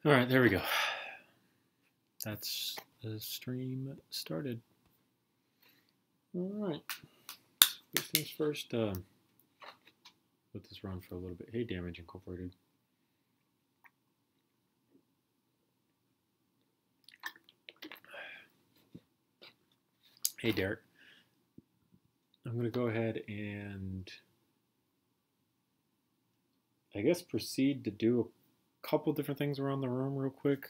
All right, there we go. That's the stream started. All right. First things first, let this run for a little bit. Hey, Damage Incorporated. Hey, Derek. I'm going to go ahead and I guess proceed to do a couple different things around the room real quick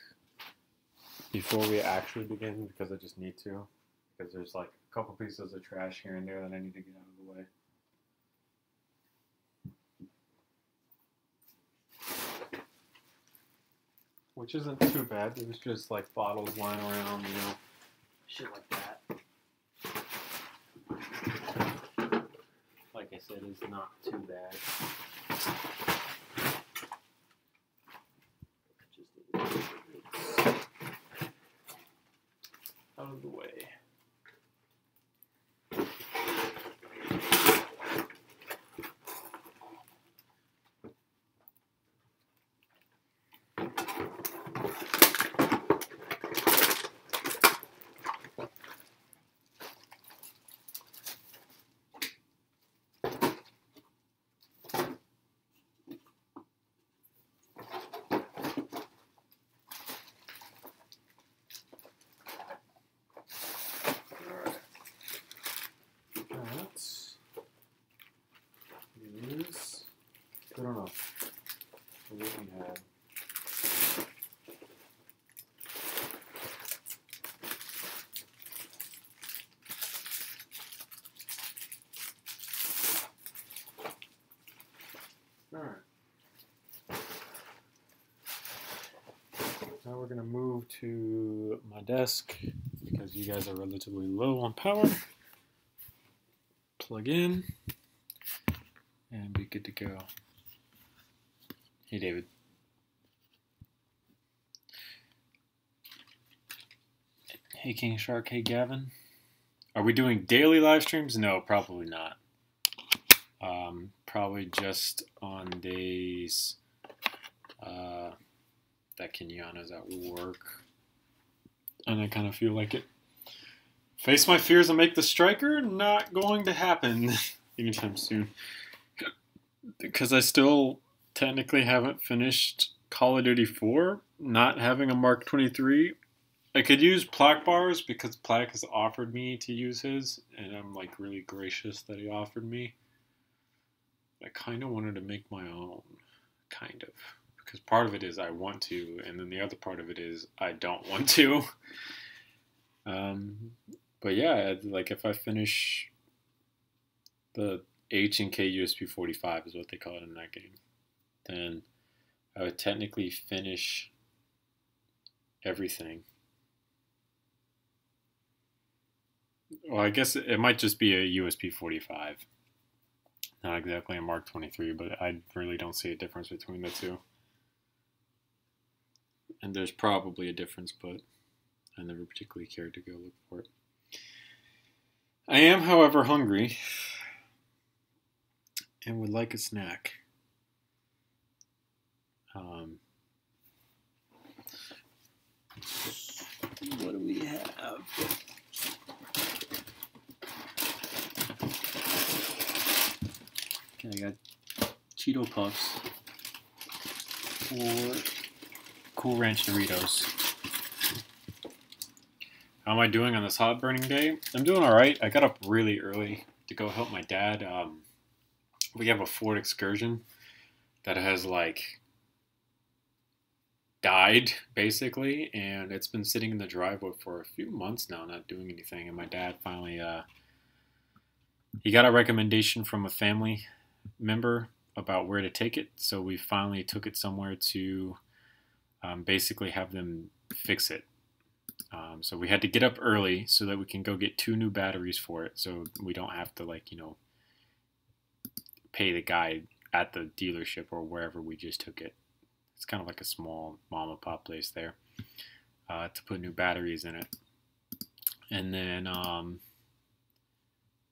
before we actually begin, because I just need to, because there's like a couple pieces of trash here and there that I need to get out of the way. Which isn't too bad. There's just like bottles lying around, you know, shit like that. Like I said, it's not too bad. Just need to get it out of the way. Good enough for what we had. All right. Now we're going to move to my desk because you guys are relatively low on power. Plug in and be good to go. Hey, David. Hey, King Shark. Hey, Gavin. Are we doing daily live streams? No, probably not. Probably just on days that Kenyana's at work. And I kind of feel like it. Face my fears and make the striker? Not going to happen anytime soon. Because I still technically haven't finished Call of Duty 4, not having a Mark 23. I could use Plaque bars because Plaque has offered me to use his, and I'm like really gracious that he offered me. I kind of wanted to make my own, kind of, because part of it is I want to, and then the other part of it is I don't want to. But yeah, like if I finish the H&K USB 45 is what they call it in that game, then I would technically finish everything. Well, I guess it might just be a USB 45. Not exactly a Mark 23, but I really don't see a difference between the two. And there's probably a difference, but I never particularly cared to go look for it. I am, however, hungry and would like a snack. What do we have? Okay, I got Cheeto Puffs or Cool Ranch Doritos. How am I doing on this hot burning day? I'm doing alright. I got up really early to go help my dad. We have a Ford Excursion that has like died basically, and it's been sitting in the driveway for a few months now, not doing anything. And my dad finally, he got a recommendation from a family member about where to take it, so we finally took it somewhere to basically have them fix it. So we had to get up early so that we can go get 2 new batteries for it, so we don't have to, like, you know, pay the guy at the dealership or wherever we just took it. It's kind of like a small mom and pop place there, to put new batteries in it. And then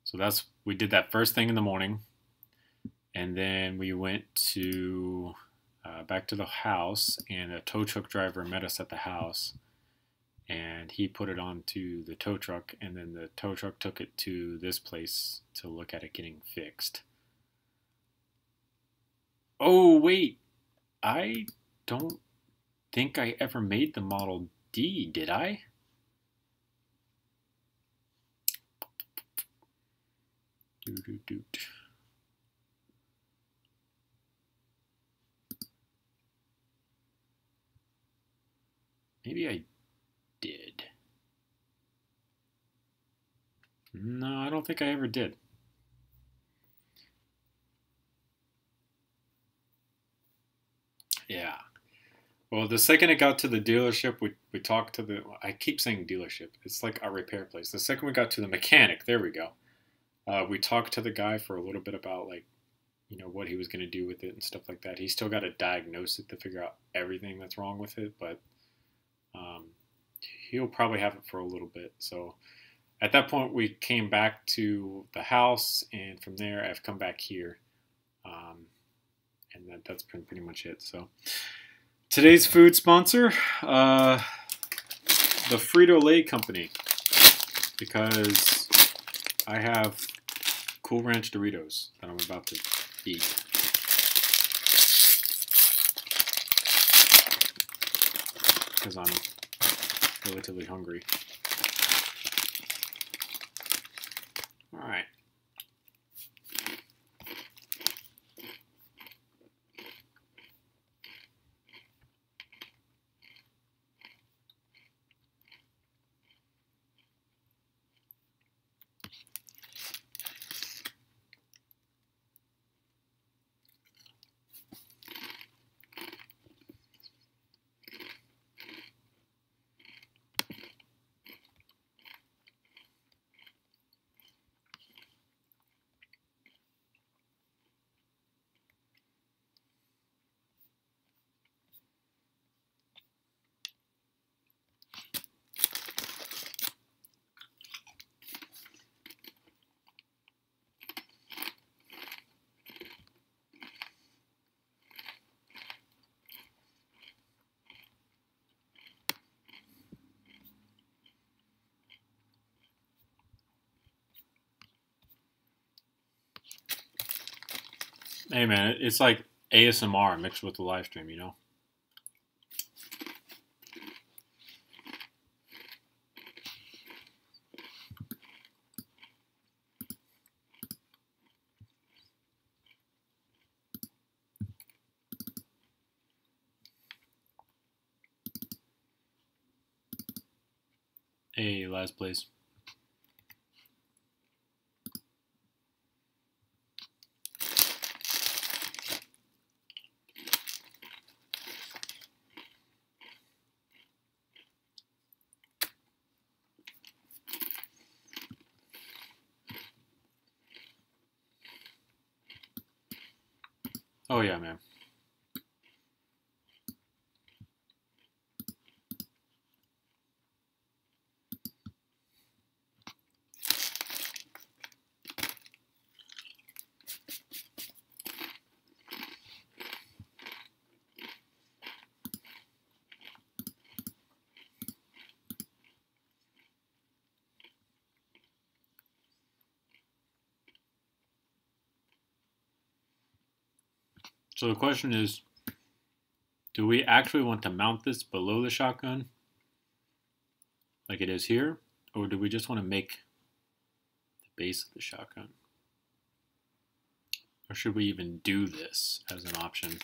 so we did that first thing in the morning, and then we went to back to the house, and a tow truck driver met us at the house, and he put it onto the tow truck, and then the tow truck took it to this place to look at it getting fixed. Oh, wait, I don't think I ever made the Model D, did I? Maybe I did. No, I don't think I ever did. Yeah. Well, the second it got to the dealership, we talked to the, I keep saying dealership. It's like a repair place. The second we got to the mechanic, there we go. We talked to the guy for a little bit about, like, you know, what he was going to do with it and stuff like that. He still got to diagnose it to figure out everything that's wrong with it, but he'll probably have it for a little bit. So at that point, we came back to the house, and from there, I've come back here. And that's pretty much it. So today's food sponsor, the Frito-Lay company, because I have Cool Ranch Doritos that I'm about to eat. Because I'm relatively hungry. All right. Hey man, it's like ASMR mixed with the live stream, you know? Hey, last place. Oh yeah, man. So the question is, do we actually want to mount this below the shotgun, like it is here, or do we just want to make the base of the shotgun? Or should we even do this as an option?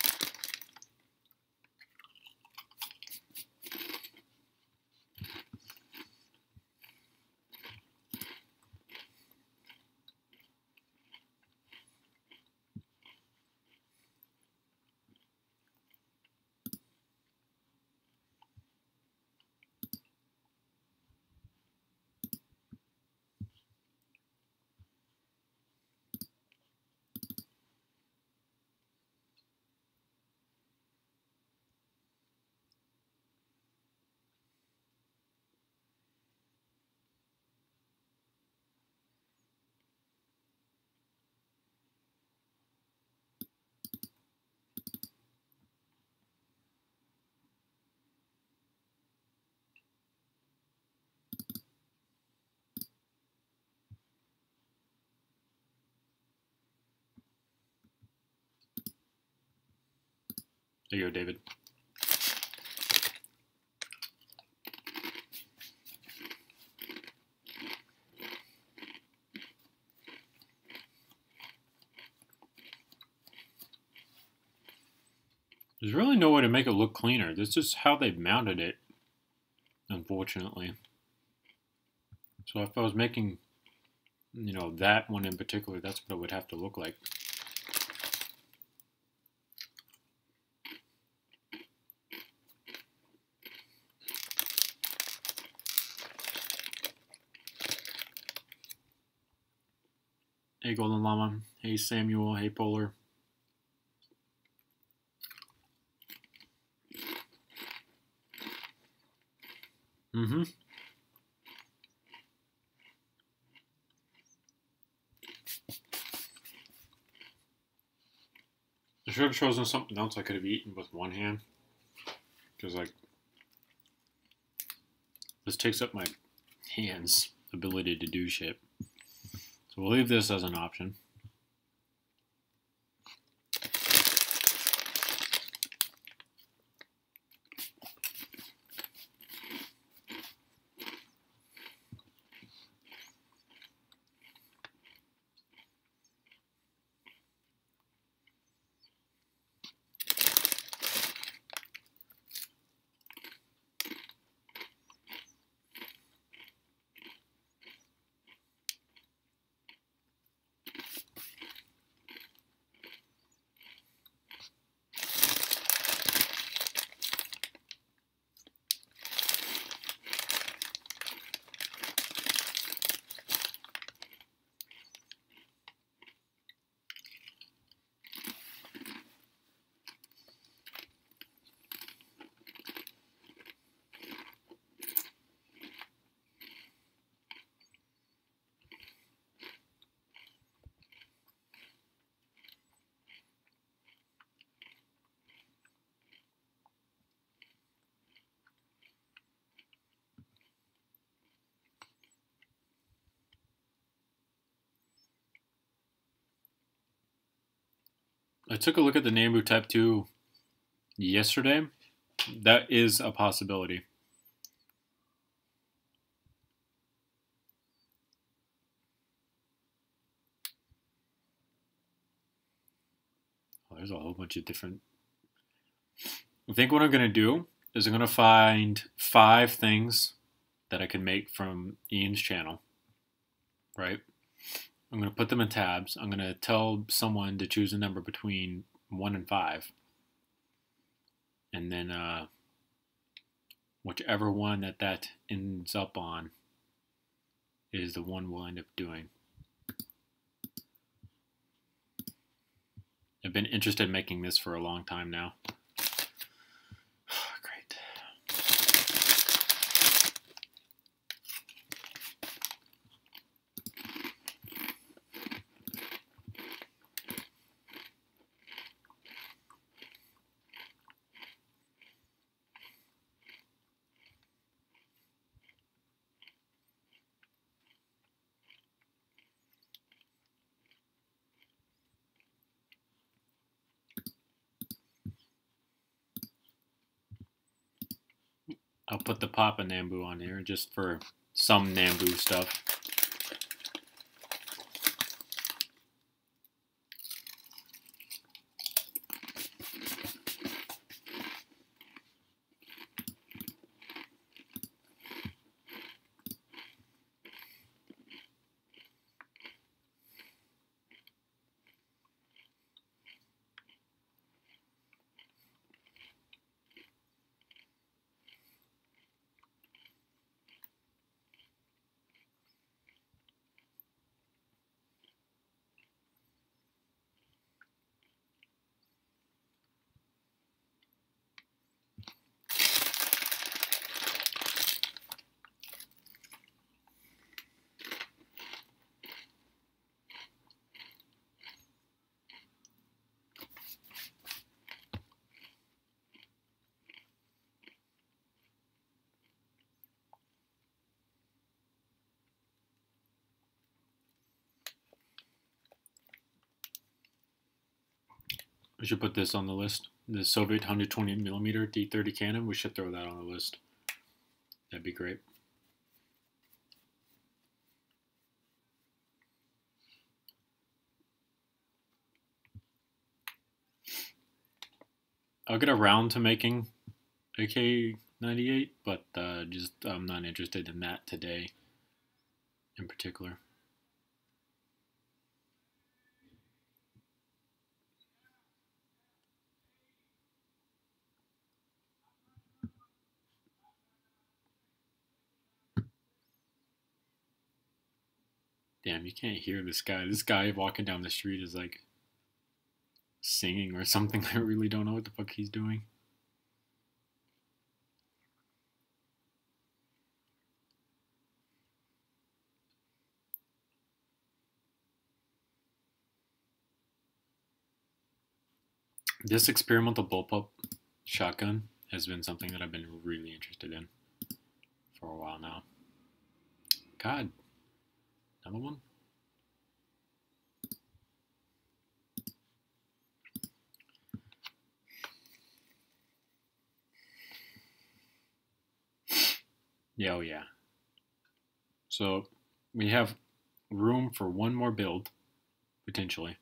There you go, David. There's really no way to make it look cleaner. This is how they've mounted it, unfortunately. So if I was making, you know, that one in particular, that's what it would have to look like. Hey, Golden Llama. Hey, Samuel. Hey, Polar. Mm-hmm. I should have chosen something else I could have eaten with one hand. Because, like, this takes up my hand's ability to do shit. So we'll leave this as an option. I took a look at the Nambu Type 2 yesterday. That is a possibility. Oh, there's a whole bunch of different... I think what I'm going to do is I'm going to find 5 things that I can make from Ian's channel, right? I'm going to put them in tabs. I'm going to tell someone to choose a number between 1 and 5. And then whichever one that ends up on is the one we'll end up doing. I've been interested in making this for a long time now. Great. I'll put the Papa Nambu on here just for some Nambu stuff. We should put this on the list. The Soviet 120mm D30 cannon. We should throw that on the list. That'd be great. I'll get around to making AK-98, but just I'm not interested in that today in particular. Damn, you can't hear this guy. This guy walking down the street is like singing or something. I really don't know what the fuck he's doing. This experimental bullpup shotgun has been something that I've been really interested in for a while now. God, another one? Yeah, oh yeah. So we have room for one more build, potentially.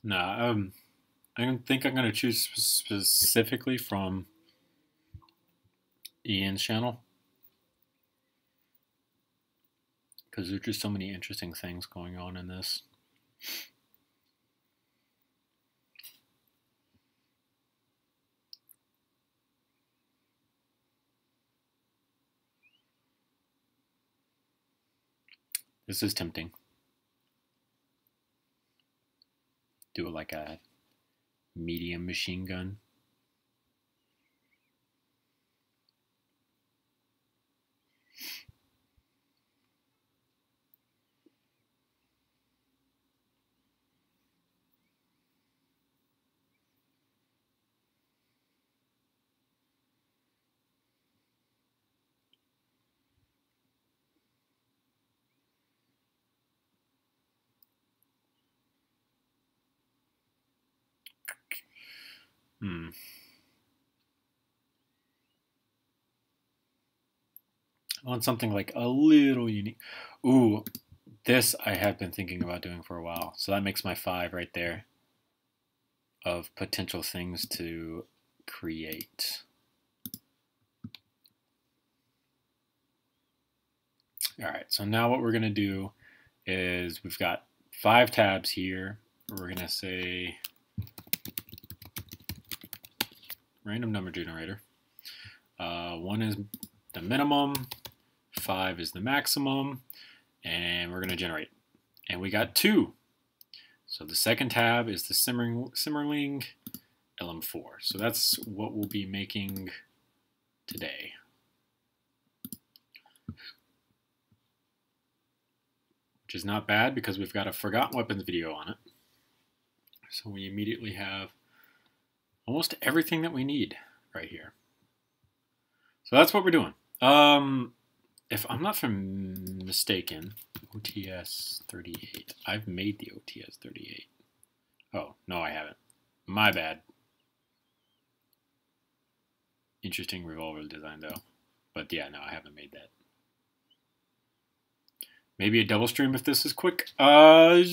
Nah, I think I'm gonna choose specifically from Ian's channel because there's just so many interesting things going on in this. This is tempting. Do it like a medium machine gun. I want something like a little unique. Ooh, this I have been thinking about doing for a while. So that makes my 5 right there of potential things to create. All right, so now what we're gonna do is we've got 5 tabs here. We're gonna say random number generator. 1 is the minimum, 5 is the maximum, and we're gonna generate. And we got 2. So the second tab is the Semmerling LM4. So that's what we'll be making today. Which is not bad because we've got a Forgotten Weapons video on it. So we immediately have almost everything that we need right here. So that's what we're doing. If I'm not mistaken, OTS 38. I've made the OTS 38. Oh, no, I haven't. My bad. Interesting revolver design, though. But yeah, no, I haven't made that. Maybe a double stream if this is quick. I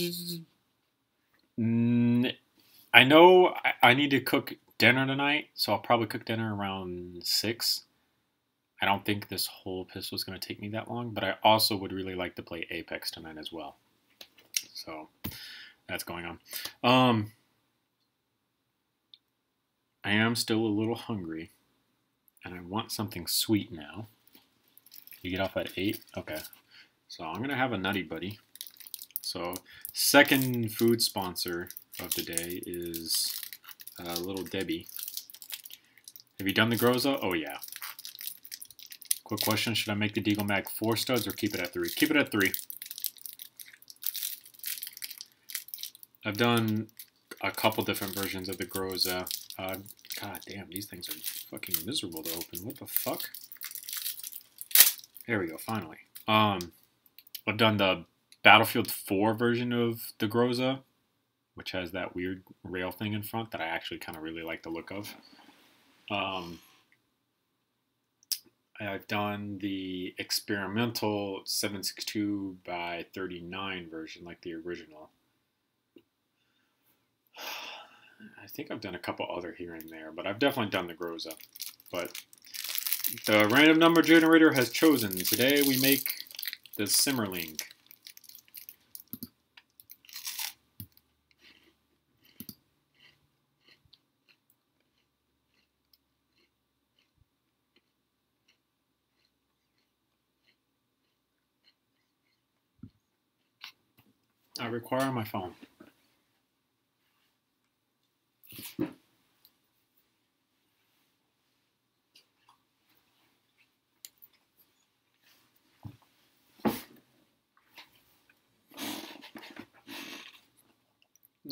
know I need to cook dinner tonight, so I'll probably cook dinner around 6. I don't think this whole pistol is going to take me that long, but I also would really like to play Apex tonight as well. So that's going on. I am still a little hungry, and I want something sweet now. You get off at 8? Okay. So I'm going to have a Nutty Buddy. So second food sponsor of the day is Little Debbie. Have you done the Groza? Oh, yeah. Quick question, should I make the Deagle Mag 4 studs or keep it at 3? Keep it at 3. I've done a couple different versions of the Groza. God damn, these things are fucking miserable to open. What the fuck? There we go, finally. I've done the Battlefield 4 version of the Groza, which has that weird rail thing in front that I actually kind of really like the look of. I've done the experimental 762 by 39 version, like the original. I think I've done a couple other here and there, but I've definitely done the Groza. But the random number generator has chosen. Today we make the Semmerling. I require my phone.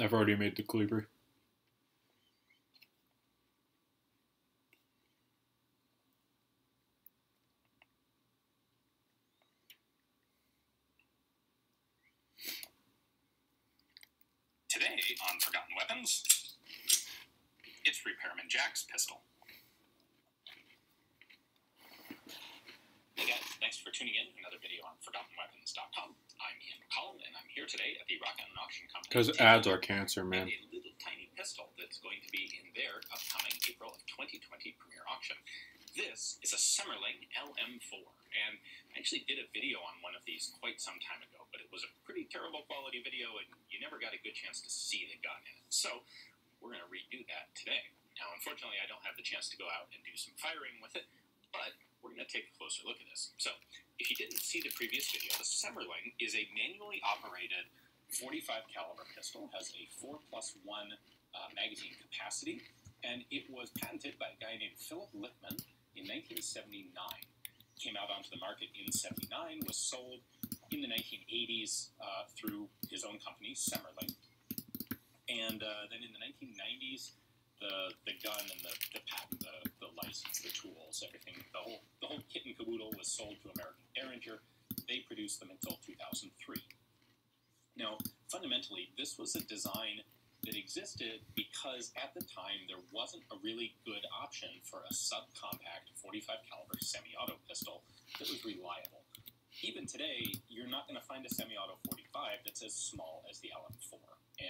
I've already made the Calibri. Today on Forgotten Weapons, it's Repairman Jack's pistol. Hey guys, thanks for tuning in to another video on ForgottenWeapons.com. I'm Ian McCollum, and I'm here today at the Rock and Auction Company. Because ads are cancer, man. A little tiny pistol that's going to be in their upcoming April of 2020 premiere auction. This is a Semmerling LM4, and I actually did a video on one of these quite some time ago, but it was a pretty terrible quality video, and you never got a good chance to see the gun in it. So we're going to redo that today. Now, unfortunately, I don't have the chance to go out and do some firing with it, but we're going to take a closer look at this. So if you didn't see the previous video, the Semmerling is a manually operated 45 caliber pistol, has a 4+1 magazine capacity, and it was patented by a guy named Philip Lippmann in 1979. Came out onto the market in 79, was sold in the 1980s through his own company, Semmerling. And then in the 1990s, the gun and the patent, the license, the tools, everything, the whole kit and caboodle was sold to American Derringer. They produced them until 2003. Now, fundamentally, this was a design that existed because at the time there wasn't a really good option for a subcompact 45 caliber semi-auto pistol that was reliable. Even today, you're not going to find a semi-auto 45 that's as small as the LM4.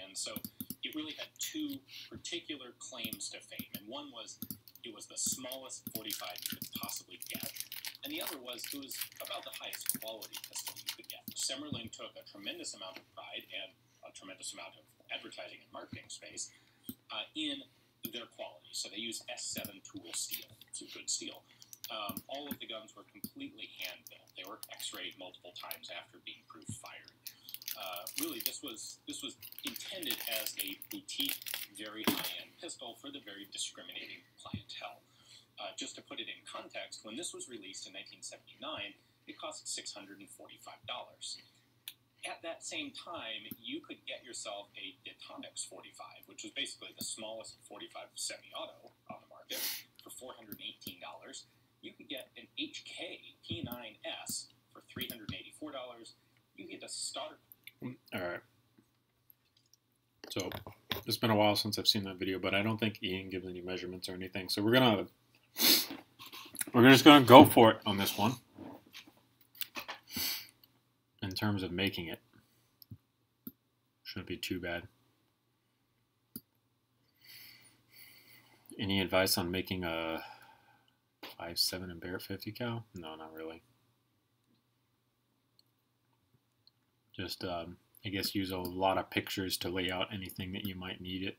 And so it really had two particular claims to fame. And one was it was the smallest 45 you could possibly get. And the other was it was about the highest quality pistol you could get. Semmerling took a tremendous amount of pride and a tremendous amount of advertising and marketing space in their quality. So they use S7 tool steel. It's a good steel. All of the guns were completely hand-built. They were X-rayed multiple times after being proof fired. Really, this was intended as a boutique, very high-end pistol for the very discriminating clientele. Just to put it in context, when this was released in 1979, it cost $645. At that same time, you could get yourself a Detonix 45, which was basically the smallest 45 semi-auto on the market, for $418. You could get an HK P9S for $384. You get a start. All right. So it's been a while since I've seen that video, but I don't think Ian gives any measurements or anything. So we're just gonna go for it on this one. In terms of making it, shouldn't be too bad. Any advice on making a 5'7" and Barrett 50 cal? No, not really. Just, I guess, use a lot of pictures to lay out anything that you might need.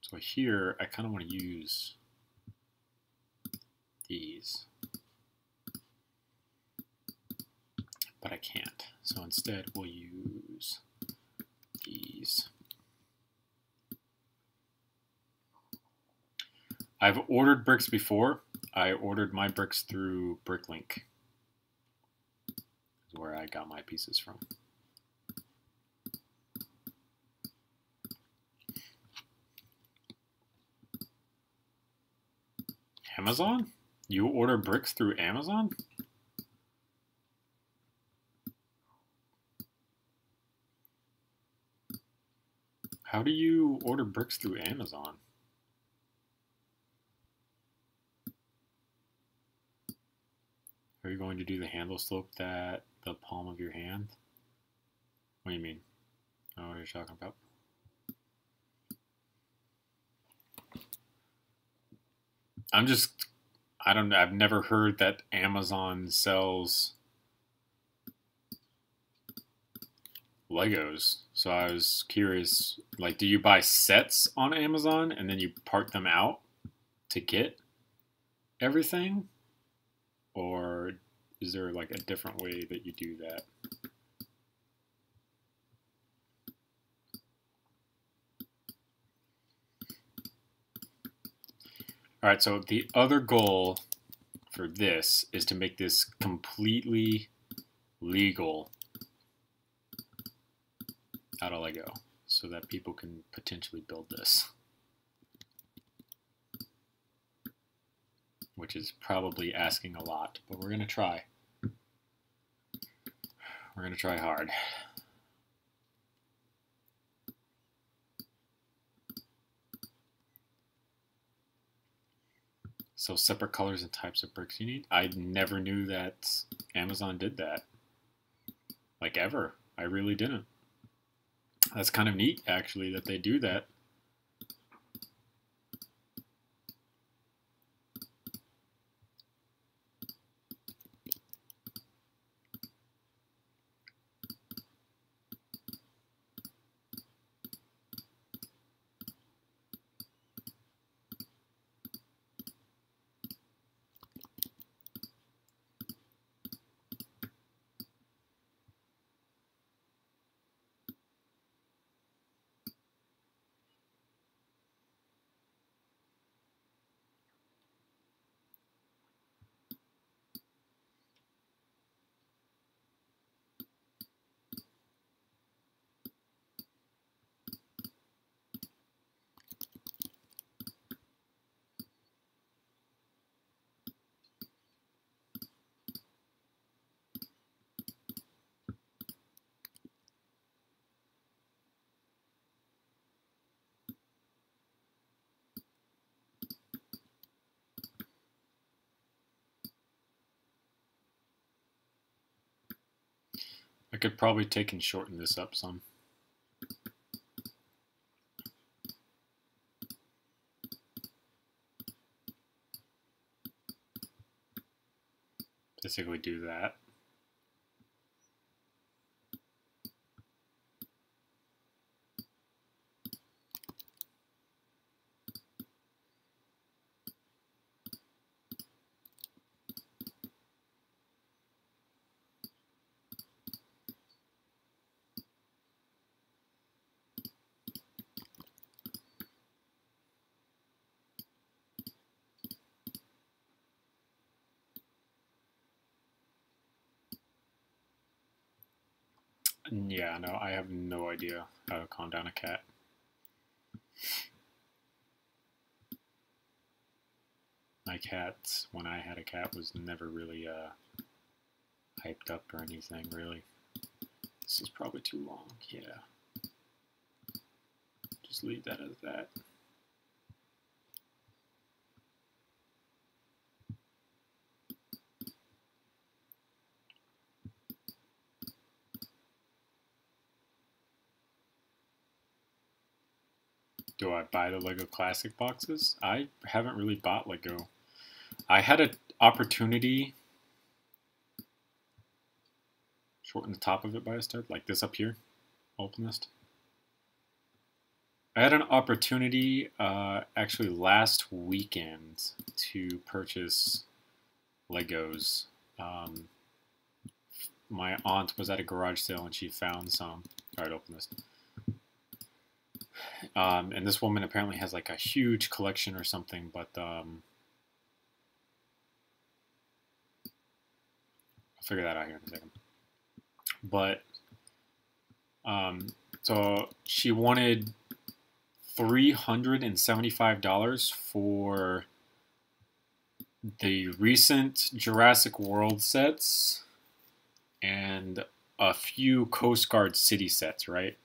So here, I kind of want to use these, but I can't. So instead, we'll use these. I've ordered bricks before. I ordered my bricks through Bricklink. That's where I got my pieces from. Amazon? You order bricks through Amazon? How do you order bricks through Amazon? Are you going to do the handle slope that the palm of your hand? What do you mean? I don't know what you're talking about. I don't know. I've never heard that Amazon sells Legos. So I was curious, like, do you buy sets on Amazon and then you part them out to get everything? Or is there like a different way that you do that? All right, so the other goal for this is to make this completely legal out of Lego so that people can potentially build this, which is probably asking a lot, but we're going to try. We're going to try hard. So separate colors and types of bricks you need. I never knew that Amazon did that. Like ever. I really didn't. That's kind of neat, actually, that they do that. I could probably take and shorten this up some. Basically do that. Yeah, no, I have no idea how to calm down a cat. My cat, when I had a cat, was never really hyped up or anything, really. This is probably too long, yeah. Just leave that as that. Do I buy the Lego Classic boxes? I haven't really bought Lego. I had an opportunity. Shorten the top of it by a step, like this up here. Open this. I had an opportunity actually last weekend to purchase Legos. My aunt was at a garage sale and she found some. All right, open this. And this woman apparently has like a huge collection or something, but I'll figure that out here in a second. But so she wanted $375 for the recent Jurassic World sets and a few Coast Guard city sets, right?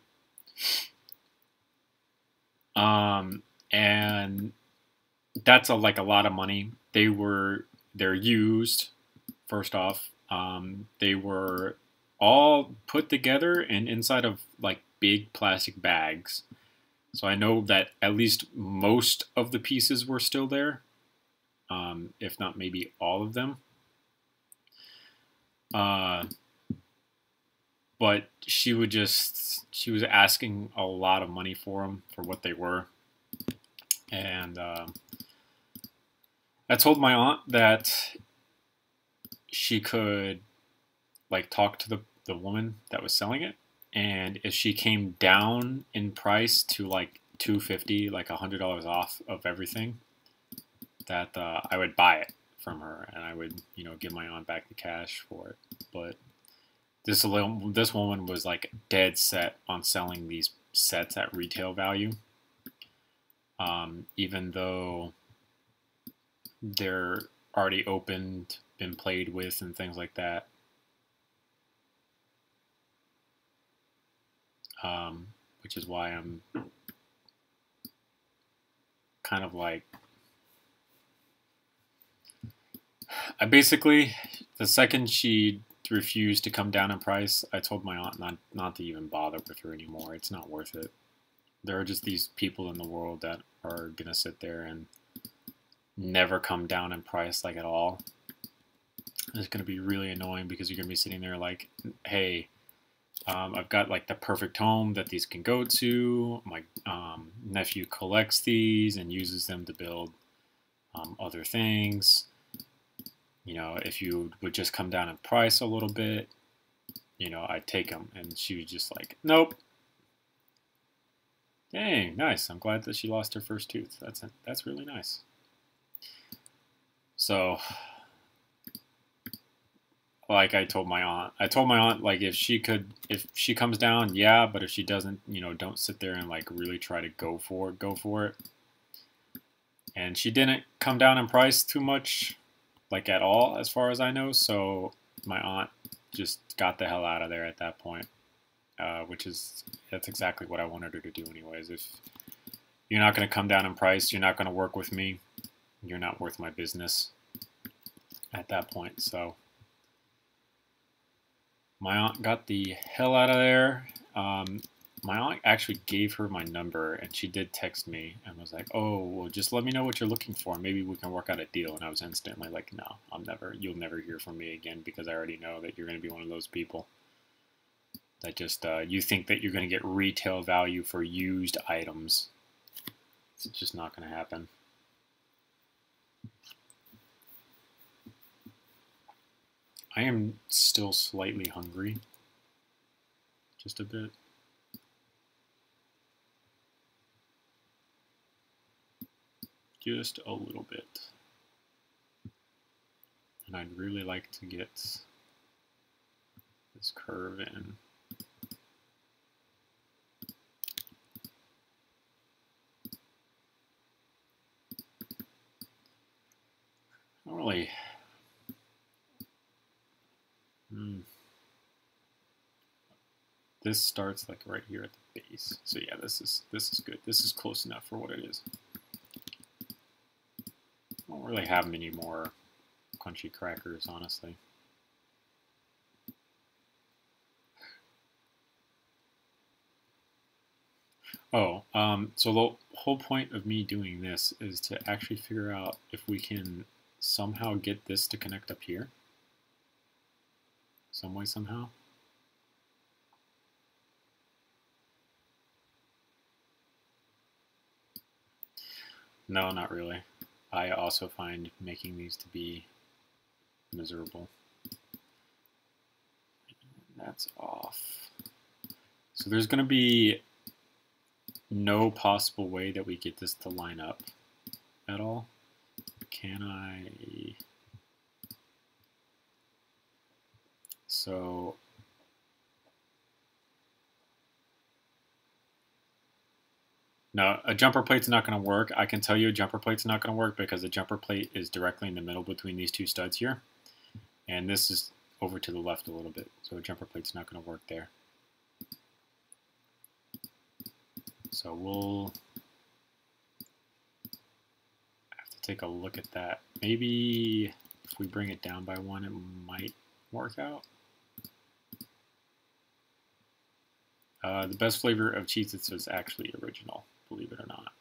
And that's like a lot of money. They're used, first off. They were all put together and inside of like big plastic bags. So I know that at least most of the pieces were still there, if not maybe all of them. But she was asking a lot of money for them, for what they were. And I told my aunt that she could like talk to the woman that was selling it. And if she came down in price to like $250, like $100 off of everything, that I would buy it from her, and I would, give my aunt back the cash for it. But this woman was like dead set on selling these sets at retail value, even though they're already opened, been played with, and things like that. Which is why I'm kind of like, I basically, the second she refused to come down in price, I told my aunt not to even bother with her anymore. It's not worth it. There are just these people in the world that are gonna sit there and never come down in price, like, at all. It's gonna be really annoying because you're gonna be sitting there like, hey, I've got like the perfect home that these can go to. My nephew collects these and uses them to build other things. If you would just come down in price a little bit, I'd take them. And she was just like, nope. Dang, nice. I'm glad that she lost her first tooth. That's really nice. So, like I told my aunt, like, if she comes down, yeah, but if she doesn't, don't sit there and like really try to go for it. And she didn't come down in price too much, like at all, as far as I know. So my aunt just got the hell out of there at that point, that's exactly what I wanted her to do anyways. If you're not going to come down in price, you're not going to work with me, you're not worth my business at that point. So my aunt got the hell out of there. My aunt actually gave her my number, and she did text me and was like, oh, well, just let me know what you're looking for. Maybe we can work out a deal. And I was instantly like, no, you'll never hear from me again, because I already know that you're going to be one of those people that just, you think that you're going to get retail value for used items. It's just not going to happen. I am still slightly hungry. Just a bit. Just a little bit. And I'd really like to get this curve in. I don't really... This starts like right here at the base. So yeah, this is good. This is close enough for what it is. I don't really have many more crunchy crackers, honestly. Oh, so the whole point of me doing this is to actually figure out if we can somehow get this to connect up here. Some way, somehow. No, not really. I also find making these to be miserable. That's off. So there's going to be no possible way that we get this to line up at all. Can I? So no, a jumper plate's not going to work. I can tell you a jumper plate's not going to work because the jumper plate is directly in the middle between these two studs here. And this is over to the left a little bit. So a jumper plate's not going to work there. So we'll have to take a look at that. Maybe if we bring it down by one, it might work out. The best flavor of Cheez-Its is actually original, believe it or not.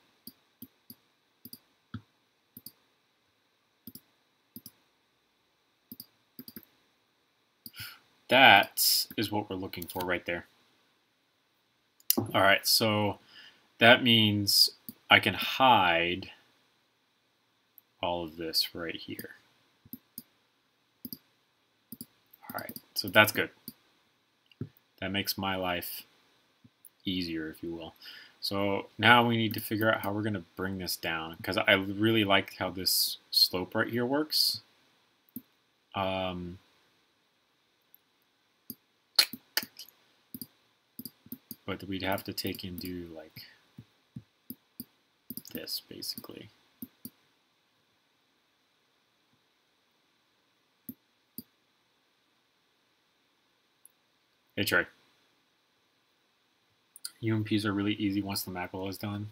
That is what we're looking for right there. All right, so that means I can hide all of this right here. All right, so that's good. That makes my life easier, if you will. So now we need to figure out how we're going to bring this down, because I really like how this slope right here works. But we'd have to take and do like this, basically. Hey, Trey. UMPs are really easy once the magwell is done.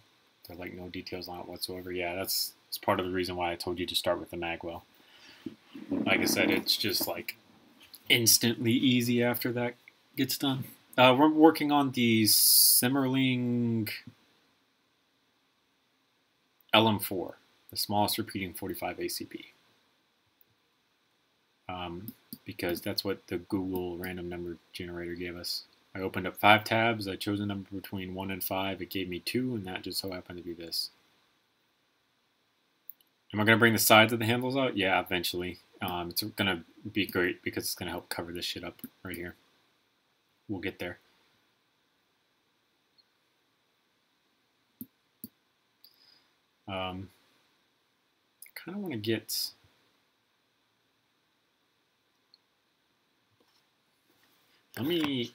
There are like no details on it whatsoever. Yeah, that's part of the reason why I told you to start with the magwell. Like I said, it's just like instantly easy after that gets done. We're working on the Semmerling LM4, the smallest repeating 45 ACP. Because that's what the Google random number generator gave us. I opened up 5 tabs, I chose a number between 1 and 5, it gave me 2, and that just so happened to be this. Am I going to bring the sides of the handles out? Yeah, eventually. It's going to be great because it's going to help cover this shit up right here. We'll get there. Kind of want to get... Let me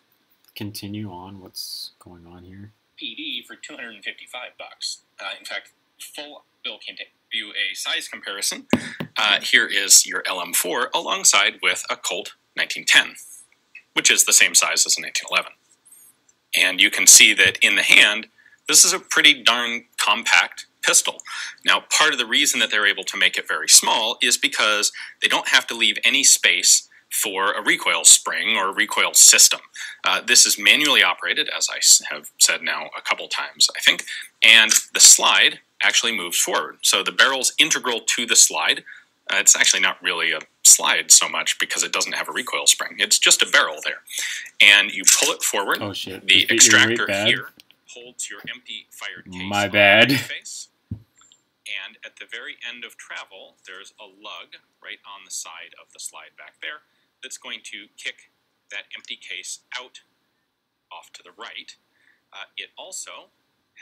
continue on what's going on here. PD for $255. In fact, full bill can give you a size comparison. Here is your LM4 alongside with a Colt 1910, which is the same size as a 1911. And you can see that in the hand, this is a pretty darn compact pistol. Now, part of the reason that they're able to make it very small is because they don't have to leave any space for a recoil spring or a recoil system. This is manually operated, as I have said now a couple times, I think, and the slide actually moves forward. So the barrel's integral to the slide. It's actually not really a slide so much because it doesn't have a recoil spring. It's just a barrel there. And you pull it forward. Oh shit. The extractor here holds your empty fired case. My bad. Face. And at the very end of travel, there's a lug right on the side of the slide back there that's going to kick that empty case out off to the right. It also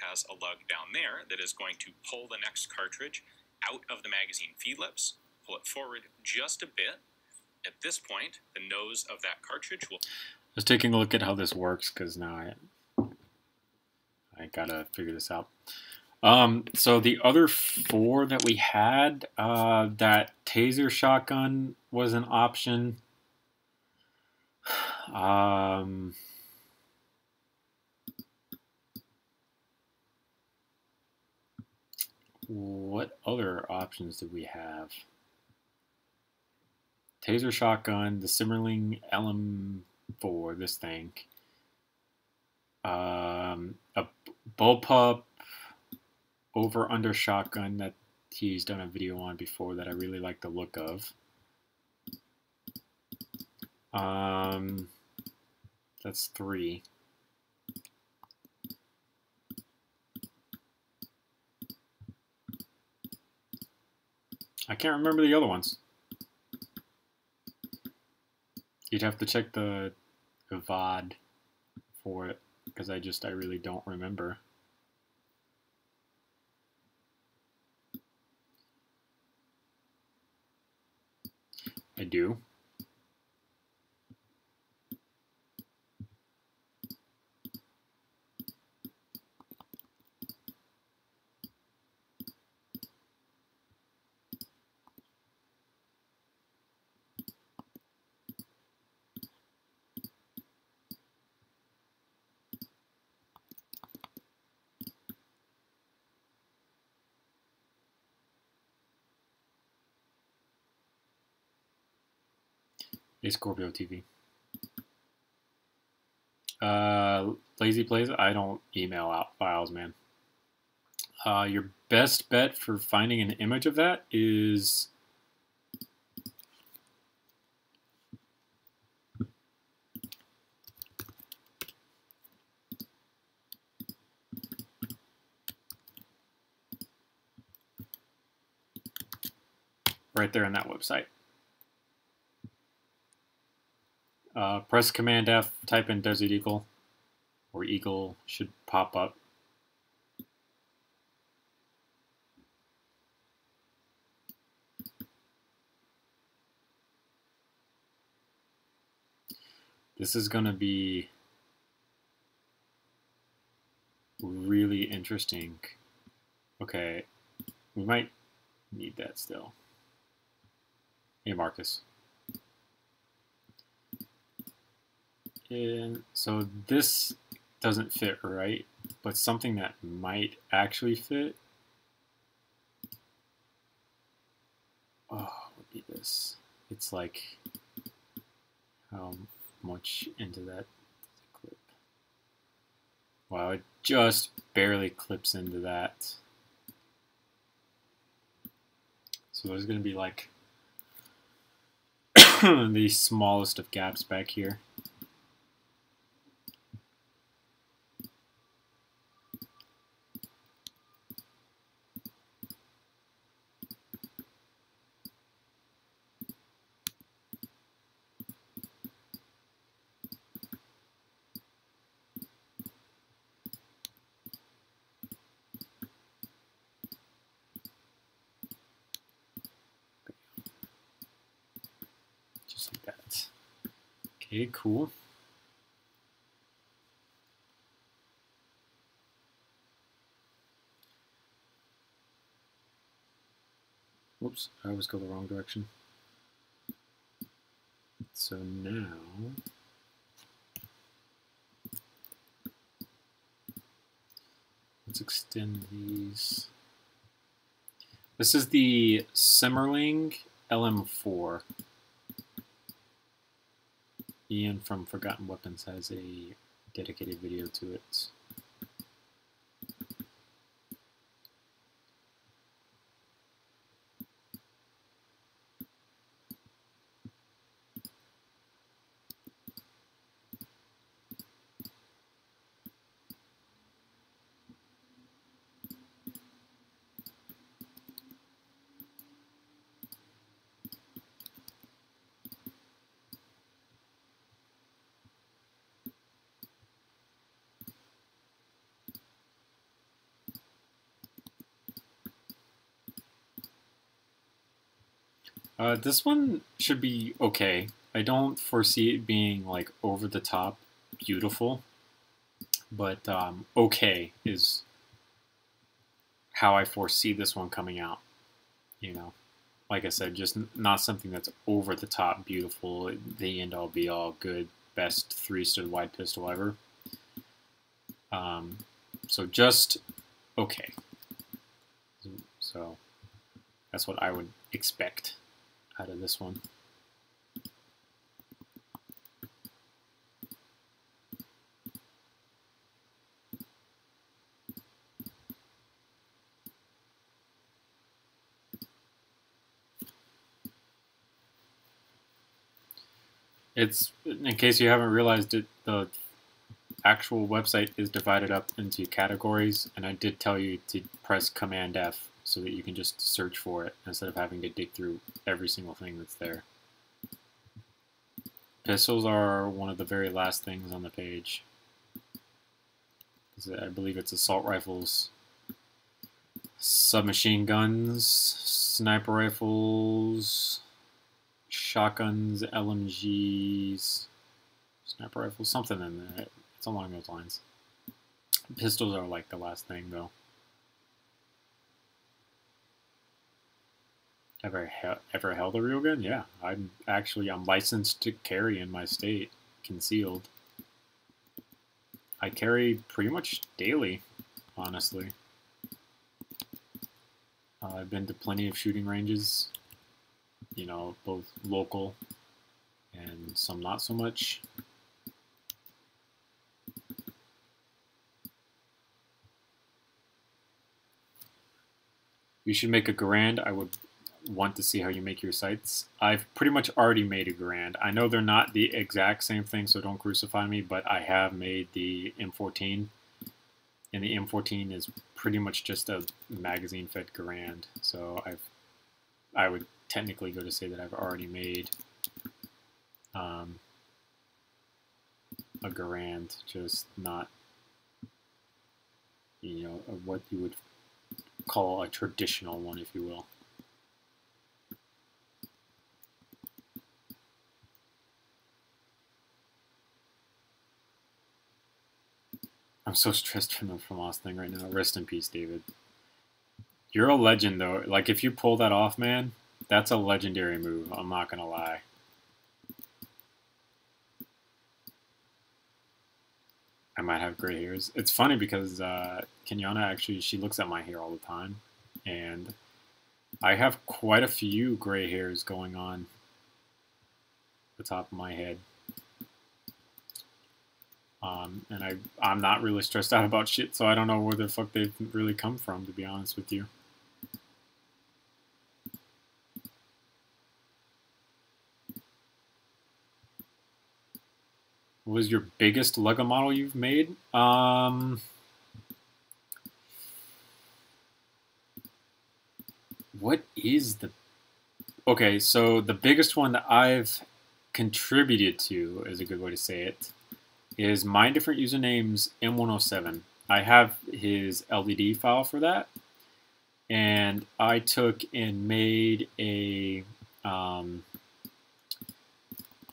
has a lug down there that is going to pull the next cartridge out of the magazine feed lips, pull it forward just a bit. At this point, the nose of that cartridge will... I was taking a look at how this works because now I gotta figure this out. So the other 4 that we had, that taser shotgun was an option. What other options did we have? Taser shotgun, the Semmerling LM4, this thing. A Bullpup over under shotgun that he's done a video on before that I really like the look of. That's 3. I can't remember the other ones. You'd have to check the VOD for it because I really don't remember. I do. A Scorpio TV. Lazy Plays, I don't email out files, man. Your best bet for finding an image of that is right there on that website. Press Command F, type in Desert Eagle, or Eagle should pop up. This is going to be really interesting. Okay, we might need that still. Hey, Marcus. And so this doesn't fit right, but something that might actually fit. Oh, would be this. It's like how much into that clip? Wow, it just barely clips into that. So there's going to be like the smallest of gaps back here. Just like that. Okay, cool. Whoops, I always go the wrong direction. So now, let's extend these. This is the Semmerling LM4. Ian from Forgotten Weapons has a dedicated video to it. This one should be okay. I don't foresee it being like over the top beautiful, but okay is how I foresee this one coming out. You know, like I said, just not something that's over the top beautiful, the end all be all good, best 3-stud wide pistol ever. So just okay. So that's what I would expect out of this one. It's, in case you haven't realized it, the actual website is divided up into categories, and I did tell you to press Command F so that you can just search for it instead of having to dig through every single thing that's there. Pistols are one of the very last things on the page. I believe it's assault rifles, submachine guns, sniper rifles, shotguns, LMGs, sniper rifles, something in there. It's along those lines. Pistols are like the last thing, though. Ever held a real gun? Yeah, I'm licensed to carry in my state, concealed. I carry pretty much daily, honestly. I've been to plenty of shooting ranges, you know, both local and some not so much. You should make a Garand. I would want to see how you make your sights. I've pretty much already made a Garand. I know they're not the exact same thing, so don't crucify me, but I have made the M14, and the M14 is pretty much just a magazine-fed Garand, so I would technically go to say that I've already made a Garand, just not, you know, what you would call a traditional one, if you will. I'm so stressed from the FAMAS thing right now. Rest in peace, David. You're a legend, though. Like, if you pull that off, man, that's a legendary move. I'm not gonna lie. I might have gray hairs. It's funny because Kenyana actually, she looks at my hair all the time, and I have quite a few gray hairs going on the top of my head. And I'm not really stressed out about shit, so I don't know where the fuck they've really come from, to be honest with you. What was your biggest Lego model you've made? What is the... Okay, so the biggest one that I've contributed to, is a good way to say it, is My Different Usernames M107. I have his LDD file for that, and I took and made a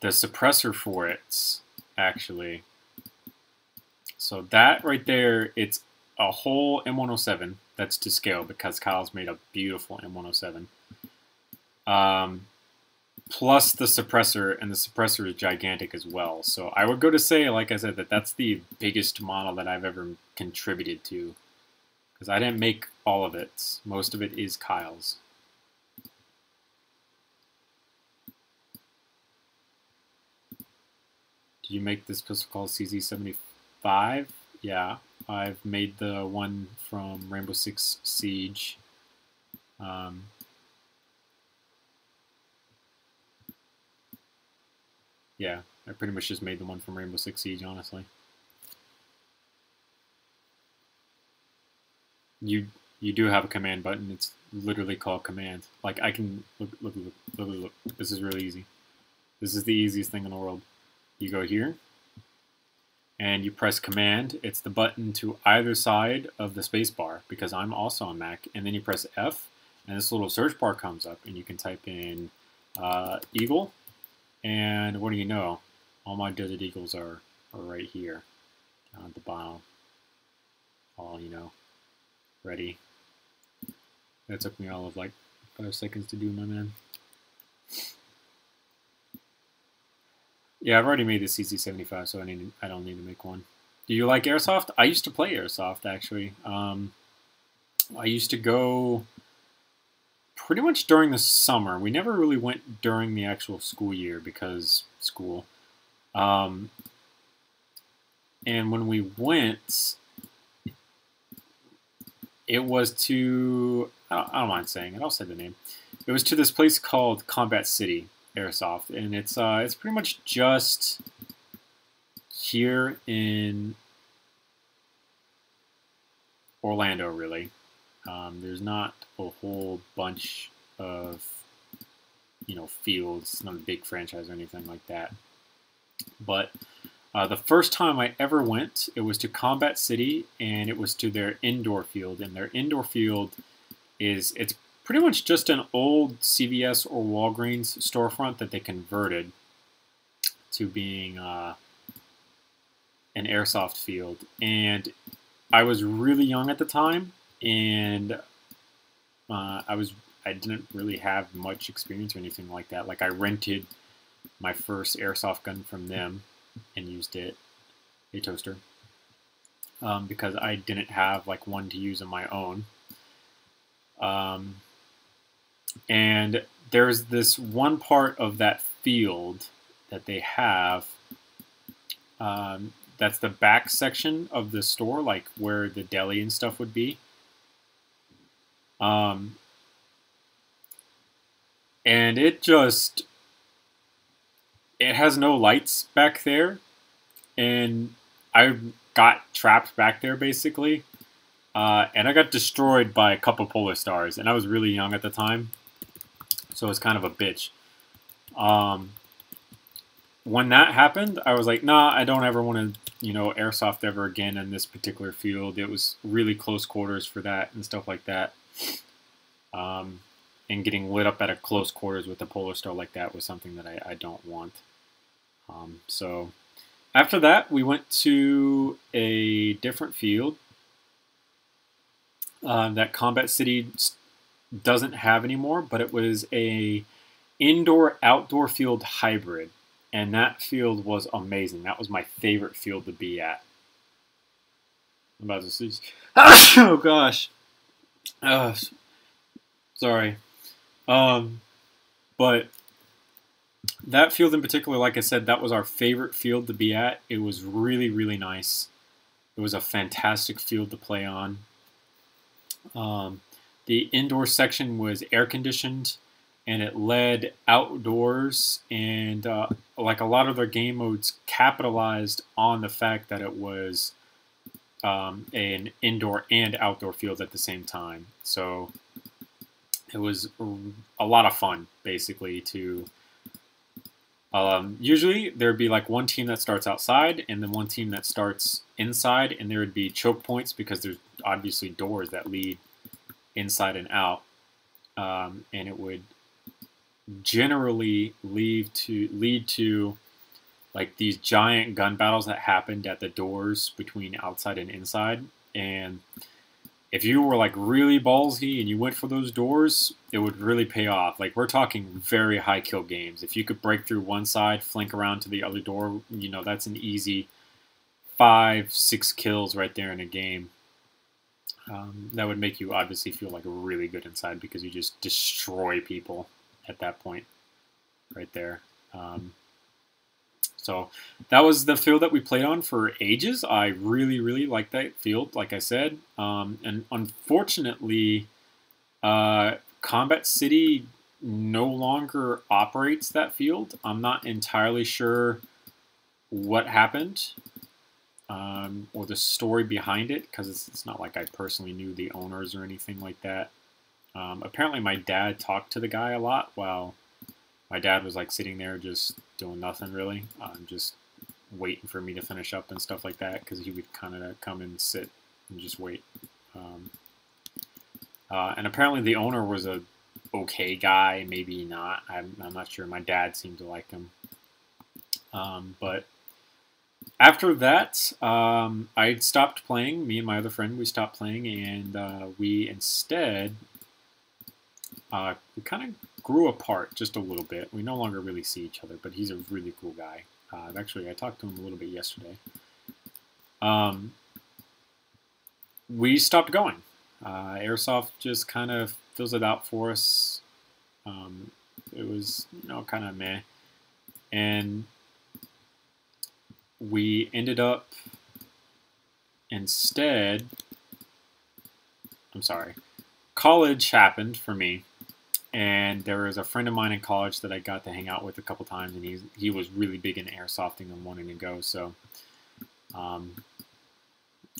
the suppressor for it, actually. So that right there, it's a whole M107 that's to scale because Kyle's made a beautiful M107. Plus the suppressor, and the suppressor is gigantic as well. So I would go to say, like I said, that that's the biggest model that I've ever contributed to. Because I didn't make all of it. Most of it is Kyle's. Did you make this pistol called CZ75? Yeah, I've made the one from Rainbow Six Siege. Yeah, I pretty much just made the one from Rainbow Six Siege, honestly. You do have a command button. It's literally called command. Like, I can look. This is really easy. This is the easiest thing in the world. You go here, and you press command. It's the button to either side of the space bar, because I'm also on Mac. And then you press F, and this little search bar comes up, and you can type in Eagle. And what do you know? All my Desert Eagles are right here, down at the bottom. All, you know, ready. That took me all of like 5 seconds to do, my man. Yeah, I've already made the CZ75, so I don't need to make one. Do you like airsoft? I used to play airsoft, actually. I used to go pretty much during the summer. We never really went during the actual school year because school. And when we went, it was to, I don't mind saying it, I'll say the name. It was to this place called Combat City. airsoft, and it's pretty much just here in Orlando, really. There's not a whole bunch of, fields, not a big franchise or anything like that. But the first time I ever went, it was to Combat City, and it was to their indoor field. And their indoor field it's pretty much just an old CVS or Walgreens storefront that they converted to being an airsoft field. And I was really young at the time, and I didn't really have much experience or anything like that. Like, I rented my first airsoft gun from them and used it, a toaster, because I didn't have like one to use on my own. And there's this one part of that field that they have, that's the back section of the store, like where the deli and stuff would be. And it has no lights back there, and I got trapped back there basically, and I got destroyed by a couple Polar Stars, and I was really young at the time, so it's kind of a bitch. When that happened, I was like, nah, I don't ever want to, airsoft ever again in this particular field. It was really close quarters for that and stuff like that. And getting lit up at a close quarters with a Polar Star like that was something that I don't want. So after that, we went to a different field that Combat City doesn't have anymore, but it was a indoor-outdoor field hybrid, and that field was amazing. That was my favorite field to be at. I'm about to sneeze. Oh gosh. Sorry. But that field in particular, like I said, that was our favorite field to be at. It was really, really nice. It was a fantastic field to play on. The indoor section was air conditioned, and it led outdoors, and like a lot of their game modes capitalized on the fact that it was an indoor and outdoor field at the same time. So it was a lot of fun, basically, to usually there'd be like one team that starts outside and then one team that starts inside, and there would be choke points because there's obviously doors that lead inside and out, and it would generally lead to like these giant gun battles that happened at the doors between outside and inside. And if you were like really ballsy and you went for those doors, it would really pay off. Like, we're talking very high kill games. If you could break through one side, flank around to the other door, that's an easy 5-6 kills right there in a game. That would make you obviously feel like really good inside because you just destroy people at that point right there. So that was the field that we played on for ages. I really, really liked that field, like I said. And unfortunately, Combat City no longer operates that field. I'm not entirely sure what happened or the story behind it, because it's not like I personally knew the owners or anything like that. Apparently my dad talked to the guy a lot while my dad was like sitting there just doing nothing really, just waiting for me to finish up and stuff like that, because he would kind of come and sit and just wait. And apparently the owner was a okay guy, maybe not. I'm not sure. My dad seemed to like him. But after that, I stopped playing. Me and my other friend, we stopped playing, and we instead we kind of grew apart just a little bit. We no longer really see each other, but he's a really cool guy. Actually, I talked to him a little bit yesterday. We stopped going. Airsoft just kind of fizzled out for us. It was, kind of meh. And we ended up instead, college happened for me. And there was a friend of mine in college that I got to hang out with a couple times, and he was really big in airsofting and wanting to go. So I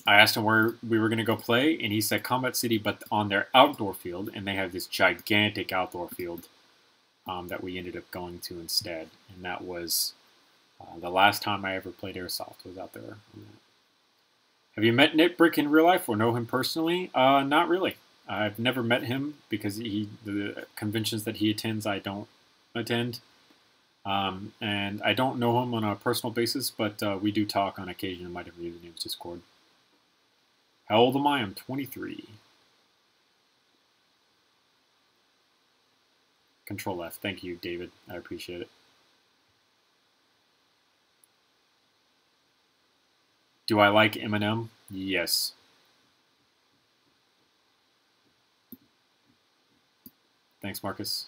asked him where we were going to go play, and he said Combat City, but on their outdoor field, and they have this gigantic outdoor field that we ended up going to instead. And that was the last time I ever played airsoft was out there. Have you met Nick Brick in real life or know him personally? Not really. I've never met him because the conventions that he attends, I don't attend. And I don't know him on a personal basis, but we do talk on occasion. I might have used his Discord. How old am I? I'm 23. Control F. Thank you, David. I appreciate it. Do I like Eminem? Yes. Thanks, Marcus.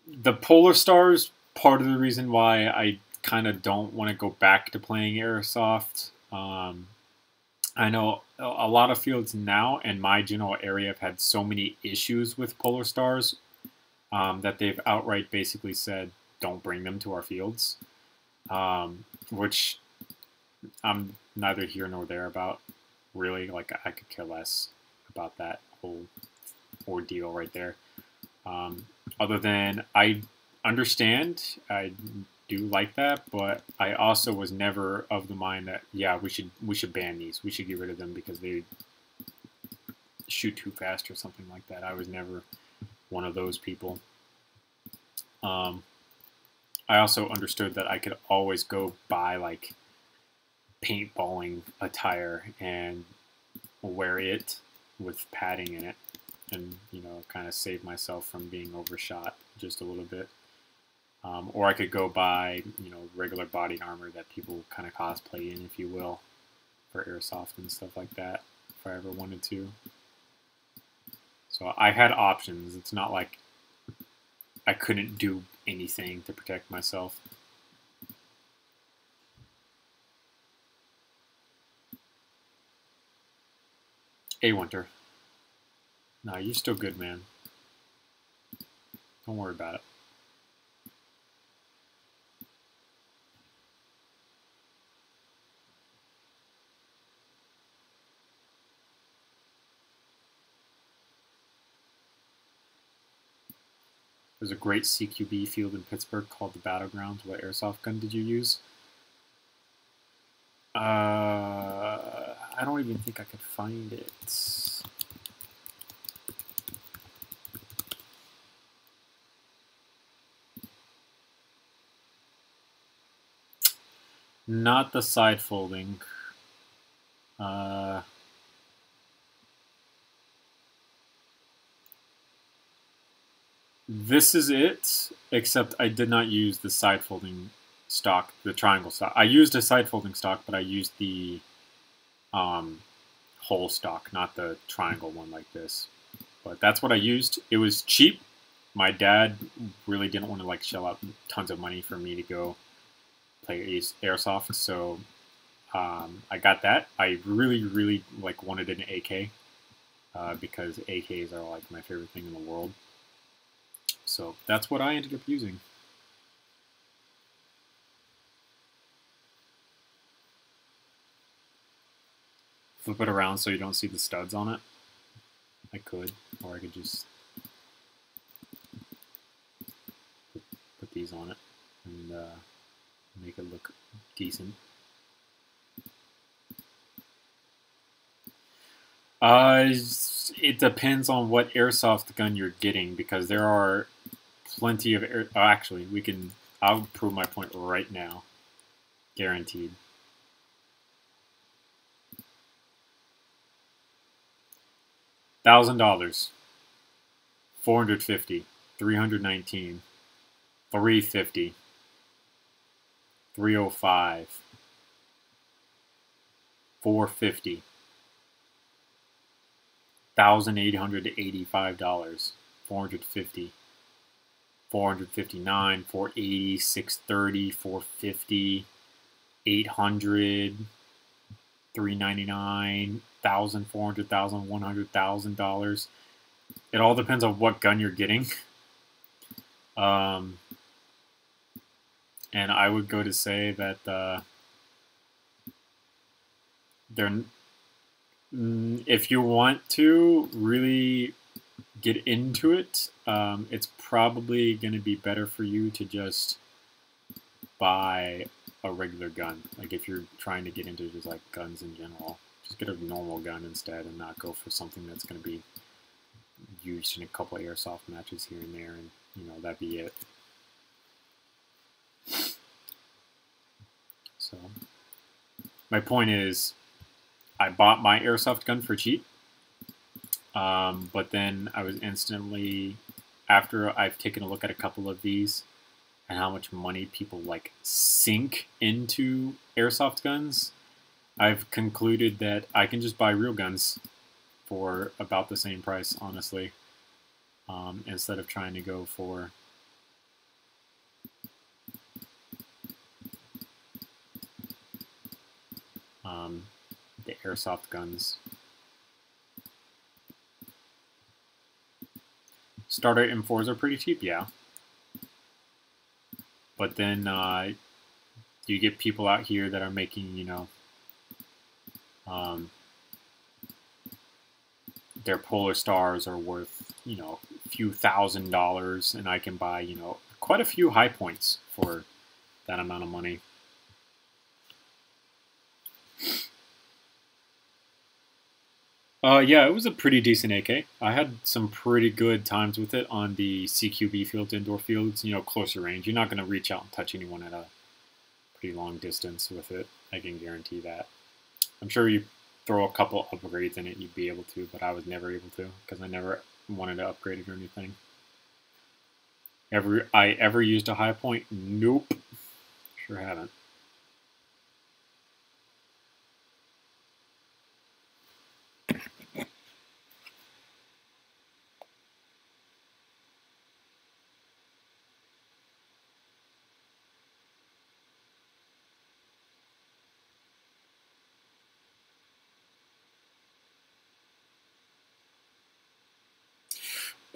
The Polar Stars, part of the reason why I kind of don't want to go back to playing airsoft. I know a lot of fields now in my general area have had so many issues with Polar Stars that they've outright basically said, don't bring them to our fields, which I'm neither here nor there about, really. Like, I could care less about that whole ordeal right there. Other than I understand, I do like that, but I also was never of the mind that, yeah, we should ban these. We should get rid of them because they shoot too fast or something like that. I was never one of those people. I also understood that I could always go buy like paintballing attire and wear it with padding in it, and kind of save myself from being overshot just a little bit. Or I could go buy regular body armor that people kind of cosplay in, if you will, for airsoft and stuff like that, if I ever wanted to. So I had options. It's not like I couldn't do anything to protect myself. Hey, Winter. Nah, you're still good, man. Don't worry about it. There's a great CQB field in Pittsburgh called the Battlegrounds. What airsoft gun did you use? I don't even think I could find it. Not the side folding. This is it, except I did not use the side folding stock, the triangle stock. I used a side folding stock, but I used the whole stock, not the triangle one like this. But that's what I used. It was cheap. My dad really didn't want to like shell out tons of money for me to go play airsoft, so I got that. I really like wanted an AK because AKs are like my favorite thing in the world. So that's what I ended up using. Flip it around so you don't see the studs on it. I could, or I could just put these on it and make it look decent. It depends on what airsoft gun you're getting, because there are plenty of actually, I'll prove my point right now. Guaranteed. $1,000, $450, $319, $350, $305, $450, $1,885, $450, $459, $480, $630, $450, $800, $399, $100,000, $400,000, $100,000. It all depends on what gun you're getting. And I would go to say that if you want to really get into it, it's probably going to be better for you to just buy a regular gun. Like if you're trying to get into just like guns in general, just get a normal gun instead and not go for something that's going to be used in a couple of airsoft matches here and there, and you know, that'd be it. So my point is, I bought my airsoft gun for cheap, but then I was instantly, after I've taken a look at a couple of these and how much money people like sink into airsoft guns, I've concluded that I can just buy real guns for about the same price, honestly, instead of trying to go for the airsoft guns. Starter M4s are pretty cheap, yeah. But then you get people out here that are making, you know, their Polar Stars are worth, you know, a few $1,000s, and I can buy, you know, quite a few high points for that amount of money. Yeah, it was a pretty decent AK. I had some pretty good times with it on the CQB fields, indoor fields, you know, closer range. You're not going to reach out and touch anyone at a pretty long distance with it. I can guarantee that. I'm sure you throw a couple upgrades in it, you'd be able to, but I was never able to because I never wanted to upgrade it or anything. I ever used a high point? Nope. Sure haven't.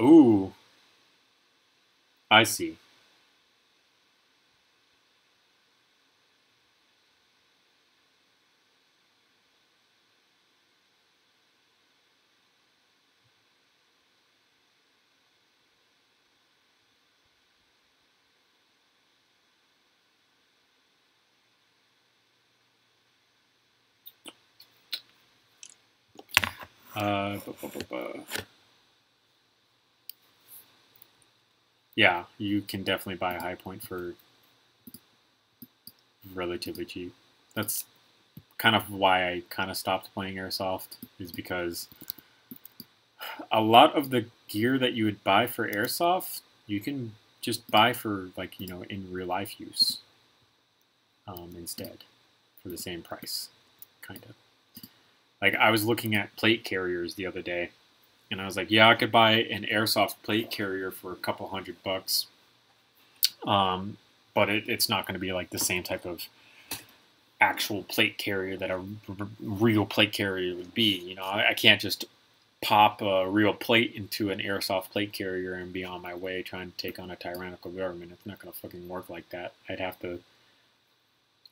Ooh, I see. Yeah, you can definitely buy a high point for relatively cheap. That's kind of why I kind of stopped playing airsoft, is because a lot of the gear that you would buy for airsoft, you can just buy for, like, you know, in real life use instead for the same price, kind of. Like, I was looking at plate carriers the other day, and I was like, yeah, I could buy an airsoft plate carrier for a couple $100, but it's not going to be like the same type of actual plate carrier that a real plate carrier would be. You know, I can't just pop a real plate into an airsoft plate carrier and be on my way trying to take on a tyrannical government. It's not going to fucking work like that. I'd have to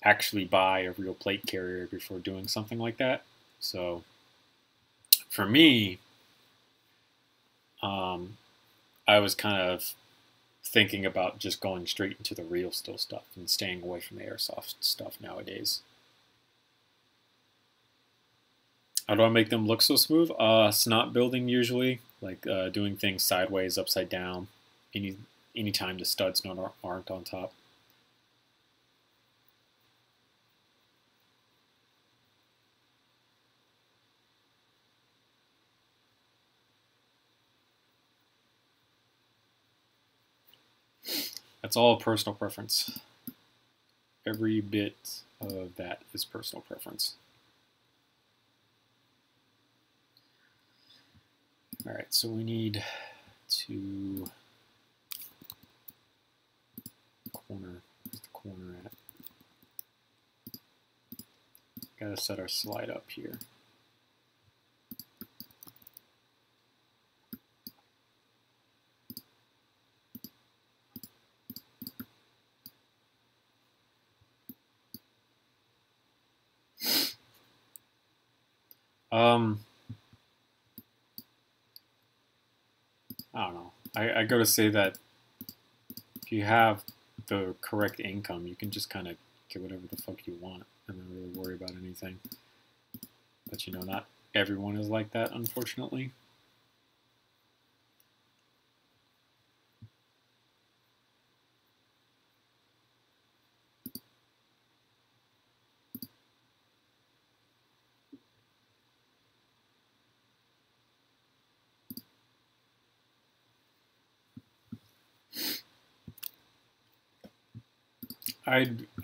actually buy a real plate carrier before doing something like that. So for me, I was kind of thinking about just going straight into the real still stuff and staying away from the airsoft stuff nowadays. How do I make them look so smooth? Snot building usually, like doing things sideways, upside down, anytime the studs aren't on top. That's all personal preference. Every bit of that is personal preference. All right, so we need to corner. Where's the corner at? Gotta set our slide up here. I don't know. I gotta say that if you have the correct income, you can just kind of get whatever the fuck you want and not really worry about anything. But you know, not everyone is like that, unfortunately.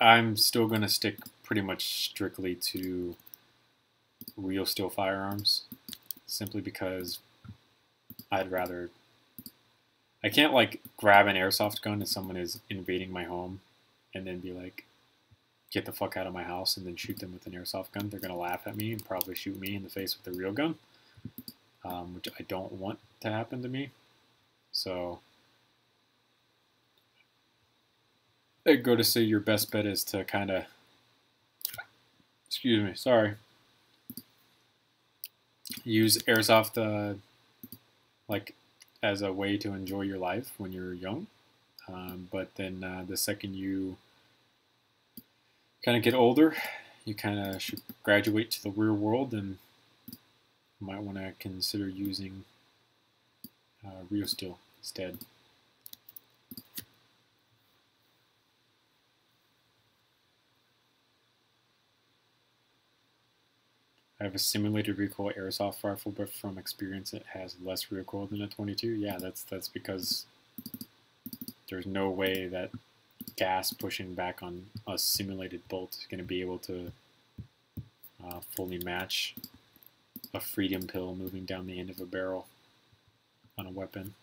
I'm still gonna stick pretty much strictly to real steel firearms, simply because I'd rather. I can't like grab an airsoft gun if someone is invading my home, and then be like, "Get the fuck out of my house," and then shoot them with an airsoft gun. They're gonna laugh at me and probably shoot me in the face with a real gun, which I don't want to happen to me. So I'd go to say your best bet is to kind of, excuse me, sorry, use airsoft like as a way to enjoy your life when you're young. But then the second you kind of get older, you kind of should graduate to the real world, and you might want to consider using real steel instead. I have a simulated recoil airsoft rifle, but from experience it has less recoil than a 22. Yeah, that's because there's no way that gas pushing back on a simulated bolt is going to be able to fully match a freedom pill moving down the end of a barrel on a weapon.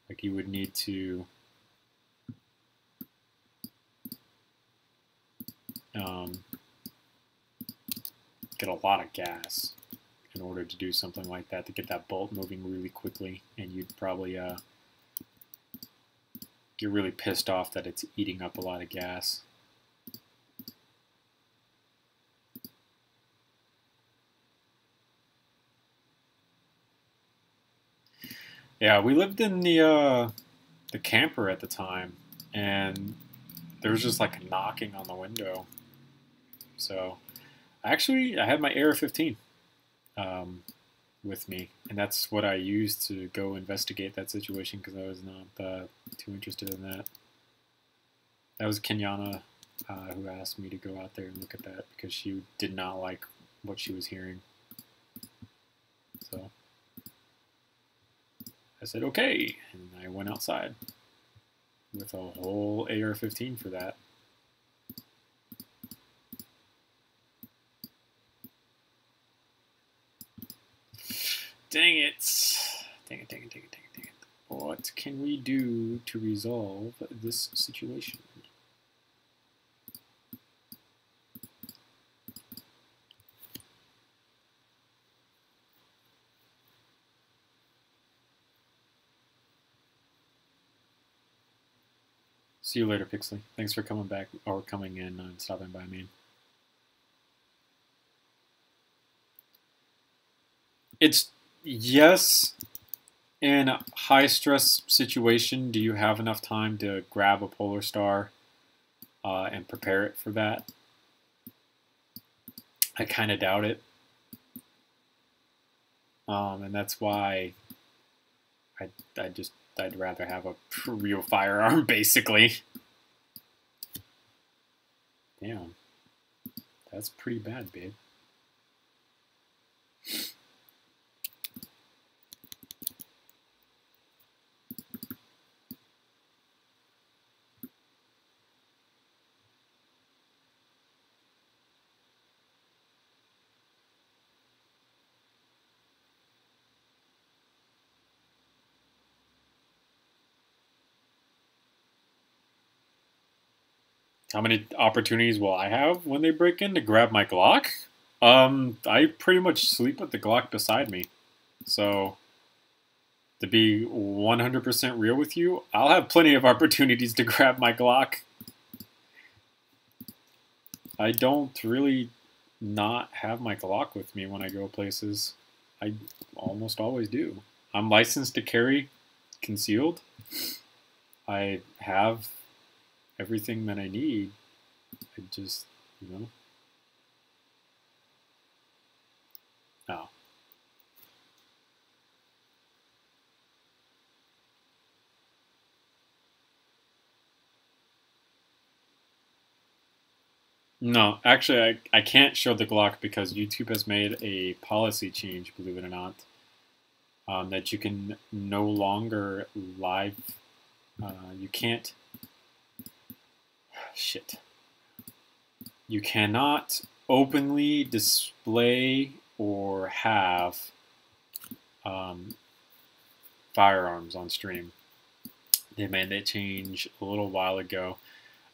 Like, you would need to get a lot of gas in order to do something like that, to get that bolt moving really quickly, and you'd probably get really pissed off that it's eating up a lot of gas. Yeah, we lived in the camper at the time, and there was just like knocking on the window. So I had my AR-15 with me, and that's what I used to go investigate that situation because I was not too interested in that. That was Kenyana who asked me to go out there and look at that because she did not like what she was hearing. So I said, okay, and I went outside with a whole AR-15 for that. Dang it. Dang it, dang it, dang it, dang it, dang it. What can we do to resolve this situation? See you later, Pixley. Thanks for coming back or coming in and stopping by me. It's yes. In a high stress situation, do you have enough time to grab a Polar Star and prepare it for that? I kind of doubt it. And that's why I'd rather have a real firearm, basically. Damn. That's pretty bad, babe. How many opportunities will I have when they break in to grab my Glock? I pretty much sleep with the Glock beside me. So, to be 100% real with you, I'll have plenty of opportunities to grab my Glock. I don't really not have my Glock with me when I go places. I almost always do. I'm licensed to carry concealed. I have everything that I need. I just, oh. No, actually, I can't show the Glock because YouTube has made a policy change, believe it or not, that you can no longer live, you can't, shit. You cannot openly display or have firearms on stream. They made that change a little while ago.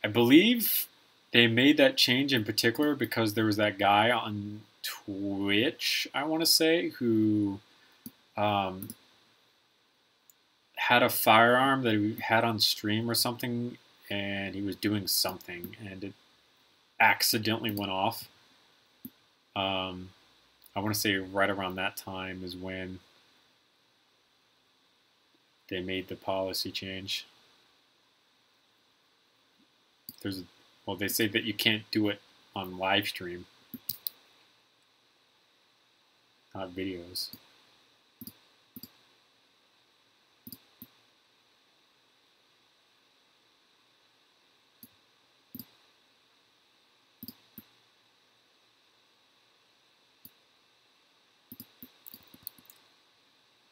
I believe they made that change in particular because there was that guy on Twitch, I want to say, who had a firearm that he had on stream or something, and he was doing something, and it accidentally went off. I want to say right around that time is when they made the policy change. Well, they say that you can't do it on live stream, not videos.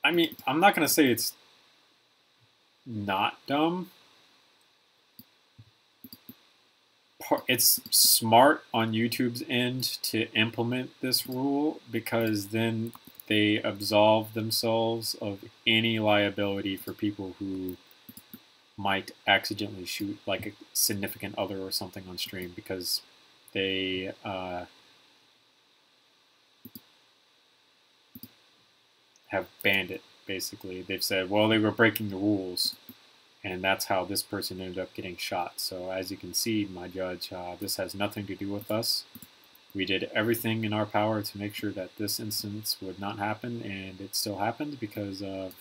I mean, I'm not going to say it's not dumb. It's smart on YouTube's end to implement this rule because then they absolve themselves of any liability for people who might accidentally shoot like a significant other or something on stream because they have banned it, basically. They've said, well, they were breaking the rules, and that's how this person ended up getting shot. So as you can see, my judge, this has nothing to do with us. We did everything in our power to make sure that this instance would not happen, and it still happened because of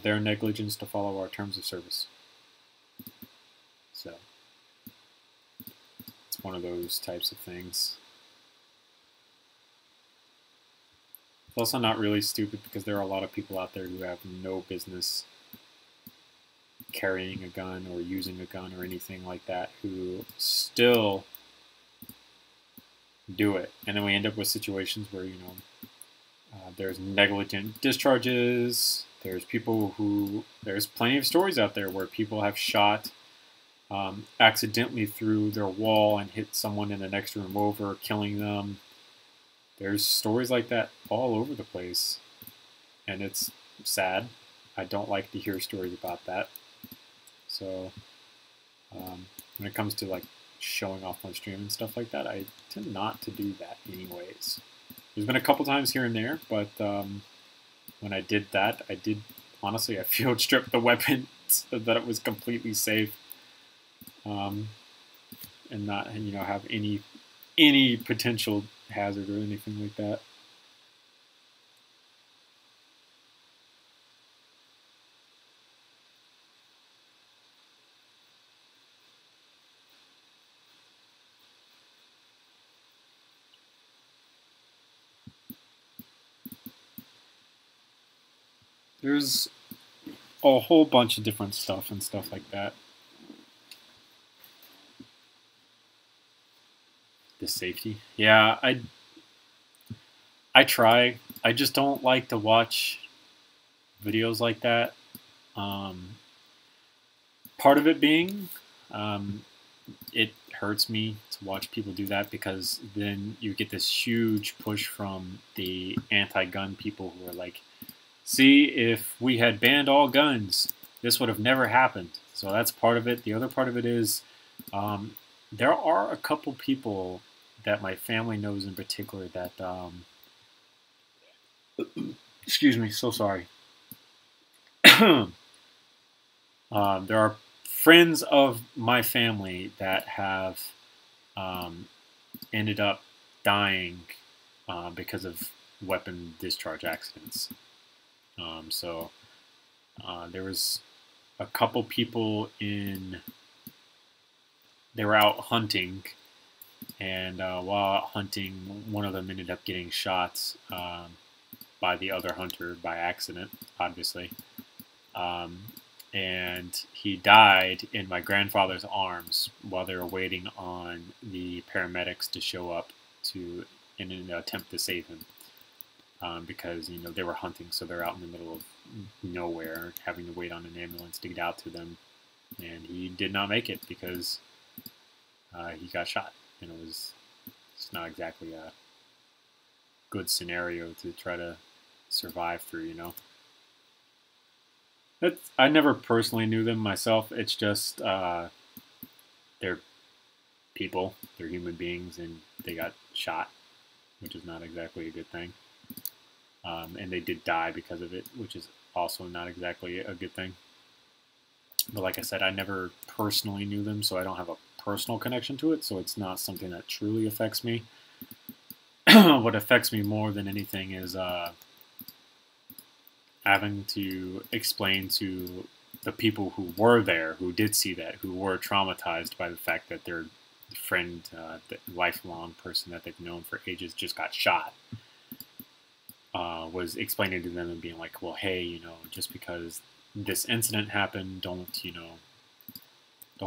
their negligence to follow our terms of service. So it's one of those types of things. It's also not really stupid because there are a lot of people out there who have no business carrying a gun or using a gun or anything like that who still do it. And then we end up with situations where, there's negligent discharges. There's there's plenty of stories out there where people have shot accidentally through their wall and hit someone in the next room over, killing them. There's stories like that all over the place, and it's sad. I don't like to hear stories about that. So when it comes to like showing off on stream and stuff like that, I tend not to do that anyways. There's been a couple times here and there, but when I did that, honestly, I field stripped the weapon so that it was completely safe and not, have any potential hazard or anything like that. There's a whole bunch of different stuff and stuff like that. The safety. Yeah, I try. I just don't like to watch videos like that. Part of it being, it hurts me to watch people do that because then you get this huge push from the anti-gun people who are like, see, if we had banned all guns, this would have never happened. So that's part of it. The other part of it is there are a couple people that my family knows in particular that, excuse me, so sorry. There are friends of my family that have ended up dying because of weapon discharge accidents. So there was a couple people they were out hunting, and while out hunting, one of them ended up getting shot by the other hunter by accident, obviously. And he died in my grandfather's arms while they were waiting on the paramedics to show up in an attempt to save him. Because they were hunting, so they're out in the middle of nowhere, having to wait on an ambulance to get out to them, and he did not make it because he got shot. And it's not exactly a good scenario to try to survive through. I never personally knew them myself. It's just they're people, they're human beings, and they got shot, which is not exactly a good thing. And they did die because of it, which is also not exactly a good thing. But like I said, I never personally knew them, so I don't have a personal connection to it, so it's not something that truly affects me. What affects me more than anything is having to explain to the people who were there, who did see that, who were traumatized by the fact that their friend, the lifelong person that they've known for ages, just got shot. Was explaining to them and being like, well, hey, just because this incident happened, don't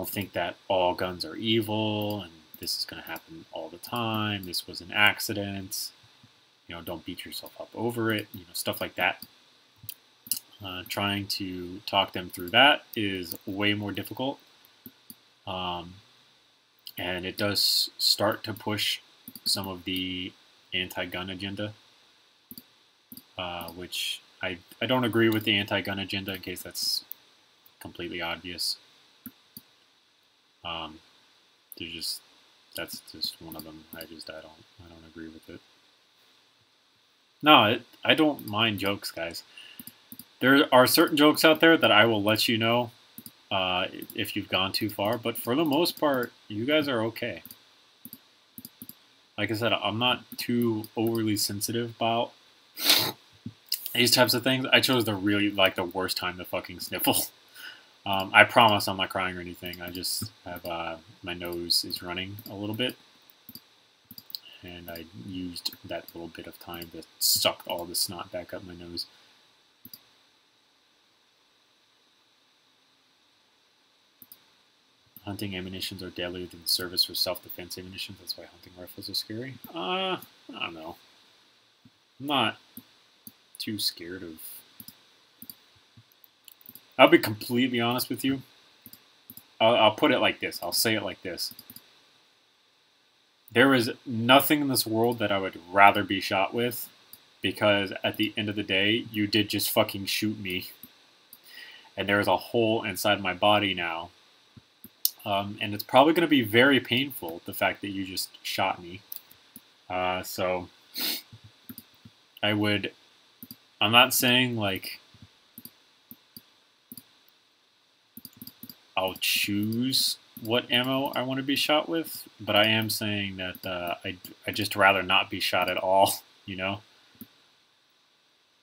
think that all guns are evil and this is going to happen all the time. This was an accident. Don't beat yourself up over it. Stuff like that. Trying to talk them through that is way more difficult. And it does start to push some of the anti-gun agenda. Which I don't agree with the anti-gun agenda, in case that's completely obvious. That's just one of them. I don't agree with it. No, I don't mind jokes, guys. There are certain jokes out there that I will let you know if you've gone too far, but for the most part, you guys are okay. Like I said, I'm not too overly sensitive about these types of things. I chose the worst time to fucking sniffle. I promise I'm not crying or anything. I just have my nose is running a little bit, and I used that little bit of time to suck all the snot back up my nose. Hunting ammunitions are deadlier than service for self-defense ammunitions. That's why hunting rifles are scary. I don't know. I'm not too scared of... I'll be completely honest with you. I'll put it like this. I'll say it like this. There is nothing in this world that I would rather be shot with, because at the end of the day, you did just fucking shoot me. And there is a hole inside my body now. And it's probably going to be very painful, the fact that you just shot me. So, I'm not saying, like, I'll choose what ammo I want to be shot with, but I am saying that I'd just rather not be shot at all,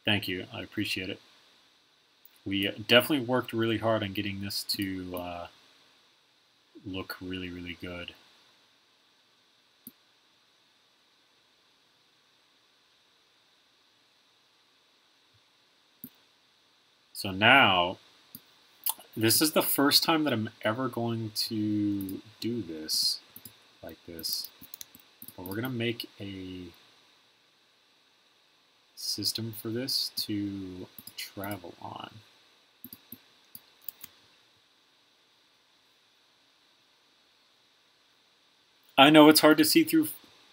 Thank you. I appreciate it. We definitely worked really hard on getting this to look really, really good. So now, this is the first time that I'm ever going to do this like this. But we're going to make a system for this to travel on. I know it's hard to see through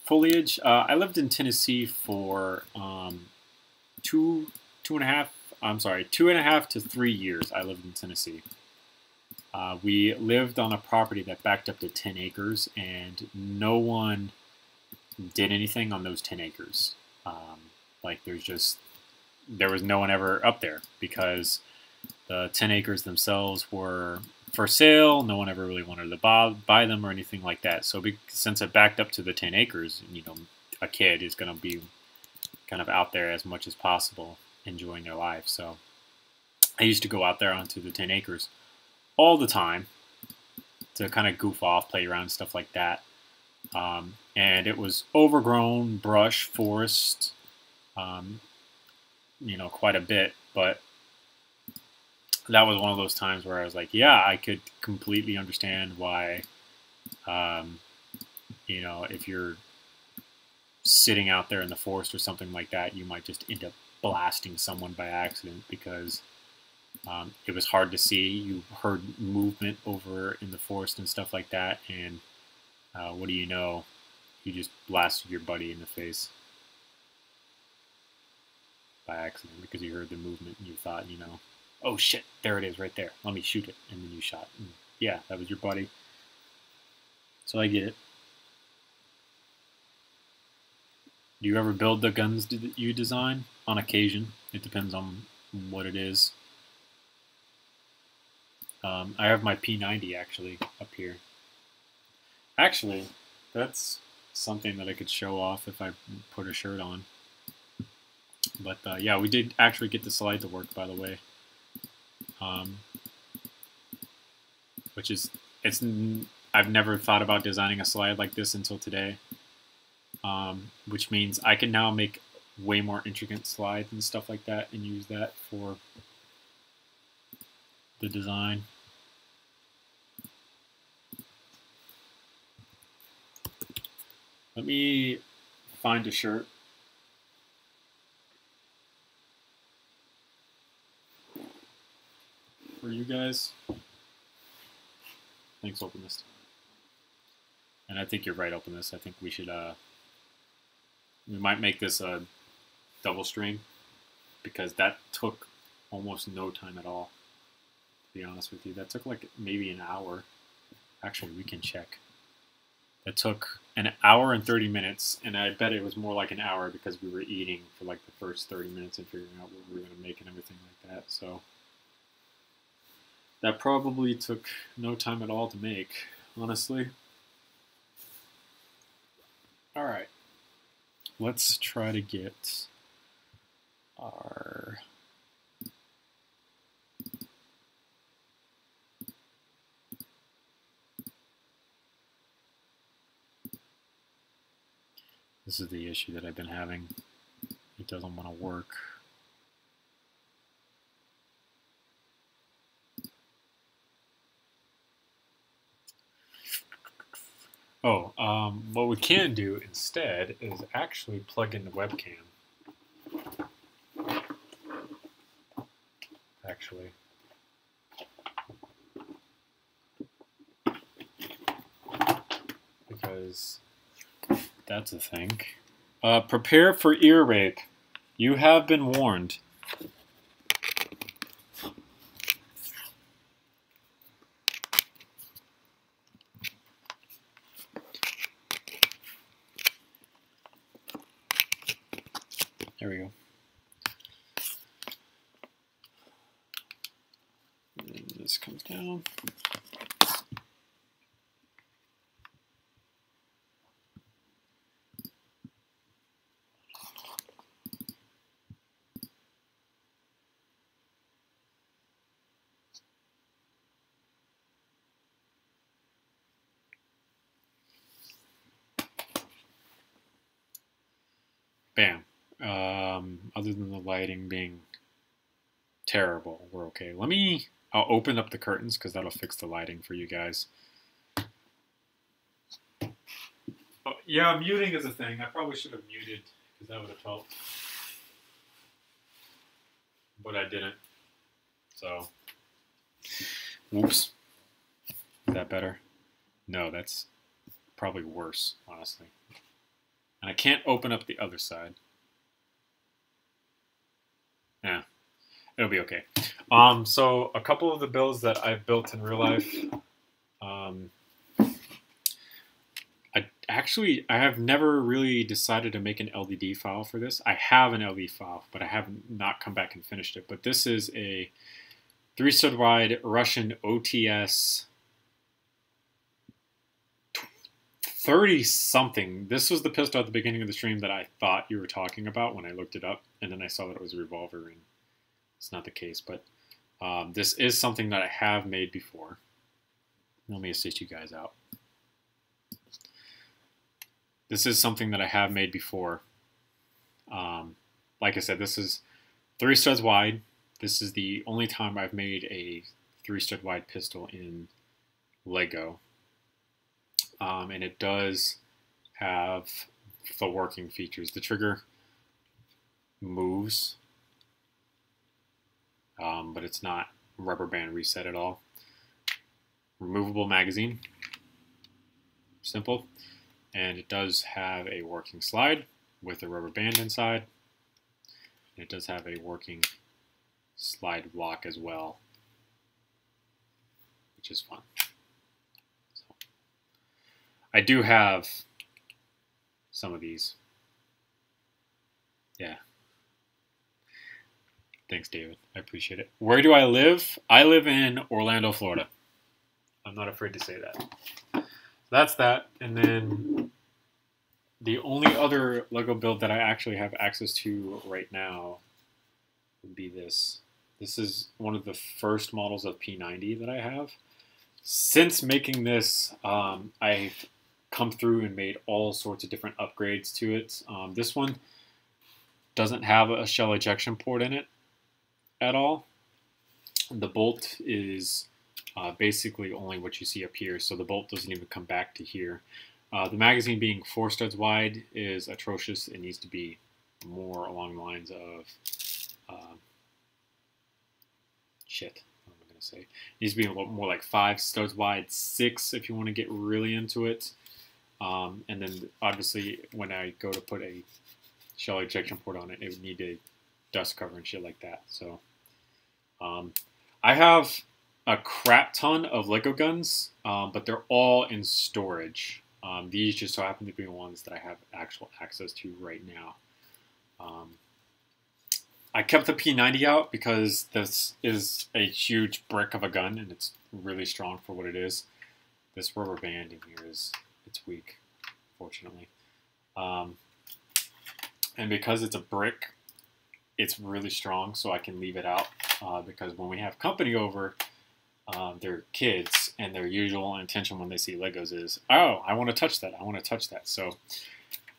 foliage. I lived in Tennessee for 2.5 to 3 years. I lived in Tennessee. We lived on a property that backed up to 10 acres, and no one did anything on those 10 acres. There was no one ever up there because the 10 acres themselves were for sale. No one ever really wanted to buy them or anything like that. So since it backed up to the 10 acres, a kid is going to be kind of out there as much as possible, enjoying their life. So I used to go out there onto the 10 acres all the time to kind of goof off, play around, stuff like that. And it was overgrown, brush, forest, you know, quite a bit. But that was one of those times where I was like, yeah, I could completely understand why, you know, if you're sitting out there in the forest or something like that, you might just end up blasting someone by accident because it was hard to see. You heard movement over in the forest and stuff like that, and what do you know? You just blasted your buddy in the face by accident because you heard the movement and you thought, you know, oh shit, there it is right there. Let me shoot it. And then you shot. And yeah, that was your buddy. So I get it. Do you ever build the guns that you design? On occasion. It depends on what it is. I have my P90 actually up here. Actually, that's something that I could show off if I put a shirt on. But yeah, we did actually get the slide to work, by the way. Which is, I've never thought about designing a slide like this until today. Which means I can now make way more intricate slides and stuff like that and use that for the design. Let me find a shirt. For you guys. Thanks, open this. And I think you're right, open this. I think we should, we might make this a double stream because that took almost no time at all, to be honest with you. That took like maybe an hour. Actually, we can check. That took an hour and 30 minutes, and I bet it was more like an hour because we were eating for like the first 30 minutes and figuring out what we were going to make and everything like that. So that probably took no time at all to make, honestly. All right. Let's try to get our this is the issue that I've been having. It doesn't want to work. Oh, what we can do instead is actually plug in the webcam. Actually. Because that's a thing. Prepare for ear rape. You have been warned. There we go. And this comes down. Bam. Other than the lighting being terrible, we're okay. I'll open up the curtains because that'll fix the lighting for you guys. Oh, yeah, muting is a thing. I probably should have muted because that would have helped. But I didn't. So, whoops. Is that better? No, that's probably worse, honestly. And I can't open up the other side. Yeah, it'll be okay. So a couple of the builds that I've built in real life, I have never really decided to make an LDD file for this. I have an LD file, but I have not come back and finished it. But this is a 3-stud wide Russian OTS 30 something. This was the pistol at the beginning of the stream that I thought you were talking about when I looked it up, and then I saw that it was a revolver, and it's not the case. But this is something that I have made before. Let me assist you guys out. This is something that I have made before. Like I said, this is 3 studs wide. This is the only time I've made a 3 stud wide pistol in Lego. And it does have the working features. The trigger moves, but it's not rubber band reset at all. Removable magazine, simple. And it does have a working slide with a rubber band inside. And it does have a working slide block as well, which is fun. So, I do have some of these. Yeah. Thanks, David. I appreciate it. Where do I live? I live in Orlando, Florida. I'm not afraid to say that. That's that. And then the only other Lego build that I actually have access to right now would be this. This is one of the first models of P90 that I have. Since making this, I've come through and made all sorts of different upgrades to it. This one doesn't have a shell ejection port in it at all. The bolt is basically only what you see up here, so the bolt doesn't even come back to here. The magazine being 4 studs wide is atrocious. It needs to be more along the lines of shit. What am I gonna say? It needs to be a little more like 5 studs wide, 6 if you want to get really into it. And then obviously when I go to put a shell ejection port on it, it would need a dust cover and shit like that. So I have a crap ton of Lego guns, but they're all in storage. These just so happen to be the ones that I have actual access to right now. I kept the P90 out because this is a huge brick of a gun and it's really strong for what it is. This rubber band in here it's weak, fortunately. And because it's a brick, it's really strong, so I can leave it out because when we have company over, they're kids, and their usual intention when they see Legos is, oh, I want to touch that, I want to touch that. So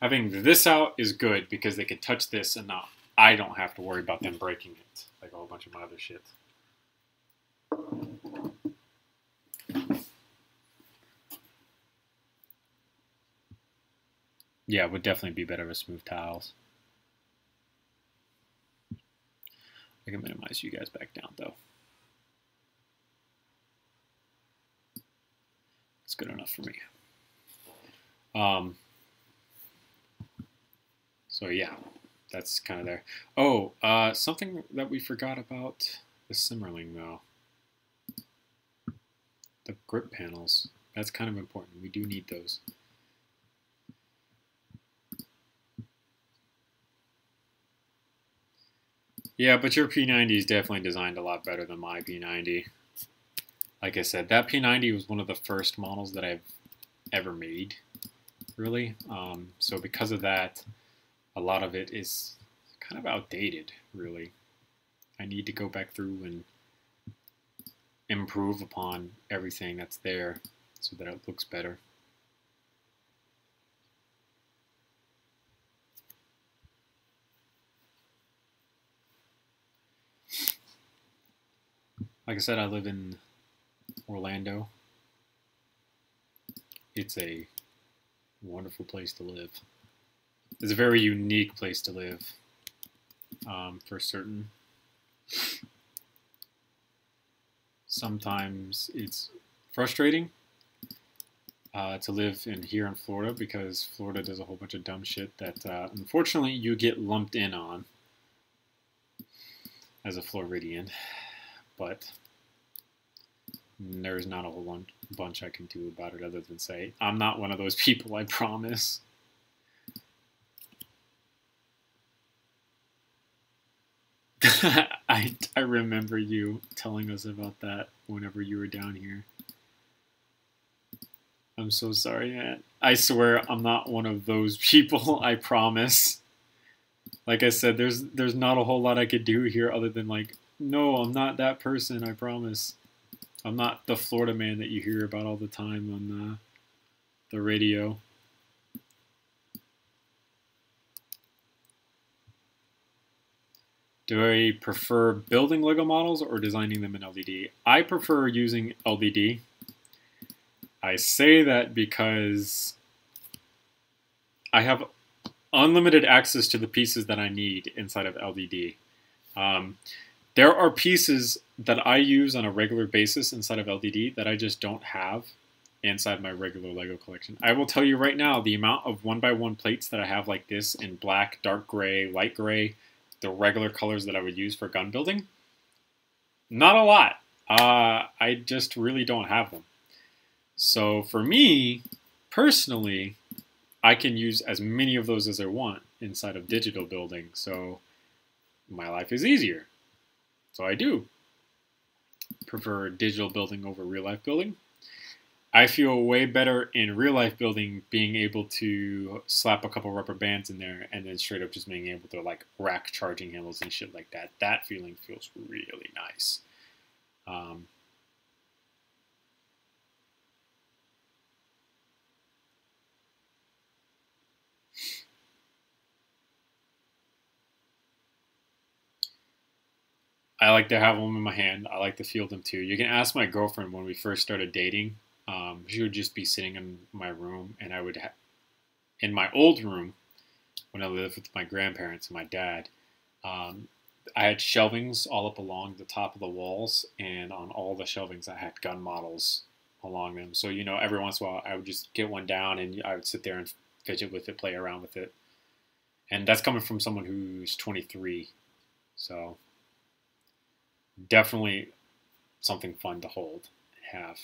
having this out is good because they can touch this and not, I don't have to worry about them breaking it, like a whole bunch of my other shit. Yeah, it would definitely be better with smooth tiles. I can minimize you guys back down, though. It's good enough for me. So yeah, that's kind of there. Oh, something that we forgot about the Semmerling, though. The grip panels. That's kind of important. We do need those. Yeah, but your P90 is definitely designed a lot better than my P90. Like I said, that P90 was one of the first models that I've ever made, really. So because of that, a lot of it is kind of outdated, really. I need to go back through and improve upon everything that's there so that it looks better. Like I said, I live in Orlando. It's a wonderful place to live. It's a very unique place to live, for certain. Sometimes it's frustrating to live here in Florida because Florida does a whole bunch of dumb shit that unfortunately you get lumped in on as a Floridian. But there's not a whole bunch I can do about it other than say, I'm not one of those people, I promise. I remember you telling us about that whenever you were down here. I'm so sorry, man. I swear I'm not one of those people, I promise. Like I said, there's not a whole lot I could do here other than like, no, I'm not that person, I promise. I'm not the Florida man that you hear about all the time on the radio. Do I prefer building Lego models or designing them in LDD? I prefer using LDD. I say that because I have unlimited access to the pieces that I need inside of LDD. There are pieces that I use on a regular basis inside of LDD that I just don't have inside my regular Lego collection. I will tell you right now, the amount of 1x1 plates that I have like this in black, dark gray, light gray, the regular colors that I would use for gun building, not a lot. I just really don't have them. So for me, personally, I can use as many of those as I want inside of digital building, so my life is easier. So I do prefer digital building over real life building. I feel way better in real life building being able to slap a couple rubber bands in there and then straight up just being able to like rack charging handles and shit like that. That feeling feels really nice. I like to have them in my hand. I like to feel them too. You can ask my girlfriend when we first started dating. She would just be sitting in my room, and I would, in my old room, when I lived with my grandparents and my dad, I had shelvings all up along the top of the walls, and on all the shelvings I had gun models along them. So, you know, every once in a while I would just get one down and I would sit there and fidget with it, play around with it. And that's coming from someone who's 23. So definitely something fun to hold and have.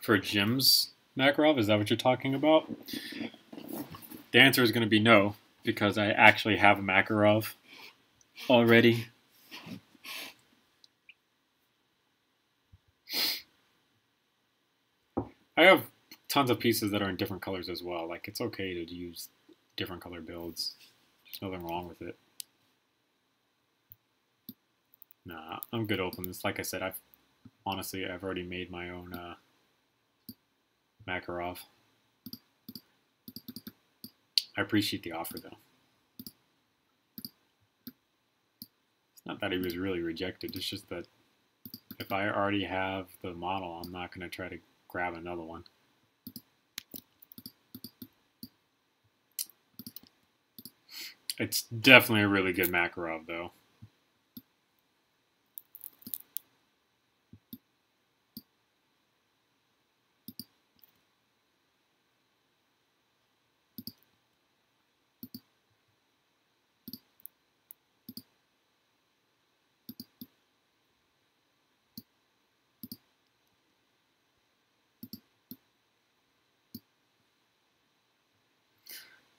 For Jim's Makarov, is that what you're talking about? The answer is going to be no, because I actually have a Makarov already. I have tons of pieces that are in different colors as well. Like, it's okay to use different color builds. There's nothing wrong with it. Nah, I'm good open this. Like I said, I've already made my own Makarov. I appreciate the offer, though. It's not that he was really rejected. It's just that if I already have the model, I'm not going to try to grab another one. It's definitely a really good Makarov, though.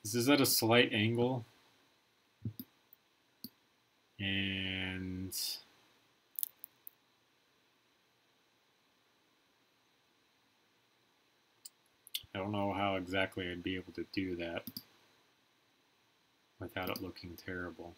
This is at a slight angle, and I don't know how exactly I'd be able to do that without it looking terrible.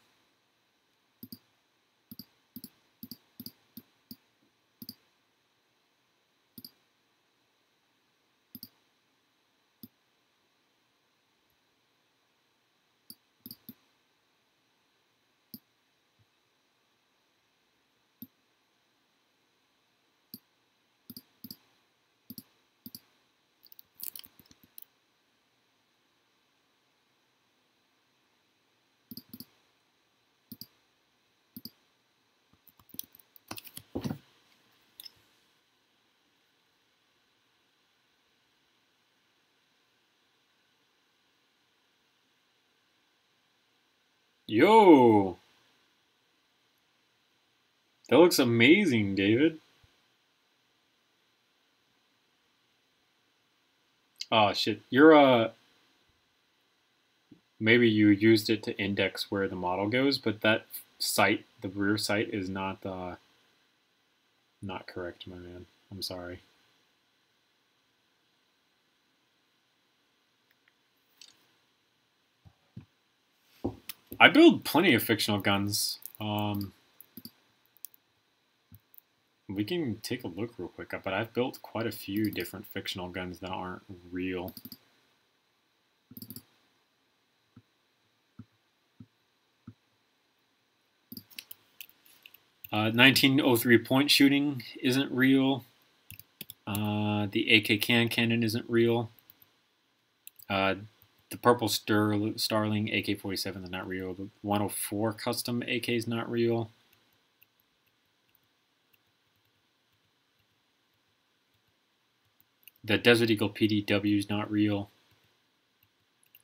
Yo! That looks amazing, David. Oh shit, you're maybe you used it to index where the model goes, but that site The rear sight is not correct, my man. I'm sorry. I build plenty of fictional guns. We can take a look real quick, but I've built quite a few different fictional guns that aren't real. Uh, 1903 point shooting isn't real. The AK cannon isn't real. The purple Starling AK-47 is not real. The 104 custom AK is not real. The Desert Eagle PDW is not real.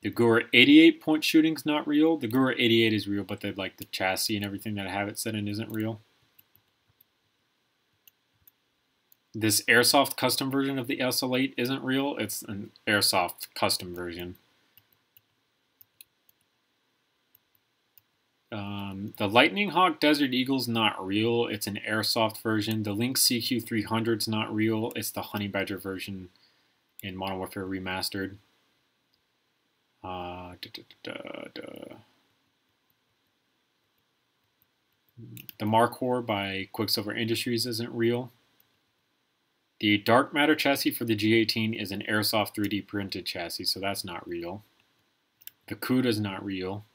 The Gura 88 point shooting is not real. The Gura 88 is real, but the chassis and everything that I have it set in isn't real. This airsoft custom version of the SL8 isn't real. It's an airsoft custom version. The Lightning Hawk Desert Eagle's not real. It's an airsoft version. The Lynx CQ300's not real. It's the Honey Badger version in Modern Warfare Remastered. The Markhor by Quicksilver Industries isn't real. The Dark Matter chassis for the G18 is an airsoft 3D printed chassis, so that's not real. The Cuda's not real.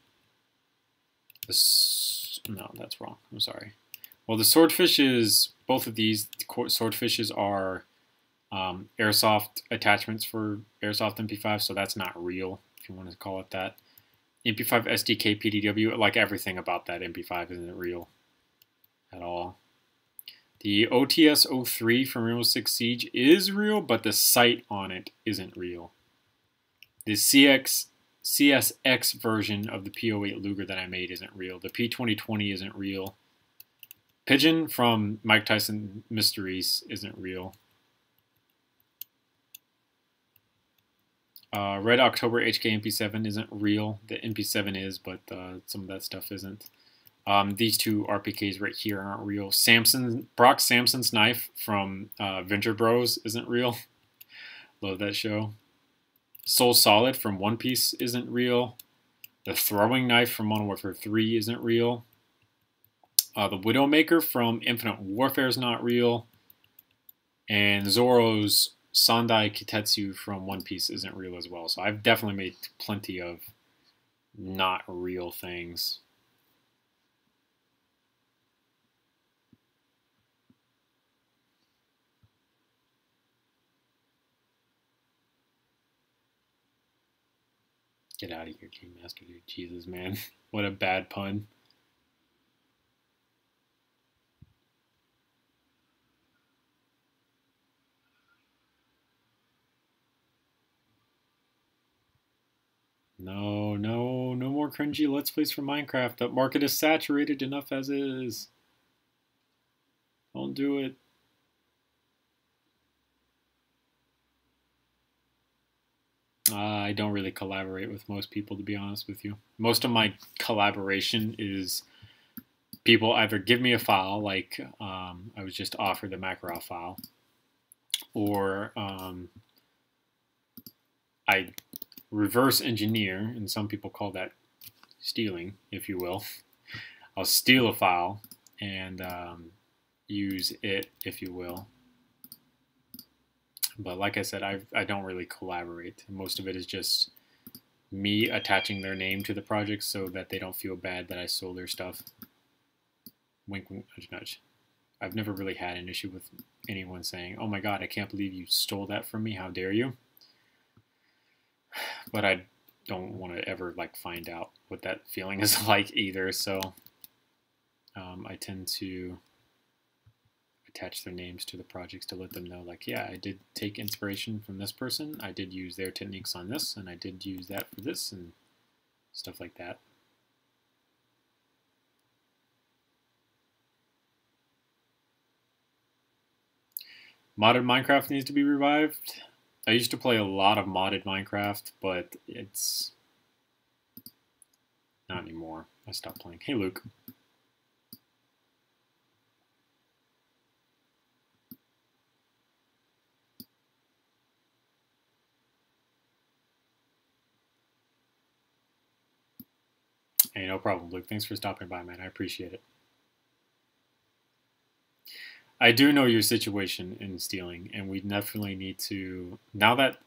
No, that's wrong. I'm sorry. Well, the Swordfishes, both of these Swordfishes are airsoft attachments for airsoft MP5, so that's not real, if you want to call it that. MP5 SDK PDW, like everything about that MP5 isn't real at all. The OTS-03 from Rainbow Six Siege is real, but the sight on it isn't real. The CSX version of the P08 Luger that I made isn't real. The P2020 isn't real. Pigeon from Mike Tyson Mysteries isn't real. Red October HK MP7 isn't real. The MP7 is, but some of that stuff isn't. These two RPKs right here aren't real. Brock Samson's knife from Venture Bros isn't real. Love that show. Soul Solid from One Piece isn't real. The throwing knife from Modern Warfare 3 isn't real. The Widowmaker from Infinite Warfare is not real. And Zoro's Sandai Kitetsu from One Piece isn't real as well. So I've definitely made plenty of not real things. Get out of here, King Master, dude. Jesus, man. What a bad pun. No more cringy Let's Plays for Minecraft. That market is saturated enough as is. Don't do it. I don't really collaborate with most people, to be honest with you. Most of my collaboration is people either give me a file, like I was just offered the Makarov file, or I reverse engineer, and some people call that stealing, if you will. I'll steal a file and use it, if you will. But like I said, I don't really collaborate. Most of it is just me attaching their name to the project so that they don't feel bad that I stole their stuff. Wink, wink, nudge, nudge. I've never really had an issue with anyone saying, "Oh my God, I can't believe you stole that from me. How dare you?" But I don't want to ever find out what that feeling is like either. So I tend to attach their names to the projects to let them know, yeah, I did take inspiration from this person. I did use their techniques on this, and I did use that for this, and stuff like that. Modded Minecraft needs to be revived. I used to play a lot of modded Minecraft, but it's not anymore. I stopped playing. Hey, Luke. Hey, no problem, Luke. Thanks for stopping by, man. I appreciate it. I do know your situation in stealing, and we definitely need to, now that,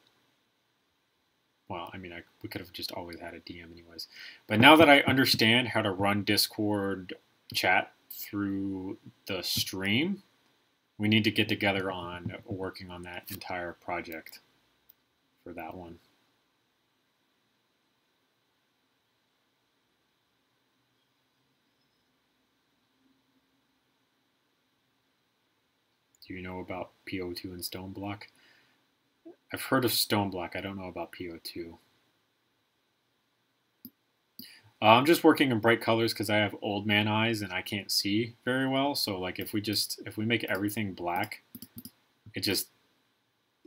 well, I mean, we could have just always had a DM anyways. But now that I understand how to run Discord chat through the stream, we need to get together on working on that entire project for that one. Do you know about PO2 and Stone Block? I've heard of Stone Block. I don't know about PO2. I'm just working in bright colors because I have old man eyes and I can't see very well. So like if we make everything black, it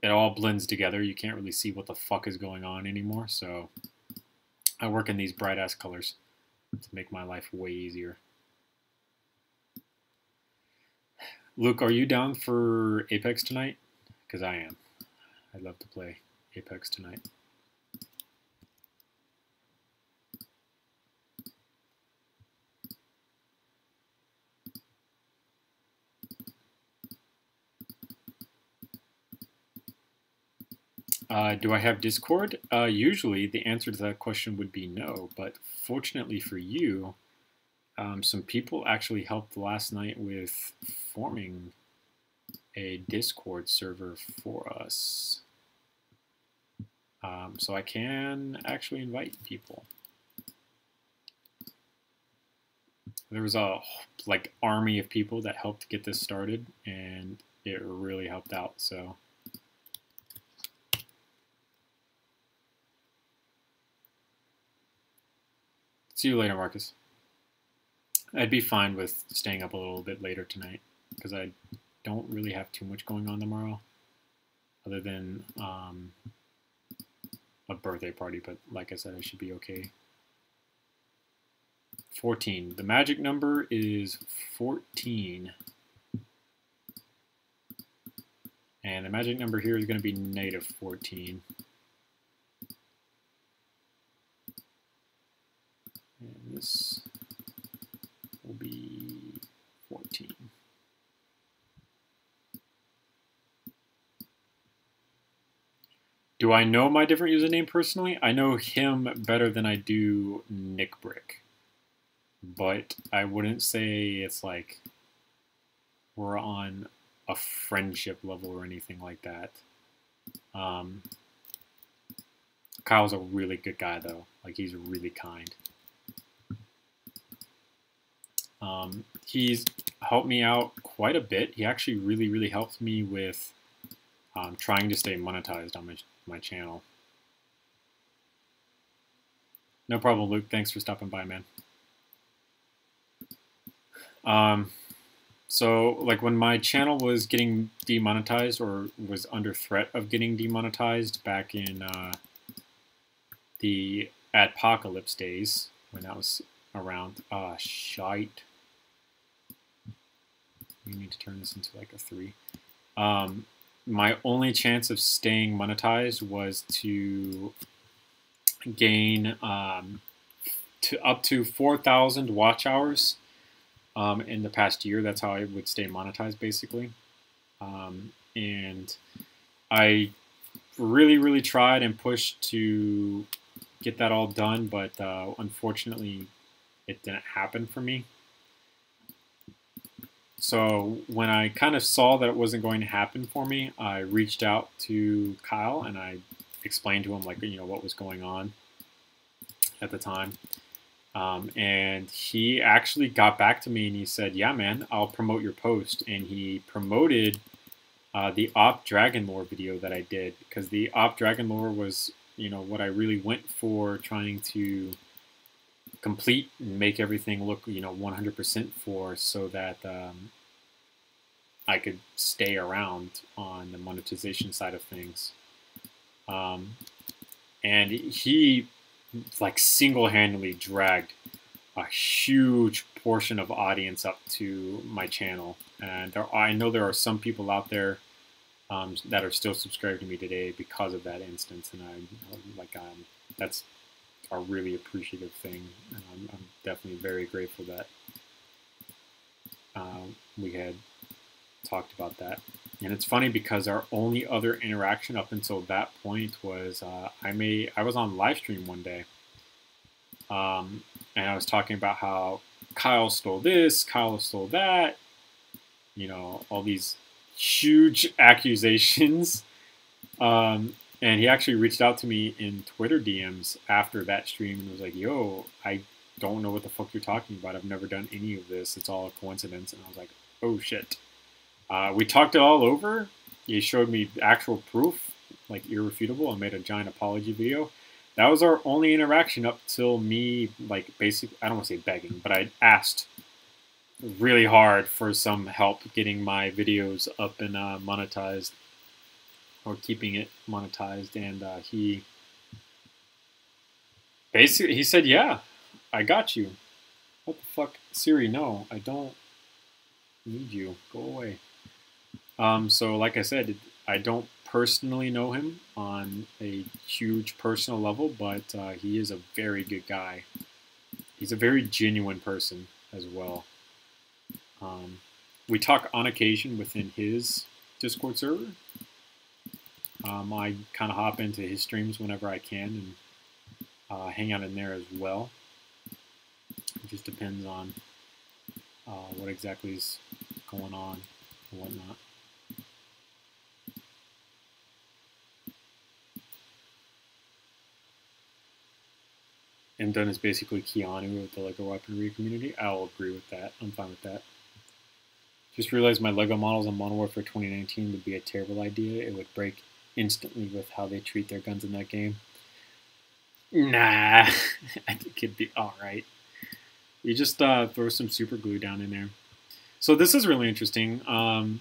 all blends together. You can't really see what the fuck is going on anymore. So I work in these bright ass colors to make my life way easier. Luke, are you down for Apex tonight? Because I am. I'd love to play Apex tonight. Do I have Discord? Usually the answer to that question would be no, but fortunately for you, some people actually helped last night with forming a Discord server for us. So I can actually invite people. There was a army of people that helped get this started, and it really helped out. So see you later, Marcus. I'd be fine with staying up a little bit later tonight because I don't really have too much going on tomorrow other than a birthday party, but like I said, I should be okay. 14. The magic number is 14. And the magic number here is going to be negative 14. And this will be 14. Do I know my different username personally? I know him better than I do Nick Brick. But I wouldn't say it's like we're on a friendship level or anything like that. Kyle's a really good guy though. Like he's really kind. He's helped me out quite a bit. He actually really helped me with trying to stay monetized on my channel. No problem, Luke. Thanks for stopping by, man. So like when my channel was getting demonetized or was under threat of getting demonetized back in the Adpocalypse days, when that was around, shite. We need to turn this into like a 3. My only chance of staying monetized was to gain up to 4,000 watch hours in the past year. That's how I would stay monetized, basically. And I really tried and pushed to get that all done, but unfortunately, it didn't happen for me. So when I kind of saw that it wasn't going to happen for me, I reached out to Kyle and I explained to him what was going on at the time. And he actually got back to me and he said, yeah, man, I'll promote your post. And he promoted the Op Dragon Lore video that I did, because the Op Dragon Lore was, what I really went for, trying to complete and make everything look, 100% for, so that I could stay around on the monetization side of things. And he single-handedly dragged a huge portion of audience up to my channel. And I know there are some people out there that are still subscribed to me today because of that instance. And that's a really appreciative thing. And I'm definitely very grateful that we had talked about that. And it's funny because our only other interaction up until that point was I was on Livestream one day, and I was talking about how Kyle stole this, Kyle stole that, you know, all these huge accusations. And he actually reached out to me in Twitter DMs after that stream and was like, yo, I don't know what the fuck you're talking about. I've never done any of this. It's all a coincidence. And I was like, oh shit. We talked it all over. He showed me actual proof, like irrefutable, and made a giant apology video. That was our only interaction up till me, like, basically, I don't want to say begging, but I asked really hard for some help getting my videos up and monetized, or keeping it monetized, and he said, yeah, I got you. What the fuck? Siri, no, I don't need you. Go away. So like I said, I don't personally know him on a huge personal level, but he is a very good guy. He's a very genuine person as well. We talk on occasion within his Discord server. I kind of hop into his streams whenever I can and hang out in there as well. It just depends on what exactly is going on and whatnot. MDUN is basically Keanu of the LEGO weaponry community. I'll agree with that. I'm fine with that. Just realized my LEGO models on Modern Warfare 2019 would be a terrible idea. It would break instantly with how they treat their guns in that game. Nah, I think it'd be alright. You just throw some super glue down in there. So this is really interesting. I'm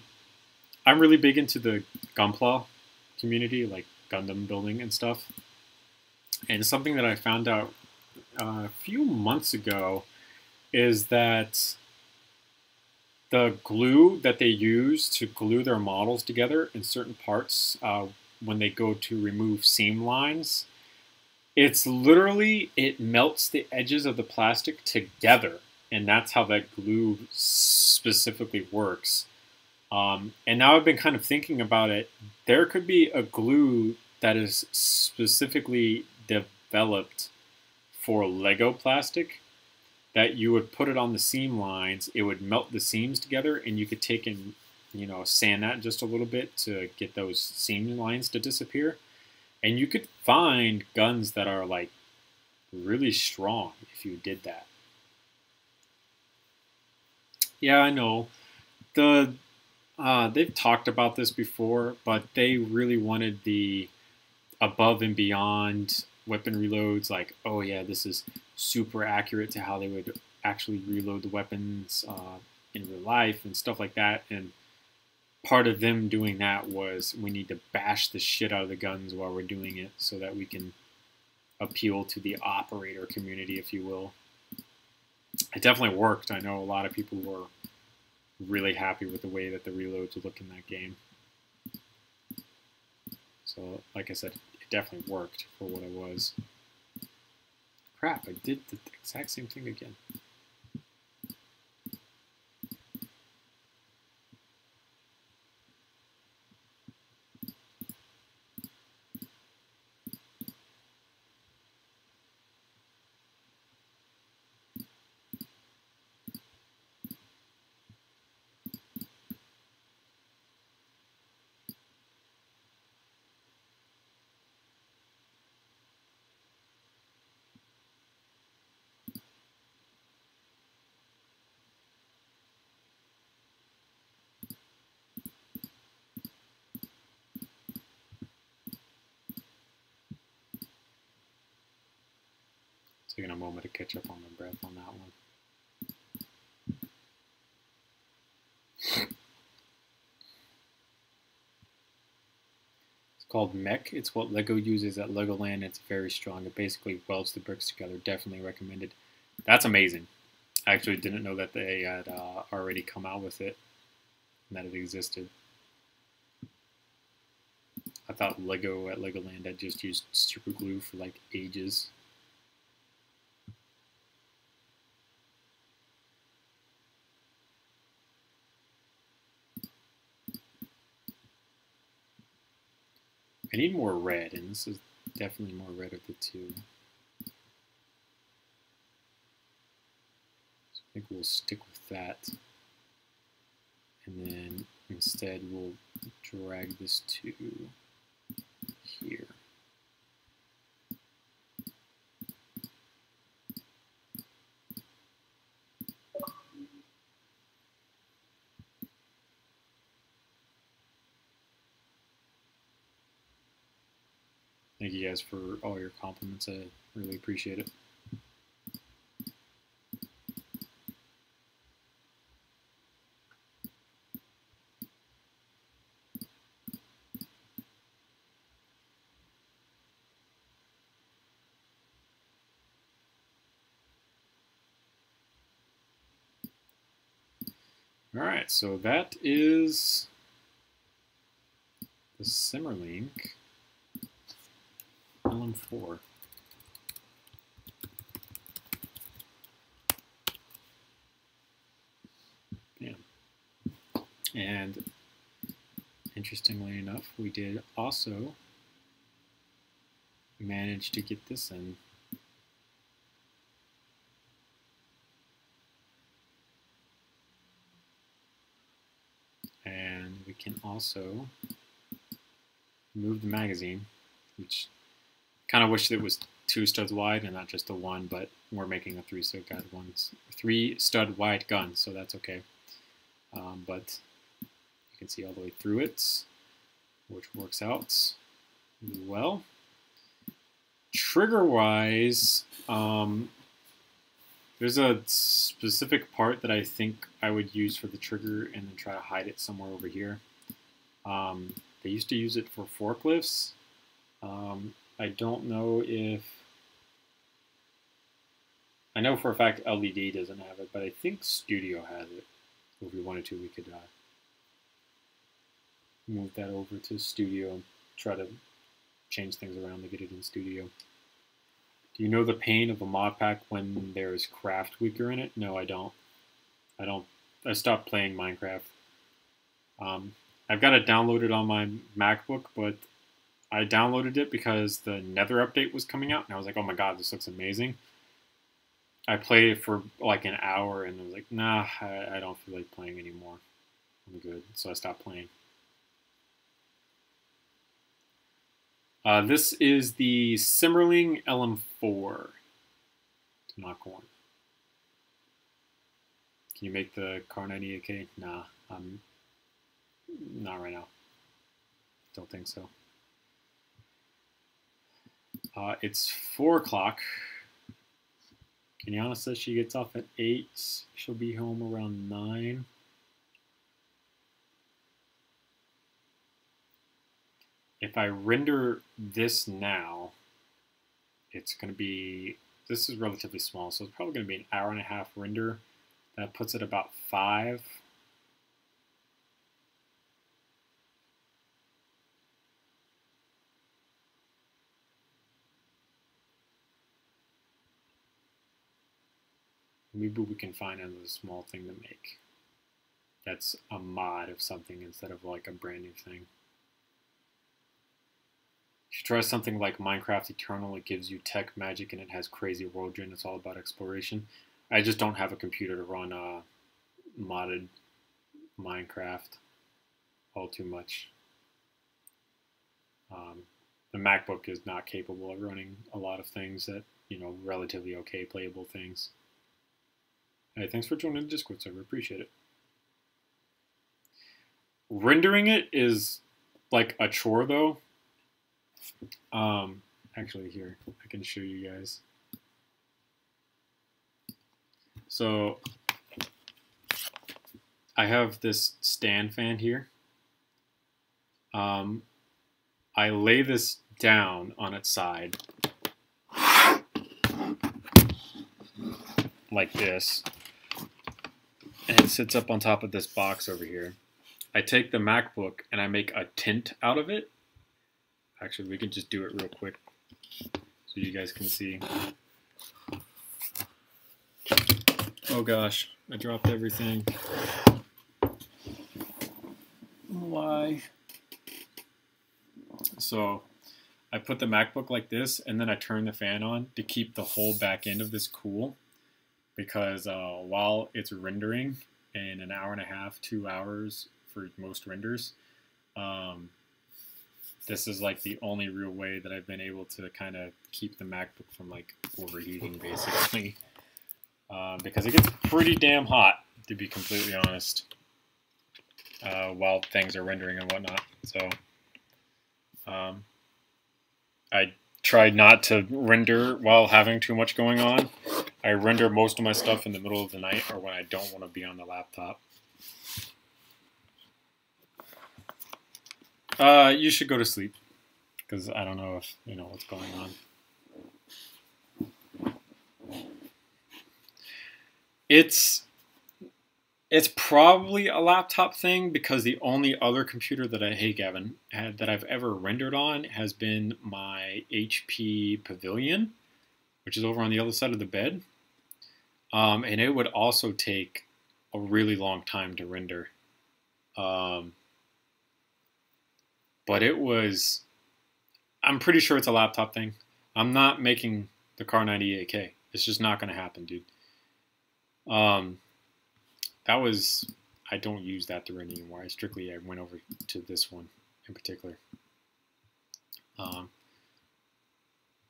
really big into the Gunpla community, like Gundam building and stuff. And something that I found out a few months ago is that the glue that they use to glue their models together in certain parts when they go to remove seam lines, it's literally, it melts the edges of the plastic together, and that's how that glue specifically works. And now I've been kind of thinking about it. There could be a glue that is specifically developed for Lego plastic that you would put it on the seam lines, it would melt the seams together, and you could take and, you know, sand that just a little bit to get those seam lines to disappear. And you could find guns that are like really strong if you did that. Yeah, I know. They've talked about this before, but they really wanted the above and beyond weapon reloads. Like, oh yeah, this is super accurate to how they would actually reload the weapons in real life and stuff like that. And part of them doing that was we need to bash the shit out of the guns while we're doing it so that we can appeal to the operator community, if you will. It definitely worked. I know a lot of people were really happy with the way that the reloads look in that game. So, like I said, it definitely worked for what it was. Crap, I did the exact same thing again. Taking a moment to catch up on my breath on that one. It's called MOC. It's what LEGO uses at LEGOLAND. It's very strong. It basically welds the bricks together. Definitely recommended. That's amazing. I actually didn't know that they had already come out with it and that it existed. I thought LEGO at LEGOLAND had just used super glue for like ages. I need more red, and this is definitely more red of the two. So I think we'll stick with that. And then instead we'll drag this to here. Thank you guys for all your compliments. I really appreciate it. All right, so that is the Semmerling LM4. Bam. And interestingly enough, we did also manage to get this in. And we can also move the magazine, which kind of wish it was 2 studs wide and not just a 1, but we're making a 3 stud wide gun, so that's okay. But you can see all the way through it, which works out well. Trigger wise, there's a specific part that I think I would use for the trigger and then try to hide it somewhere over here. They used to use it for forklifts. I don't know if... I know for a fact LED doesn't have it, but I think Studio has it. If we wanted to, we could move that over to Studio and try to change things around to get it in Studio. Do you know the pain of a mod pack when there is Craft Weaker in it? No, I don't. I stopped playing Minecraft. I've got it downloaded on my MacBook, but I downloaded it because the Nether update was coming out, and I was like, oh my god, this looks amazing. I played it for like an hour, and I was like, nah, I don't feel like playing anymore. I'm good, so I stopped playing. This is the Semmerling LM4 to knock on. Can you make the Car 98K? Nah, not right now. Don't think so. It's 4 o'clock. Kenyana says she gets off at 8. She'll be home around 9. If I render this now, it's going to be, this is relatively small, so it's probably going to be an hour-and-a-half render. That puts it about 5. Maybe we can find another small thing to make. That's a mod of something instead of like a brand new thing. You should try something like Minecraft Eternal. It gives you tech magic and it has crazy world gen. It's all about exploration. I just don't have a computer to run modded Minecraft all too much. The MacBook is not capable of running a lot of things that, you know, relatively okay playable things. Hey, thanks for joining the Discord server. Appreciate it. Rendering it is like a chore though. Actually here, I can show you guys. So I have this stand fan here. I lay this down on its side like this, and it sits up on top of this box over here. I take the MacBook and I make a tent out of it. Actually, we can just do it real quick so you guys can see. Oh gosh, I dropped everything. Why? So I put the MacBook like this, and then I turn the fan on to keep the whole back end of this cool, because while it's rendering in an hour and a half, 2 hours for most renders, this is like the only real way that I've been able to kind of keep the MacBook from like overheating, basically, because it gets pretty damn hot, to be completely honest, while things are rendering and whatnot. So I tried not to render while having too much going on. I render most of my stuff in the middle of the night or when I don't want to be on the laptop. You should go to sleep, because I don't know if you know what's going on. It's probably a laptop thing, because the only other computer that that I've ever rendered on has been my HP Pavilion, which is over on the other side of the bed. And it would also take a really long time to render. But I'm pretty sure it's a laptop thing. I'm not making the Car 98K. It's just not going to happen, dude. I don't use that to render anymore. I went over to this one in particular.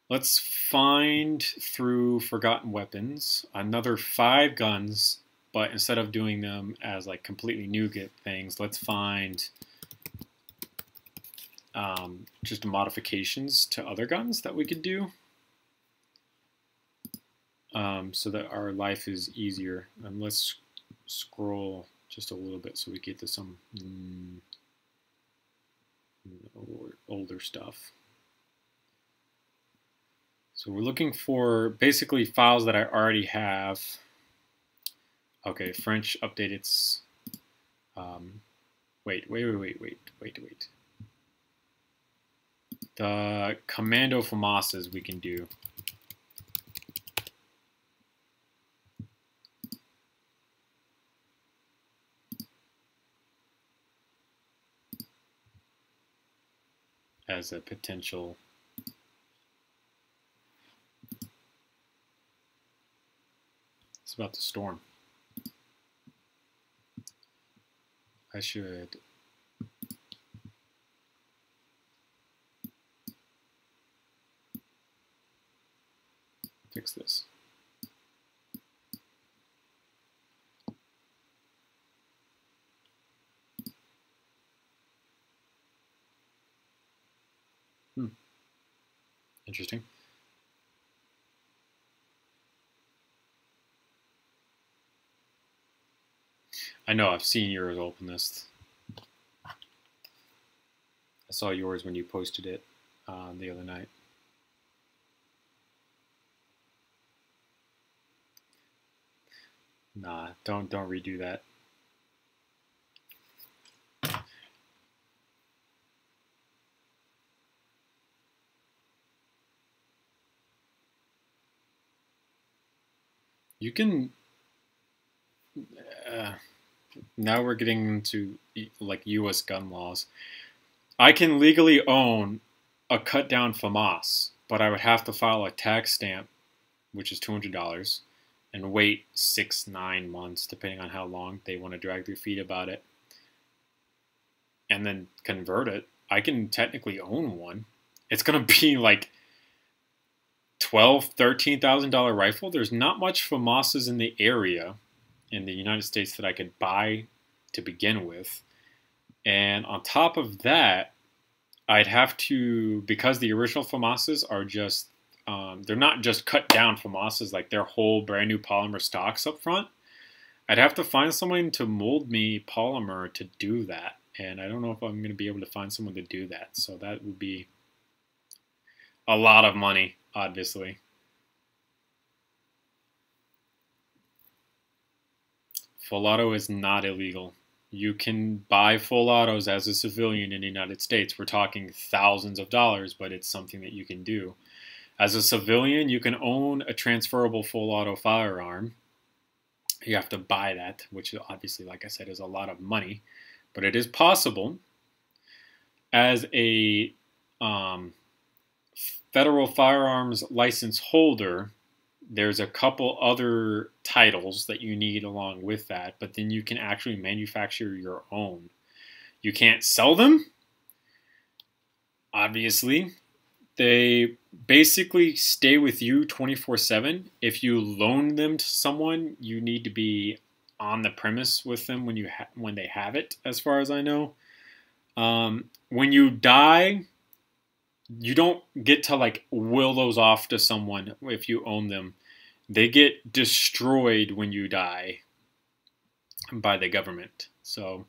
Let's find through Forgotten Weapons another 5 guns, but instead of doing them as like completely new things, let's find just modifications to other guns that we could do, so that our life is easier. And let's scroll just a little bit so we get to some older stuff. So we're looking for basically files that I already have. Okay, French update its. Wait. The commando FAMASas we can do. As a potential. It's about the storm. I should fix this. Interesting. I know, I've seen yours open this. I saw yours when you posted it the other night. Nah, don't redo that. You can. Now we're getting into like U.S. gun laws. I can legally own a cut down FAMAS, but I would have to file a tax stamp, which is $200, and wait 6-9 months, depending on how long they want to drag their feet about it, and then convert it. I can technically own one. It's gonna be like $12,000–13,000 rifle. There's not much FAMASas in the area in the United States that I could buy to begin with. And on top of that, I'd have to, because the original FAMASas are just, they're not just cut down FAMASas, like they're whole brand new polymer stocks up front. I'd have to find someone to mold me polymer to do that. And I don't know if I'm going to be able to find someone to do that. So that would be a lot of money, obviously. Full auto is not illegal. You can buy full autos as a civilian in the United States. We're talking thousands of dollars, but it's something that you can do. As a civilian, you can own a transferable full auto firearm. You have to buy that, which obviously, like I said, is a lot of money, but it is possible. As a um, federal firearms license holder, there's a couple other titles that you need along with that, but then you can actually manufacture your own. You can't sell them, obviously. They basically stay with you 24/7. If you loan them to someone, you need to be on the premise with them when they have it, as far as I know. When you die, you don't get to like will those off to someone if you own them. They get destroyed when you die by the government. So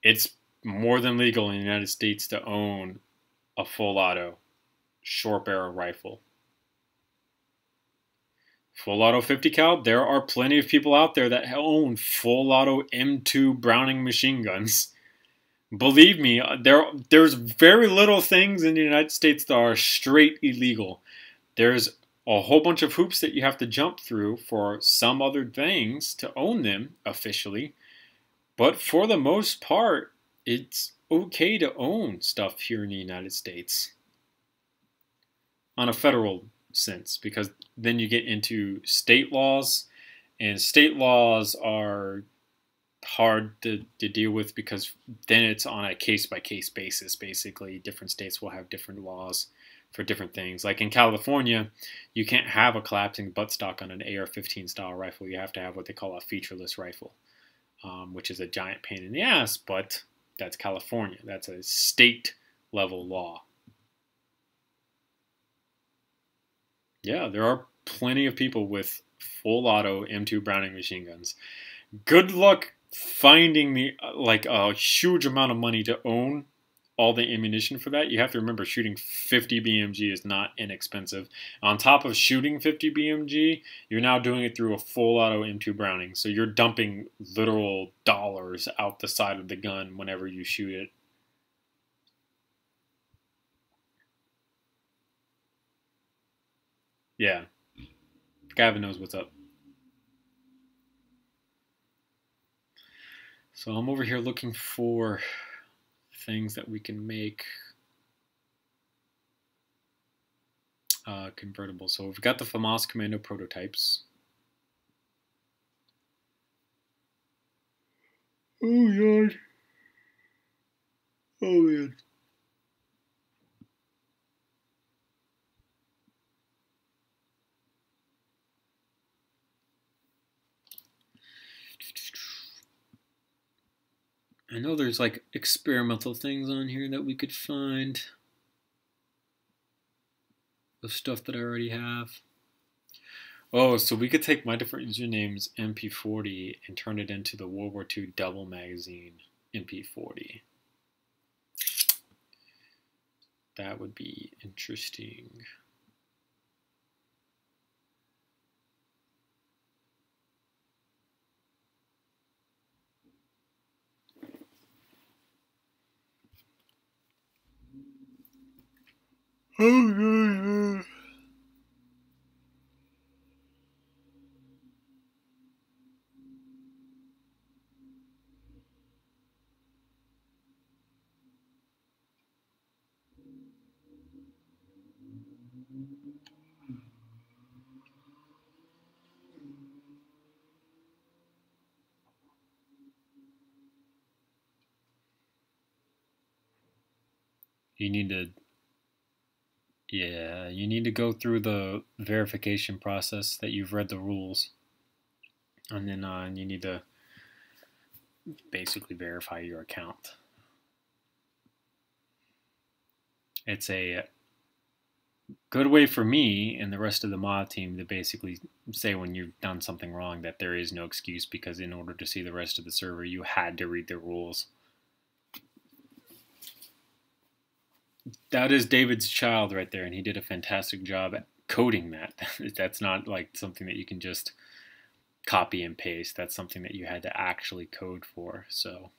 it's more than legal in the United States to own a full auto short barrel rifle. Full auto 50 cal, there are plenty of people out there that own full auto M2 Browning machine guns. Believe me, there's very little things in the United States that are straight illegal. There's a whole bunch of hoops that you have to jump through for some other things to own them officially. But for the most part, it's okay to own stuff here in the United States on a federal sense, because then you get into state laws, and state laws are hard to deal with because then it's on a case-by-case basis. Basically, different states will have different laws for different things. Like in California, you can't have a collapsing buttstock on an AR-15 style rifle. You have to have what they call a featureless rifle, which is a giant pain in the ass, but that's California. That's a state level law. Yeah, there are plenty of people with full auto M2 Browning machine guns. Good luck finding a huge amount of money to own all the ammunition for that. You have to remember, shooting 50 BMG is not inexpensive. On top of shooting 50 BMG, you're now doing it through a full auto M2 Browning. So you're dumping literal dollars out the side of the gun whenever you shoot it. Yeah. Gavin knows what's up. So I'm over here looking for things that we can make convertible. So we've got the FAMAS Commando prototypes. Oh god. Oh man. I know there's like experimental things on here that we could find. The stuff that I already have. Oh, so we could take my different usernames MP40 and turn it into the World War II double magazine MP40. That would be interesting. You need to, yeah, you need to go through the verification process that you've read the rules. And then you need to basically verify your account. It's a good way for me and the rest of the mod team to basically say when you've done something wrong that there is no excuse, because in order to see the rest of the server, you had to read the rules. That is David's child right there, and he did a fantastic job at coding that. That's not like something that you can just copy and paste. That's something that you had to actually code for. So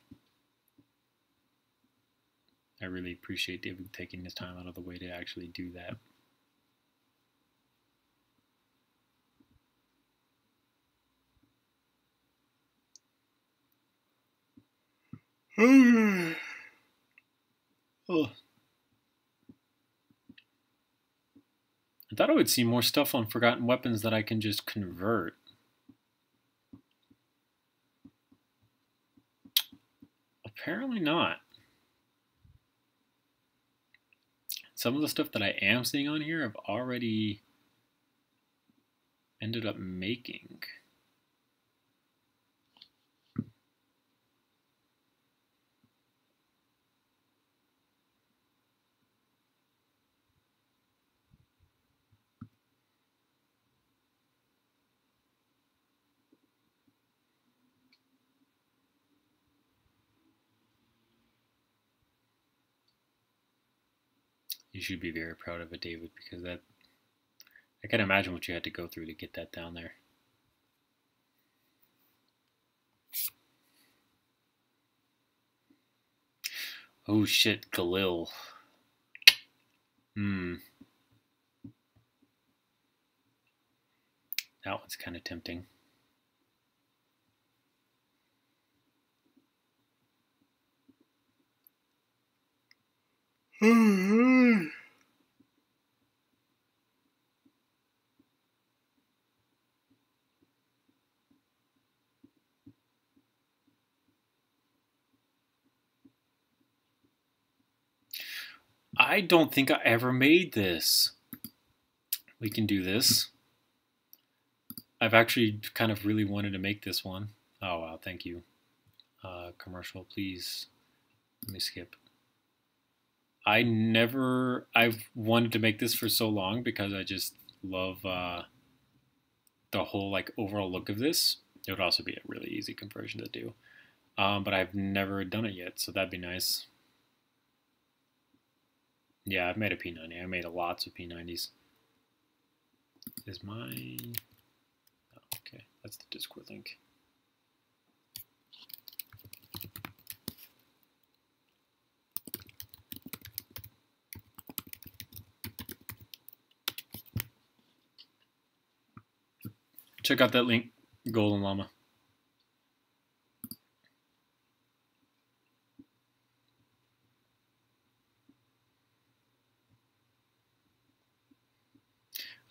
I really appreciate David taking his time out of the way to actually do that. Oh. I thought I would see more stuff on Forgotten Weapons that I can just convert. Apparently not. Some of the stuff that I am seeing on here I've already ended up making. You should be very proud of it, David, because that, I can't imagine what you had to go through to get that down there. Oh shit, Galil. That one's kind of tempting. I don't think I ever made this. We can do this. I've actually kind of really wanted to make this one. Oh wow, thank you. Commercial, please. Let me skip. I've wanted to make this for so long because I just love the whole like overall look of this. It would also be a really easy conversion to do. But I've never done it yet, so that'd be nice. Yeah, I've made a P90. I made lots of P90s. Is mine... Oh, okay, that's the Discord link. Check out that link, Golden Llama.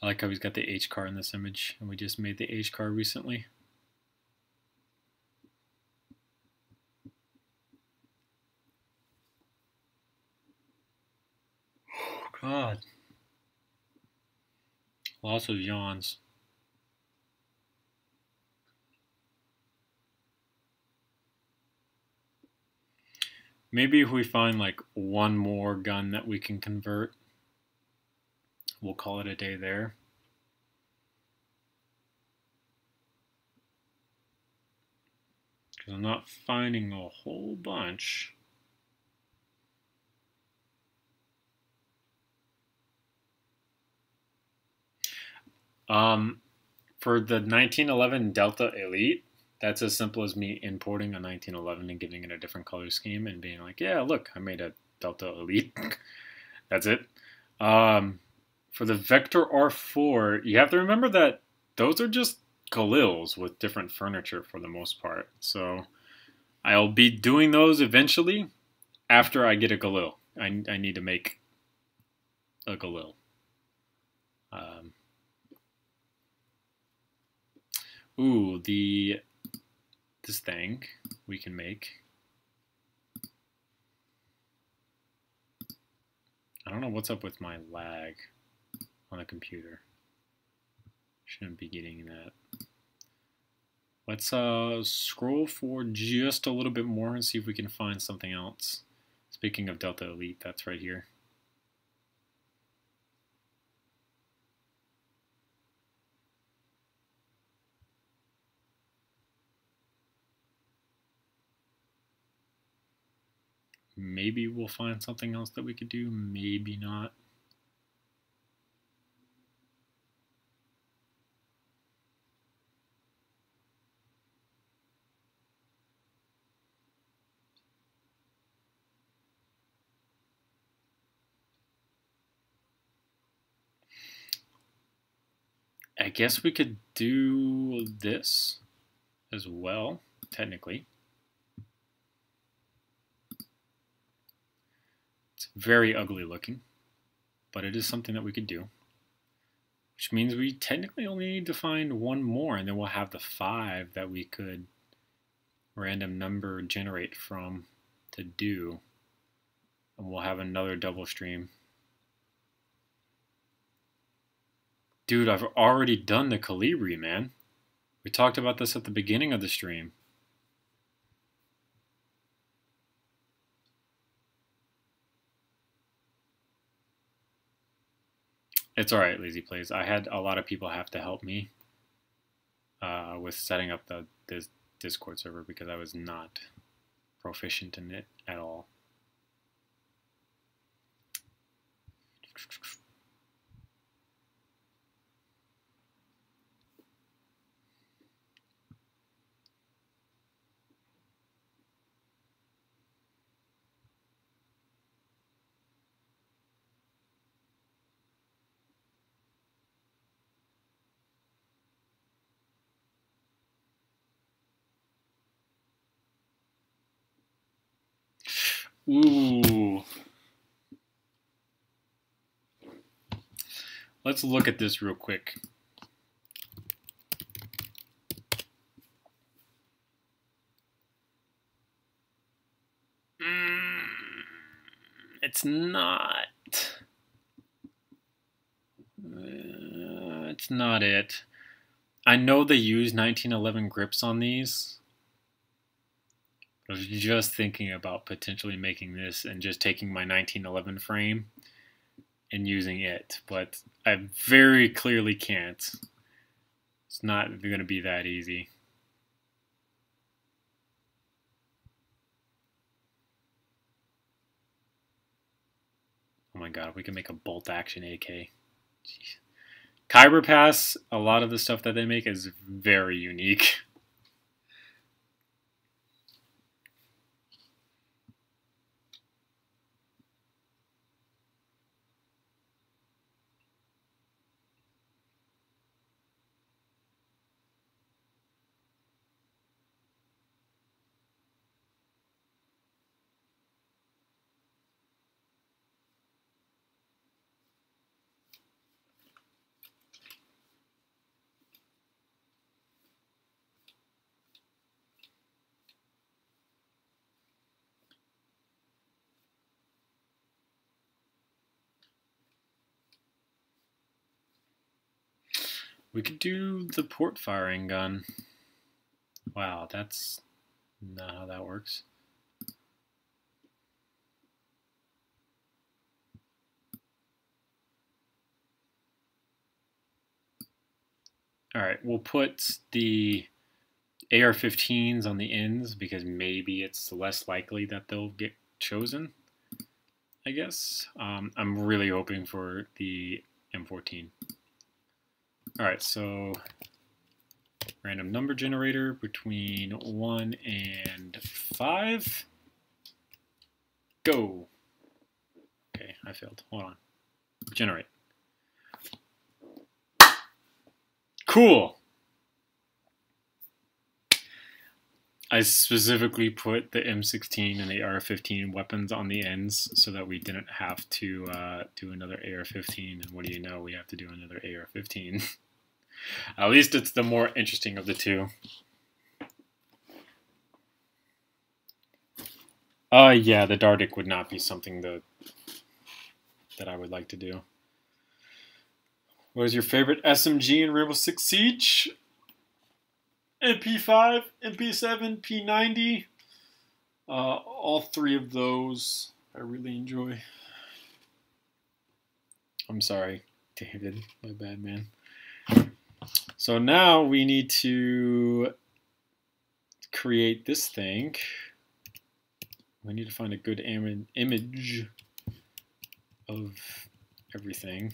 I like how he's got the H car in this image, and we just made the H car recently. Oh, God. Lots of yawns. Maybe if we find like one more gun that we can convert, we'll call it a day there. Because I'm not finding a whole bunch. For the 1911 Delta Elite, that's as simple as me importing a 1911 and giving it a different color scheme and being like, yeah, look, I made a Delta Elite. That's it. For the Vector R4, you have to remember that those are just Galils with different furniture for the most part. So I'll be doing those eventually after I get a Galil. I need to make a Galil. Ooh, this thing we can make. I don't know what's up with my lag on the computer. Shouldn't be getting that. Let's scroll for just a little bit more and see if we can find something else. Speaking of Delta Elite, that's right here. Maybe we'll find something else that we could do, maybe not. I guess we could do this as well, technically. It's very ugly looking, but it is something that we could do. which means we technically only need to find one more, and then we'll have the 5 that we could random number generate from to do, and we'll have another double stream. Dude, I've already done the Calibri, man. We talked about this at the beginning of the stream. It's alright, Lazy Plays. I had a lot of people have to help me with setting up this Discord server because I was not proficient in it at all. Ooh. Let's look at this real quick. It's not. It's not it. I know they use 1911 grips on these. I was just thinking about potentially making this and just taking my 1911 frame and using it, but I very clearly can't. It's not going to be that easy. Oh my god, we can make a bolt action AK. Jeez. Kyber Pass, a lot of the stuff that they make is very unique. We could do the port firing gun. Wow, that's not how that works. Alright, we'll put the AR-15s on the ends because maybe it's less likely that they'll get chosen, I guess. I'm really hoping for the M14. Alright, so random number generator between 1 and 5. Go! Okay, I failed. Hold on. Generate. Cool! I specifically put the M16 and the AR-15 weapons on the ends so that we didn't have to do another AR-15, and what do you know, we have to do another AR-15. At least it's the more interesting of the two. Yeah, the Dardic would not be something that I would like to do. What is your favorite SMG in Rainbow Six Siege? MP5, MP7, P90. All three of those I really enjoy. I'm sorry, David. My bad, man. So now we need to create this thing. We need to find a good image of everything.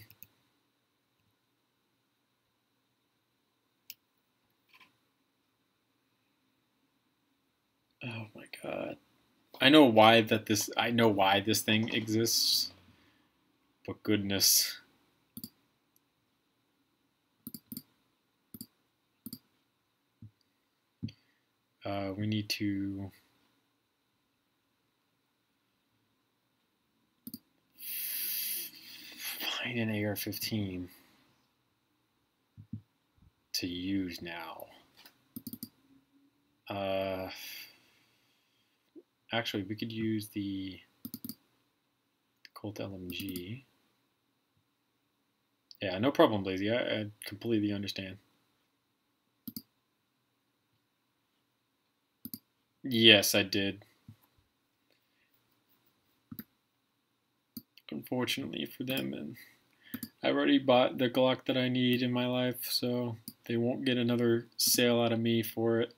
Oh my god. I know why this thing exists. But goodness. We need to find an AR-15. to use now. Actually, we could use the Colt LMG. Yeah, no problem, Lazy. I completely understand. Yes, I did. Unfortunately for them, and I already bought the Glock that I need in my life, so they won't get another sale out of me for it.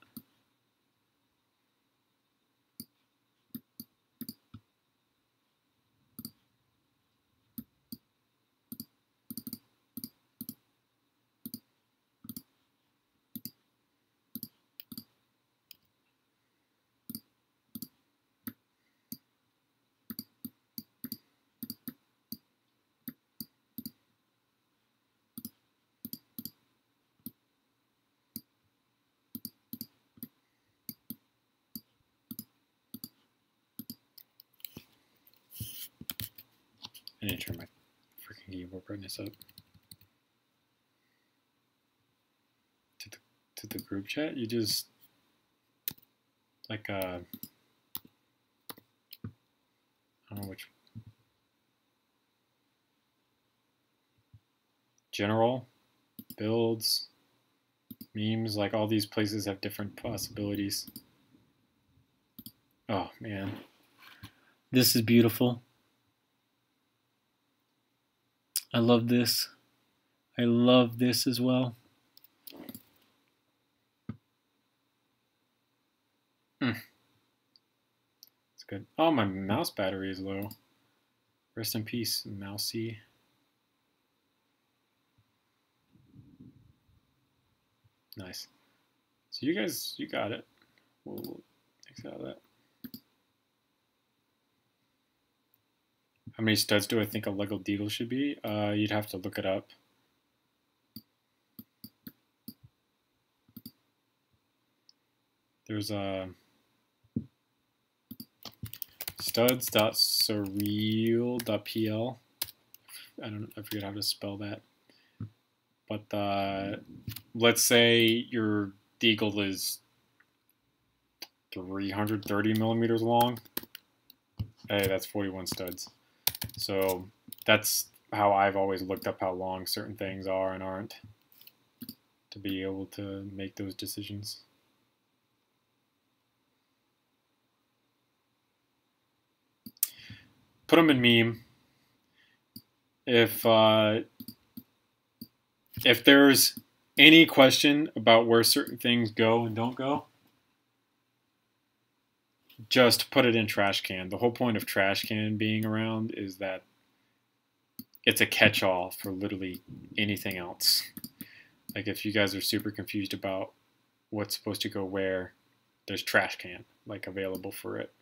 I need to turn my freaking keyboard brightness up. To the group chat, you just like I don't know which general builds, memes, like all these places have different possibilities. Oh man, this is beautiful. I love this. I love this as well. It's good. Oh, my mouse battery is low. Rest in peace, mousey. Nice. So you guys, you got it. We'll X out of that. How many studs do I think a Lego Deagle should be? You'd have to look it up. There's a studs.surreal.pl. I forget how to spell that. But let's say your Deagle is 330 millimeters long. Hey, that's 41 studs. So that's how I've always looked up how long certain things are and aren't to be able to make those decisions. Put them in meme. If there's any question about where certain things go and don't go, just put it in trash can. The whole point of trash can being around is that it's a catch-all for literally anything else. Like if you guys are super confused about what's supposed to go where, there's trash can like available for it.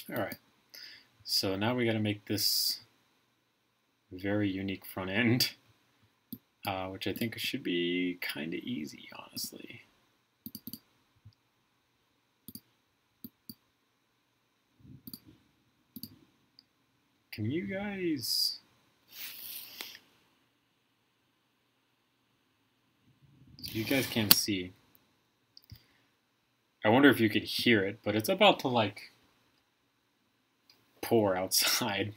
All right, so now we got to make this very unique front end, which I think should be kind of easy, honestly. Can you guys... You guys can't see. I wonder if you could hear it, but it's about to like pour outside.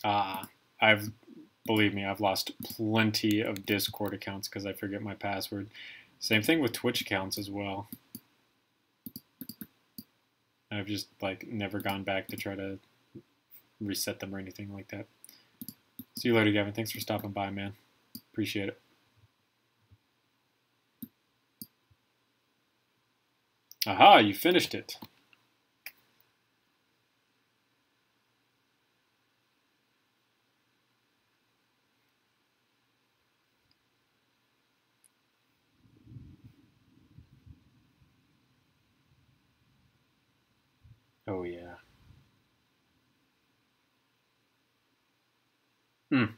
I've Believe me, I've lost plenty of Discord accounts because I forget my password. Same thing with Twitch accounts as well. I've just like never gone back to try to reset them or anything like that. See you later, Gavin. Thanks for stopping by, man. Appreciate it. Aha, you finished it. Oh, yeah. It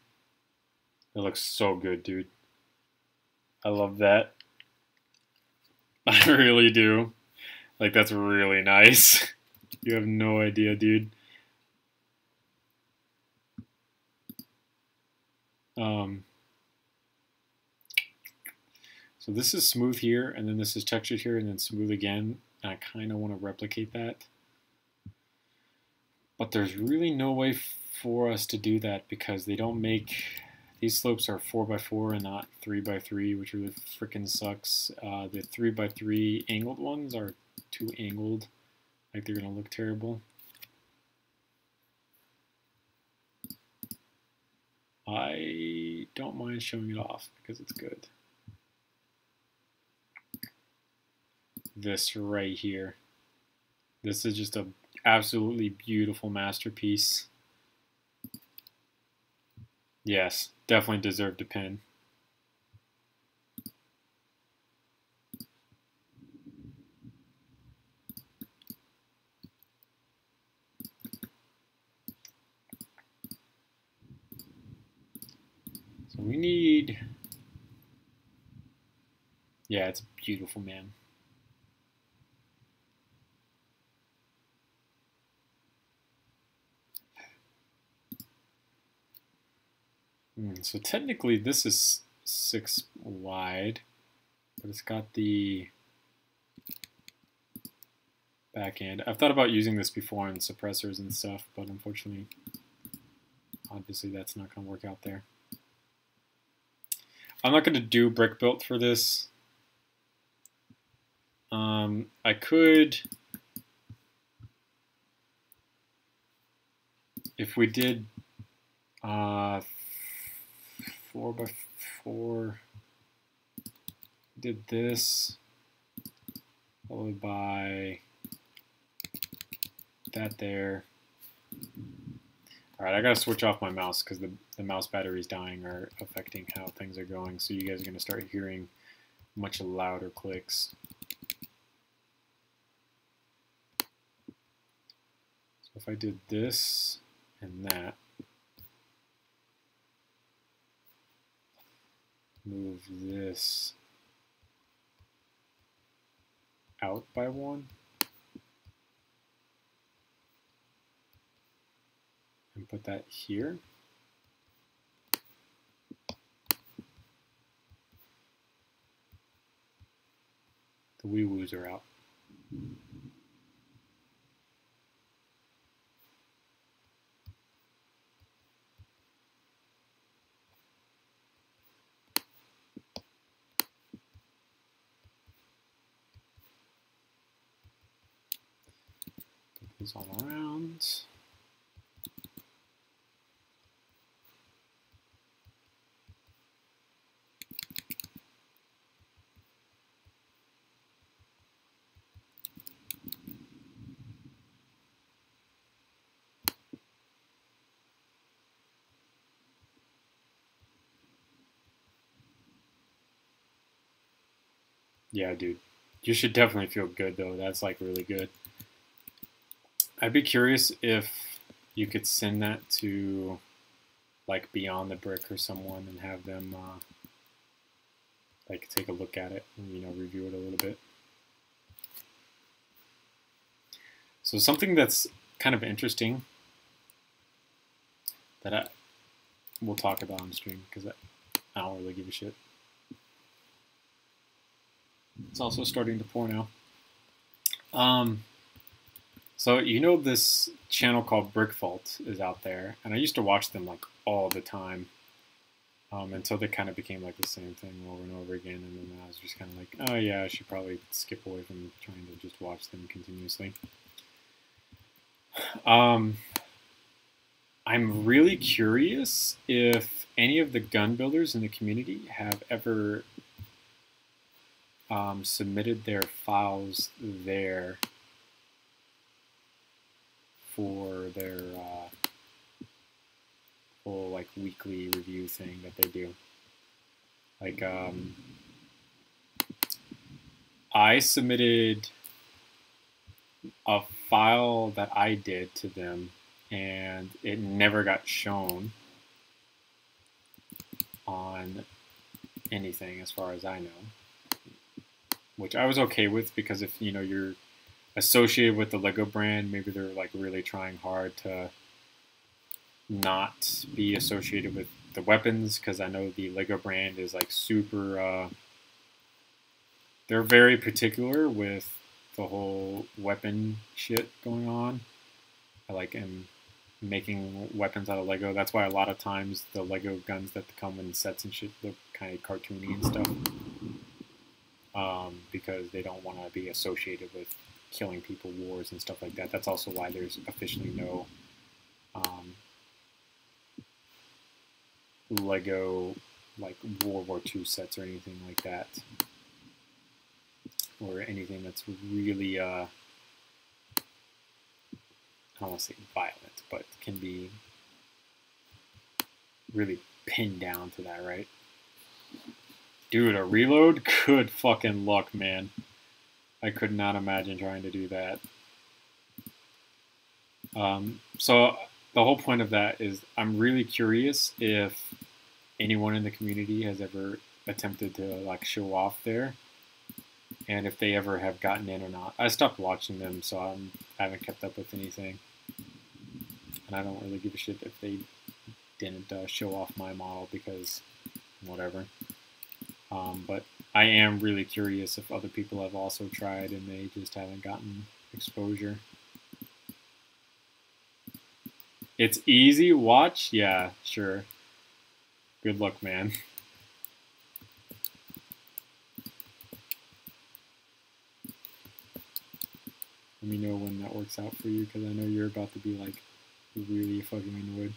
looks so good, dude. I love that. I really do. Like, that's really nice. You have no idea, dude. So this is smooth here, and then this is textured here, and then smooth again. And I kind of want to replicate that. But there's really no way for us to do that because they don't make... These slopes are 4x4 and not 3x3, which really freaking sucks. The 3x3 angled ones are too angled. Like they're going to look terrible. I don't mind showing it off because it's good. This right here. This is just an absolutely beautiful masterpiece. Yes, definitely deserved a pin. So we need... Yeah, it's beautiful, man. So technically this is 6 wide, but it's got the back end. I've thought about using this before in suppressors and stuff, but unfortunately, obviously that's not going to work out there. I'm not going to do brick built for this. I could, if we did 4x4, did this, followed by that there. Alright, I gotta switch off my mouse because the mouse batteries dying are affecting how things are going, so you guys are gonna start hearing much louder clicks. So if I did this and that, move this out by 1, and put that here. The wee-woos are out. Put these all around. Yeah, dude. You should definitely feel good, though. That's, like, really good. I'd be curious if you could send that to, like, Beyond the Brick or someone and have them, like, take a look at it and, you know, review it a little bit. So something that's kind of interesting that we'll talk about on stream because I don't really give a shit. It's also starting to pour now. So you know this channel called Brickbuilt is out there, and I used to watch them like all the time. Until they kind of became like the same thing over and over again, and then I was just kind of like, oh yeah, I should probably skip away from trying to just watch them continuously. I'm really curious if any of the gun builders in the community have ever submitted their files there for their whole like weekly review thing that they do. Like I submitted a file that I did to them, and it never got shown on anything as far as I know, which I was okay with, because if you know you're associated with the Lego brand, maybe they're like really trying hard to not be associated with the weapons, because I know the Lego brand is like super they're very particular with the whole weapon shit going on. I like making weapons out of Lego. That's why a lot of times the Lego guns that come in sets and shit look kind of cartoony and stuff, because they don't want to be associated with killing people, wars, and stuff like that. That's also why there's officially no Lego like World War II sets or anything like that, or anything that's really I don't want to say violent, but can be really pinned down to that, right? Dude, a reload? Good fucking luck, man. I could not imagine trying to do that. So the whole point of that is I'm really curious if anyone in the community has ever attempted to like show off there, and if they ever have gotten in or not. I stopped watching them, so I haven't kept up with anything, and I don't really give a shit if they didn't show off my model, because whatever. But I am really curious if other people have also tried and they just haven't gotten exposure. It's easy. Watch? Yeah, sure. Good luck, man. Let me know when that works out for you, because I know you're about to be like really fucking annoyed.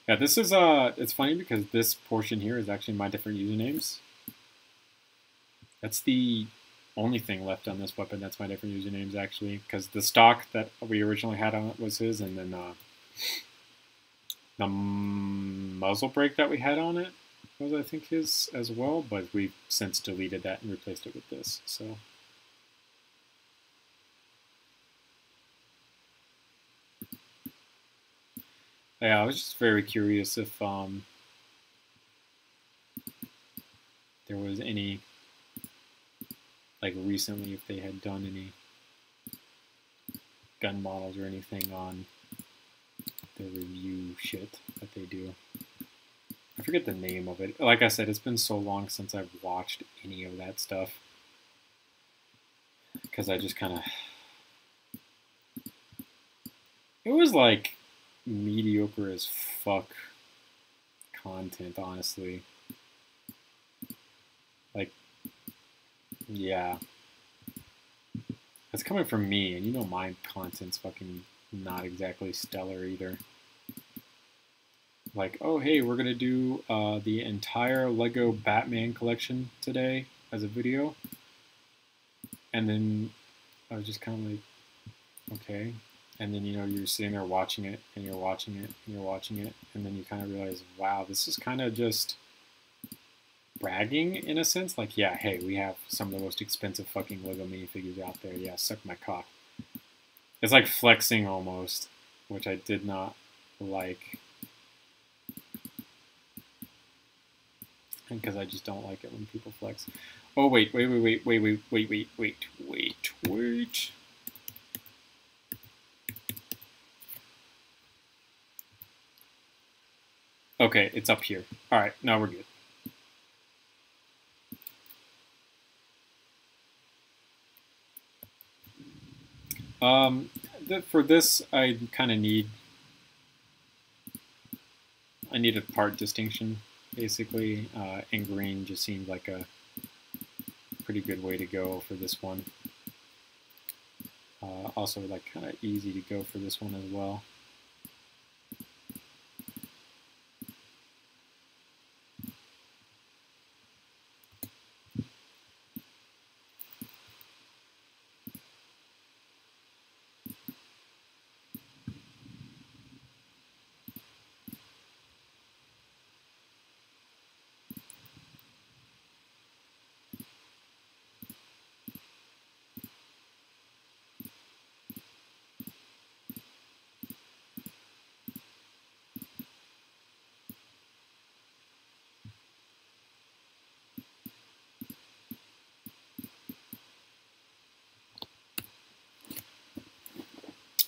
Yeah, this is it's funny because this portion here is actually my different usernames. That's the only thing left on this weapon that's my different usernames, actually, because the stock that we originally had on it was his, and then the muzzle brake that we had on it was, I think, his as well, but we've since deleted that and replaced it with this. So yeah, I was just very curious if there was any, like recently, if they had done any gun models or anything on the review shit that they do. I forget the name of it. Like I said, it's been so long since I've watched any of that stuff, because I just kind of, it was like mediocre as fuck content, honestly. Like, yeah, it's coming from me, and you know my content's fucking not exactly stellar either. Like, oh hey, we're gonna do the entire Lego Batman collection today as a video, and then I was just kind of like, okay. And then, you know, you're sitting there watching it, and you're watching it, and you're watching it, and then you kind of realize, wow, this is kind of just bragging in a sense. Like, yeah, hey, we have some of the most expensive fucking Lego minifigures out there. Yeah, suck my cock. It's like flexing almost, which I did not like, because I just don't like it when people flex. Oh, wait. Okay, it's up here. All right, now we're good. For this, I need a part distinction. basically. In green just seemed like a pretty good way to go for this one. Also, like kind of easy to go for this one as well.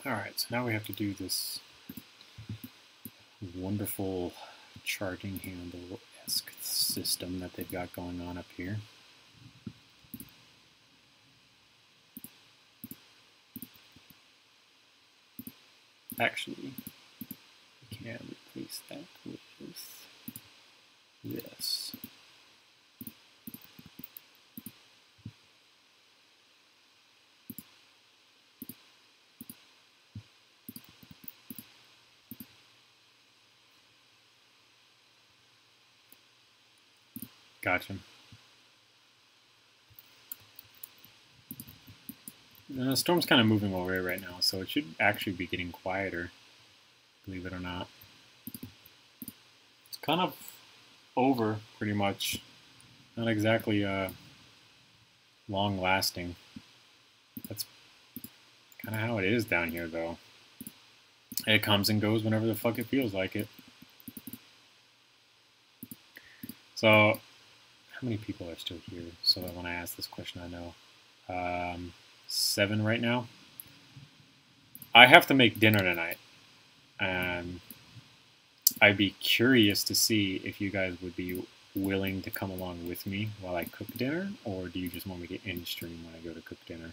Alright, so now we have to do this wonderful charging handle-esque system that they've got going on up here. Actually, we can replace that with this. Gotcha. The storm's kind of moving away right now, so it should actually be getting quieter, believe it or not. It's kind of over, pretty much. Not exactly long-lasting. That's kind of how it is down here, though. It comes and goes whenever the fuck it feels like it. So, how many people are still here? So that when I ask this question, I know. 7 right now. I have to make dinner tonight, and I'd be curious to see if you guys would be willing to come along with me while I cook dinner, or do you just want me to end stream when I go to cook dinner?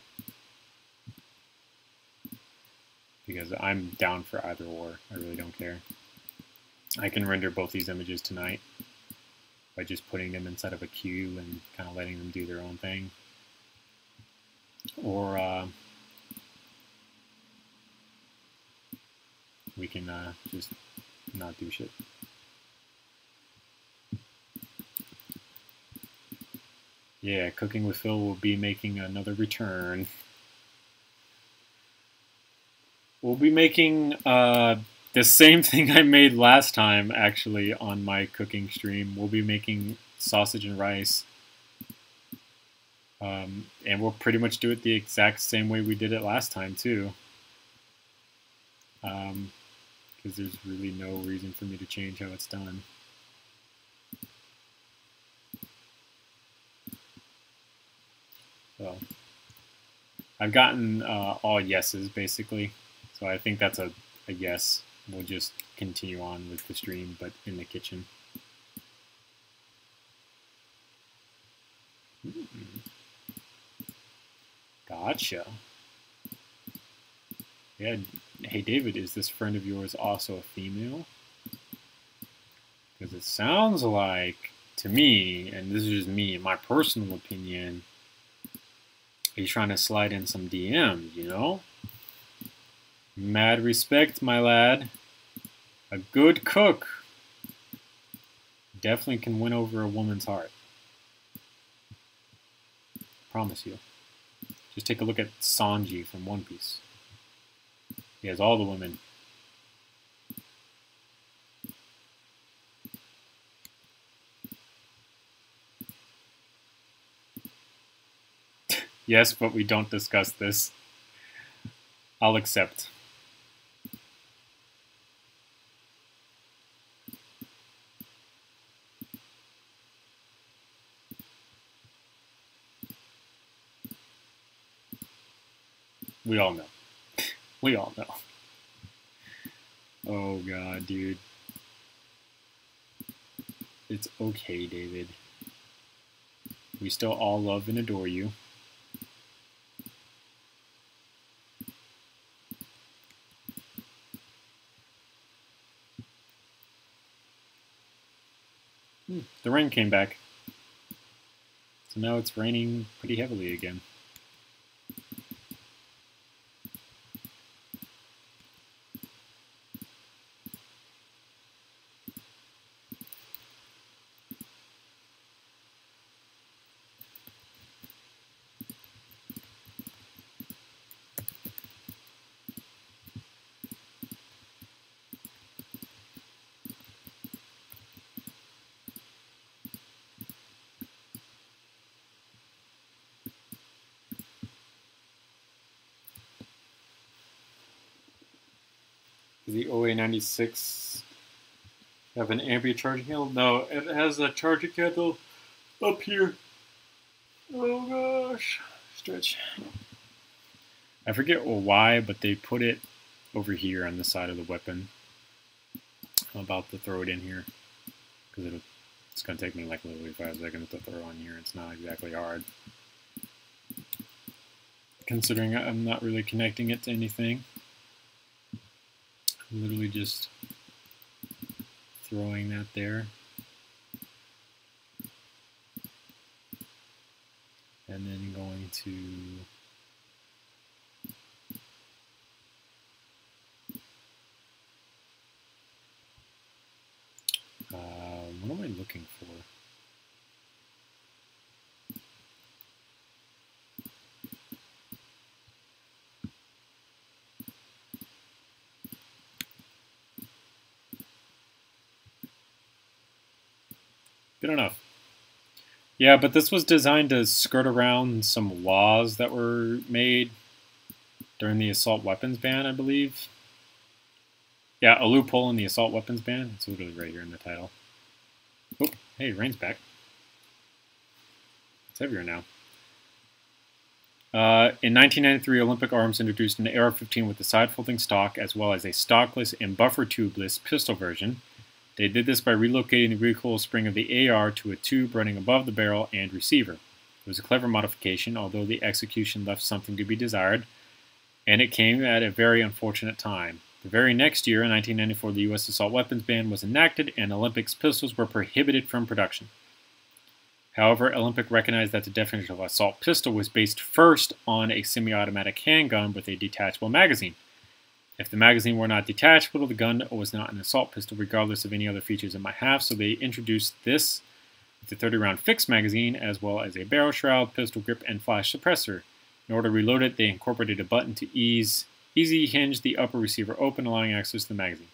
Because I'm down for either or. I really don't care. I can render both these images tonight by just putting them inside of a queue and kind of letting them do their own thing. Or we can just not do shit. Yeah, Cooking with Phil will be making another return. We'll be making the same thing I made last time, actually, on my cooking stream. We'll be making sausage and rice. And we'll pretty much do it the exact same way we did it last time, too. Because there's really no reason for me to change how it's done. So, I've gotten all yeses, basically. So I think that's a yes. We'll just continue on with the stream, but in the kitchen. Gotcha. Yeah. Hey, David, is this friend of yours also a female? Because it sounds like, to me, and this is just me, in my personal opinion, he's trying to slide in some DMs, you know? Mad respect, my lad. A good cook definitely can win over a woman's heart. Promise you. Just take a look at Sanji from One Piece. He has all the women. Yes, but we don't discuss this. I'll accept. We all know. We all know. Oh god, dude. It's okay, David. We still all love and adore you. The rain came back. So now it's raining pretty heavily again. Does the OA96 have an ambient charging handle? No, it has a charging handle up here. Oh gosh. Stretch. I forget why, but they put it over here on the side of the weapon. I'm about to throw it in here because it's going to take me like literally 5 seconds to throw on here. It's not exactly hard, considering I'm not really connecting it to anything. I'm literally just throwing that there. And then going to what am I looking for? Good enough. Yeah, but this was designed to skirt around some laws that were made during the assault weapons ban, I believe. Yeah, a loophole in the assault weapons ban. It's literally right here in the title. Oh, hey, rain's back. It's heavier now. In 1993, Olympic Arms introduced an AR-15 with a side-folding stock, as well as a stockless and buffer tubeless pistol version. They did this by relocating the recoil spring of the AR to a tube running above the barrel and receiver. It was a clever modification, although the execution left something to be desired, and it came at a very unfortunate time. The very next year, in 1994, the U.S. assault weapons ban was enacted, and Olympics pistols were prohibited from production. However, Olympic recognized that the definition of assault pistol was based first on a semi-automatic handgun with a detachable magazine. If the magazine were not detachable, the gun was not an assault pistol, regardless of any other features it might have, so they introduced this with a 30-round fixed magazine, as well as a barrel shroud, pistol grip, and flash suppressor. In order to reload it, they incorporated a button to easy hinge the upper receiver open, allowing access to the magazine.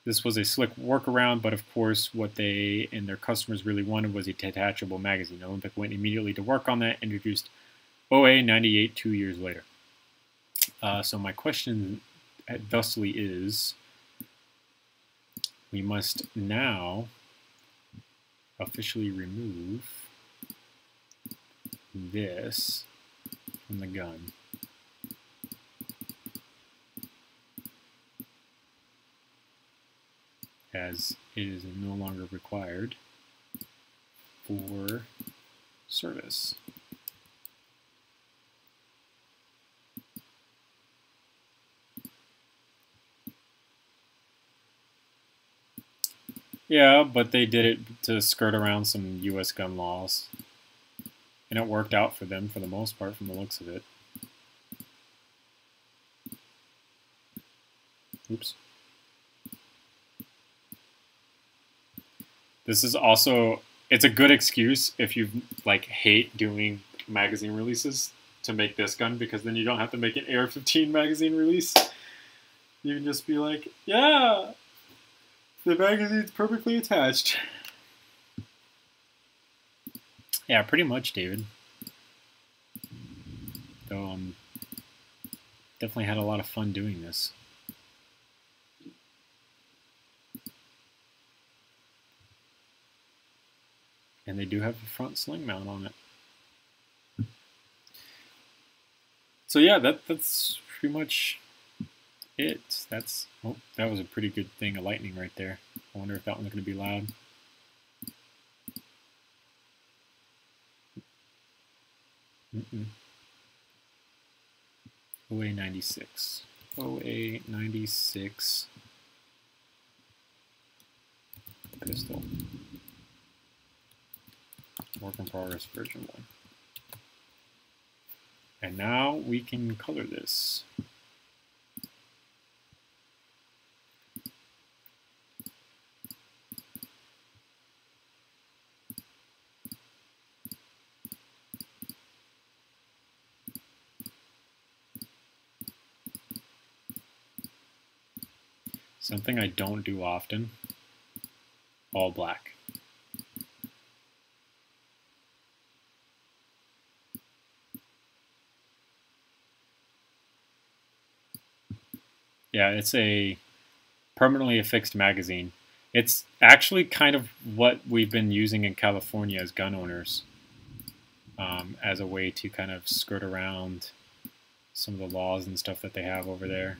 This was a slick workaround, but of course what they and their customers really wanted was a detachable magazine. Olympic went immediately to work on that and introduced OA98 2 years later. So my question thusly is, we must now officially remove this from the gun. As it is no longer required for service. Yeah, but they did it to skirt around some U.S. gun laws. And it worked out for them for the most part from the looks of it. Oops. This is also, it's a good excuse if you like hate doing magazine releases to make this gun, because then you don't have to make an AR-15 magazine release. You can just be like, yeah, the magazine's perfectly attached. Yeah, pretty much, David. Though definitely had a lot of fun doing this. And they do have a front sling mount on it. So yeah, that's pretty much it. That's, oh, that was a pretty good thing of lightning right there. I wonder if that one's going to be loud. OA96. OA96 pistol. Work in progress version 1. And now we can color this. Something I don't do often, all black. Yeah, it's a permanently affixed magazine. It's actually kind of what we've been using in California as gun owners, as a way to kind of skirt around some of the laws and stuff that they have over there.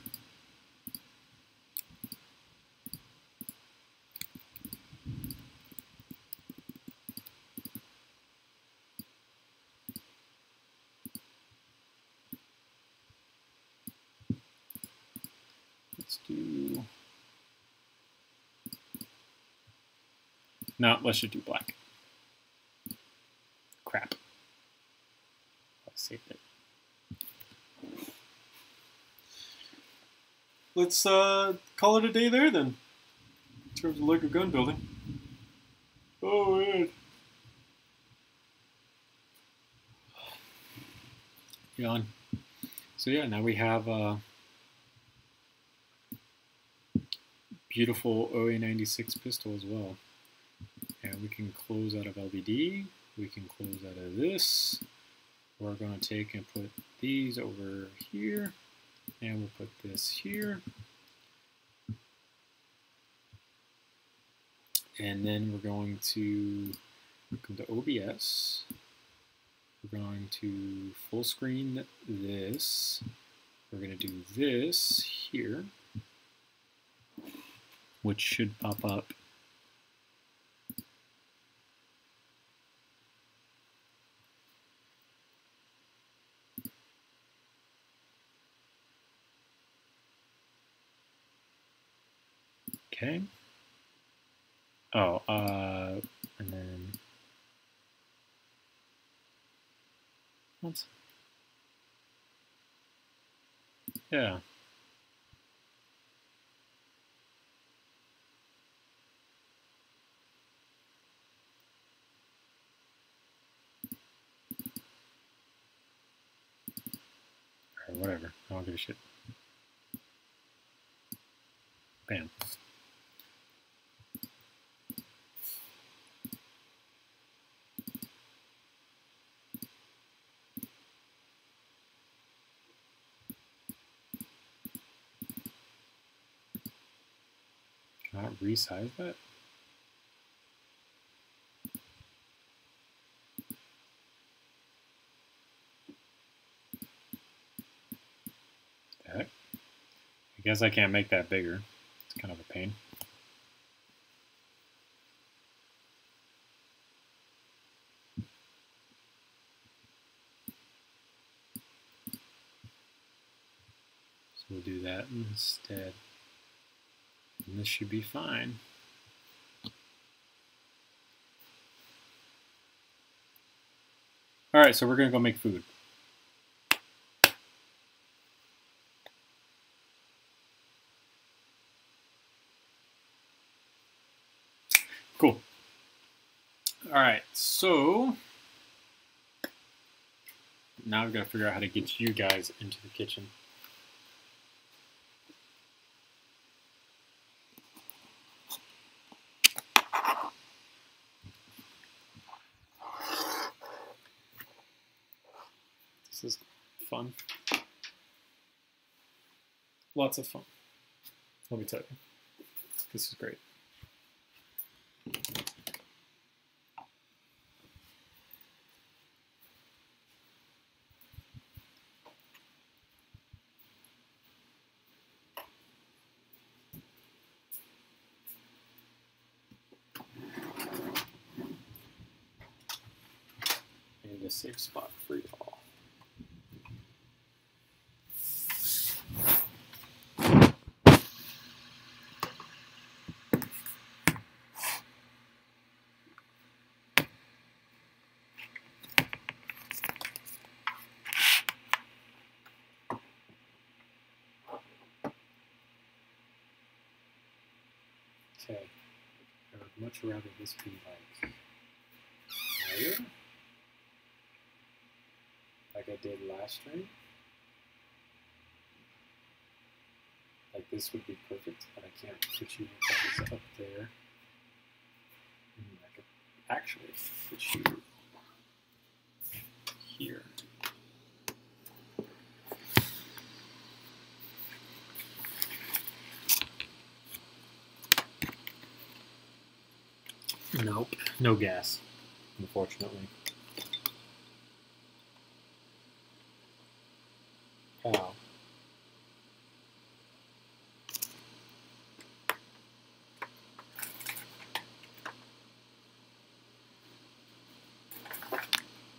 Let's do... No, let's just do black. Crap. I saved it. Let's call it a day there then, in terms of Lego gun building. Oh man. Yawn. So yeah, now we have a beautiful OA96 pistol as well. And we can close out of LBD, we can close out of this. We're going to take and put these over here, and we'll put this here. And then we're going to come to OBS. We're going to full screen this. We're going to do this here, which should pop up. Okay. Oh, and then what? Yeah. Or whatever. I don't give a shit. Bam. Can I resize that? Heck? I guess I can't make that bigger. It's kind of a pain. So we'll do that instead. And this should be fine. All right, so we're gonna go make food. Cool. All right, so now we've got to figure out how to get you guys into the kitchen. This is fun. Lots of fun. Let me tell you. This is great. A safe spot for y'all. said, I would much rather this be like higher, like I did last stream. Like this would be perfect, but I can't put you guys up there. I could actually put you here. Nope, no gas, unfortunately. Wow.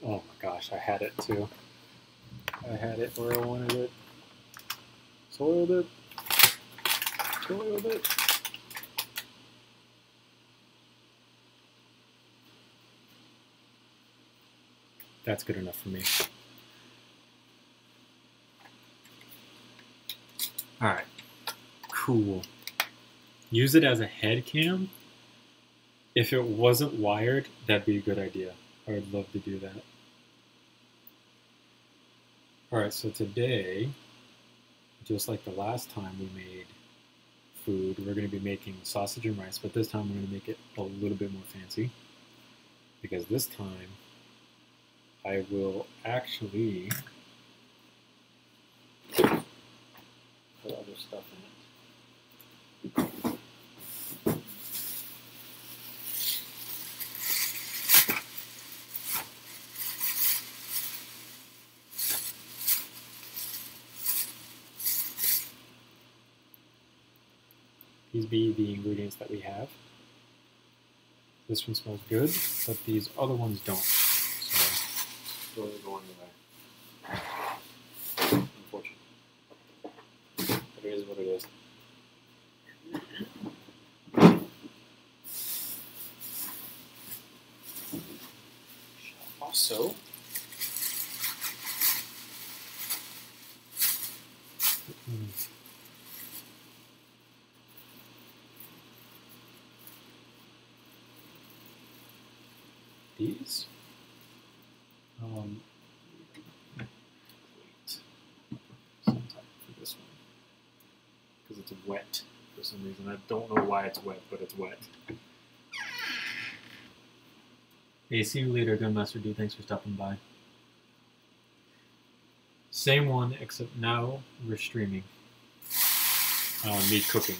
Oh my gosh, I had it too. I had it where I wanted it. Soiled it. Soiled it. That's good enough for me. Alright. Cool. Use it as a head cam. If it wasn't wired, that'd be a good idea. I would love to do that. Alright, so today, just like the last time we made food, we're going to be making sausage and rice, but this time we're going to make it a little bit more fancy. Because this time, I will actually put other stuff in it. These be the ingredients that we have. This one smells good, but these other ones don't. So, really going away. Unfortunately. But it is what it is. Also, these. Wait. Sometime for this one. Because it's wet for some reason. I don't know why it's wet, but it's wet. Hey, see you later, Gunmaster D. Thanks for stopping by. Same one, except now we're streaming. Me cooking,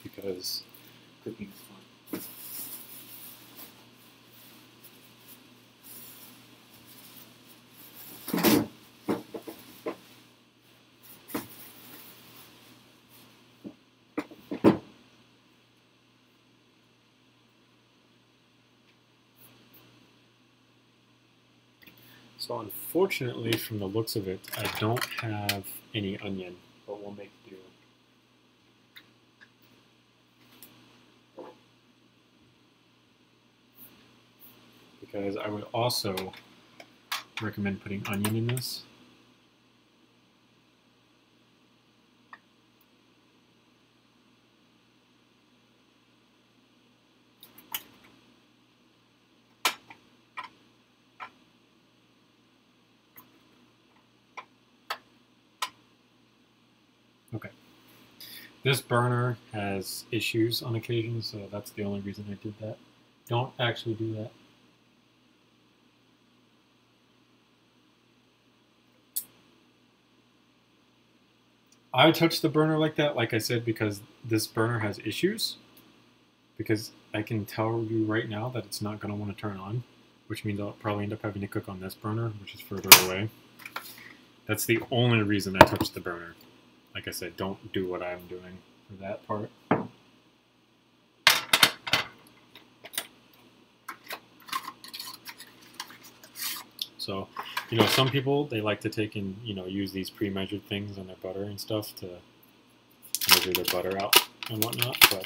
because cooking is fun. So unfortunately, from the looks of it, I don't have any onion, but we'll make do. Because I would also recommend putting onion in this. Okay. This burner has issues on occasion, so that's the only reason I did that. Don't actually do that. I touched the burner like that, like I said, because this burner has issues. Because I can tell you right now that it's not going to want to turn on, which means I'll probably end up having to cook on this burner, which is further away. That's the only reason I touched the burner. Like I said, don't do what I'm doing for that part. So, you know, some people, they like to take and, you know, use these pre-measured things on their butter and stuff to measure their butter out and whatnot, but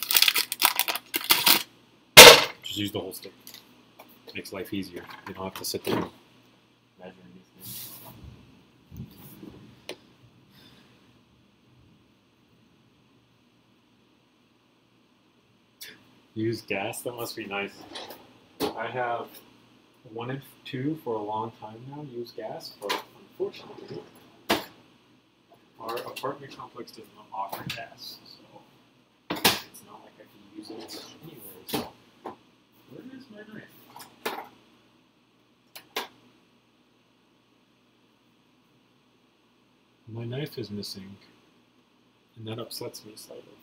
just use the whole stick. It makes life easier. You don't have to sit there and measure anything. Use gas? That must be nice. I have wanted to for a long time now use gas, but unfortunately, our apartment complex does not offer gas, so it's not like I can use it anyways. Where is my knife? My knife is missing, and that upsets me slightly.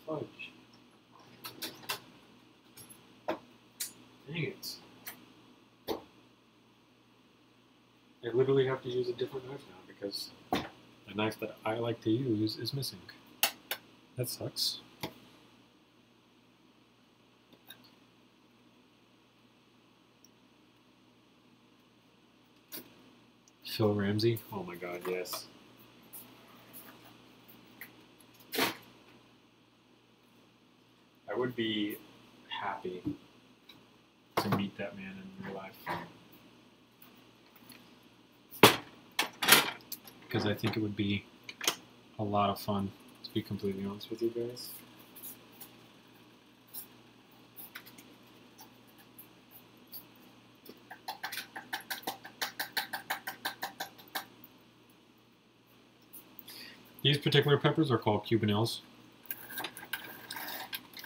Fudge. Dang it. I literally have to use a different knife now because the knife that I like to use is missing. That sucks. Phil Ramsey? Oh my god, yes. I would be happy to meet that man in real life. Because I think it would be a lot of fun, to be completely honest with you guys. These particular peppers are called Cubanelles.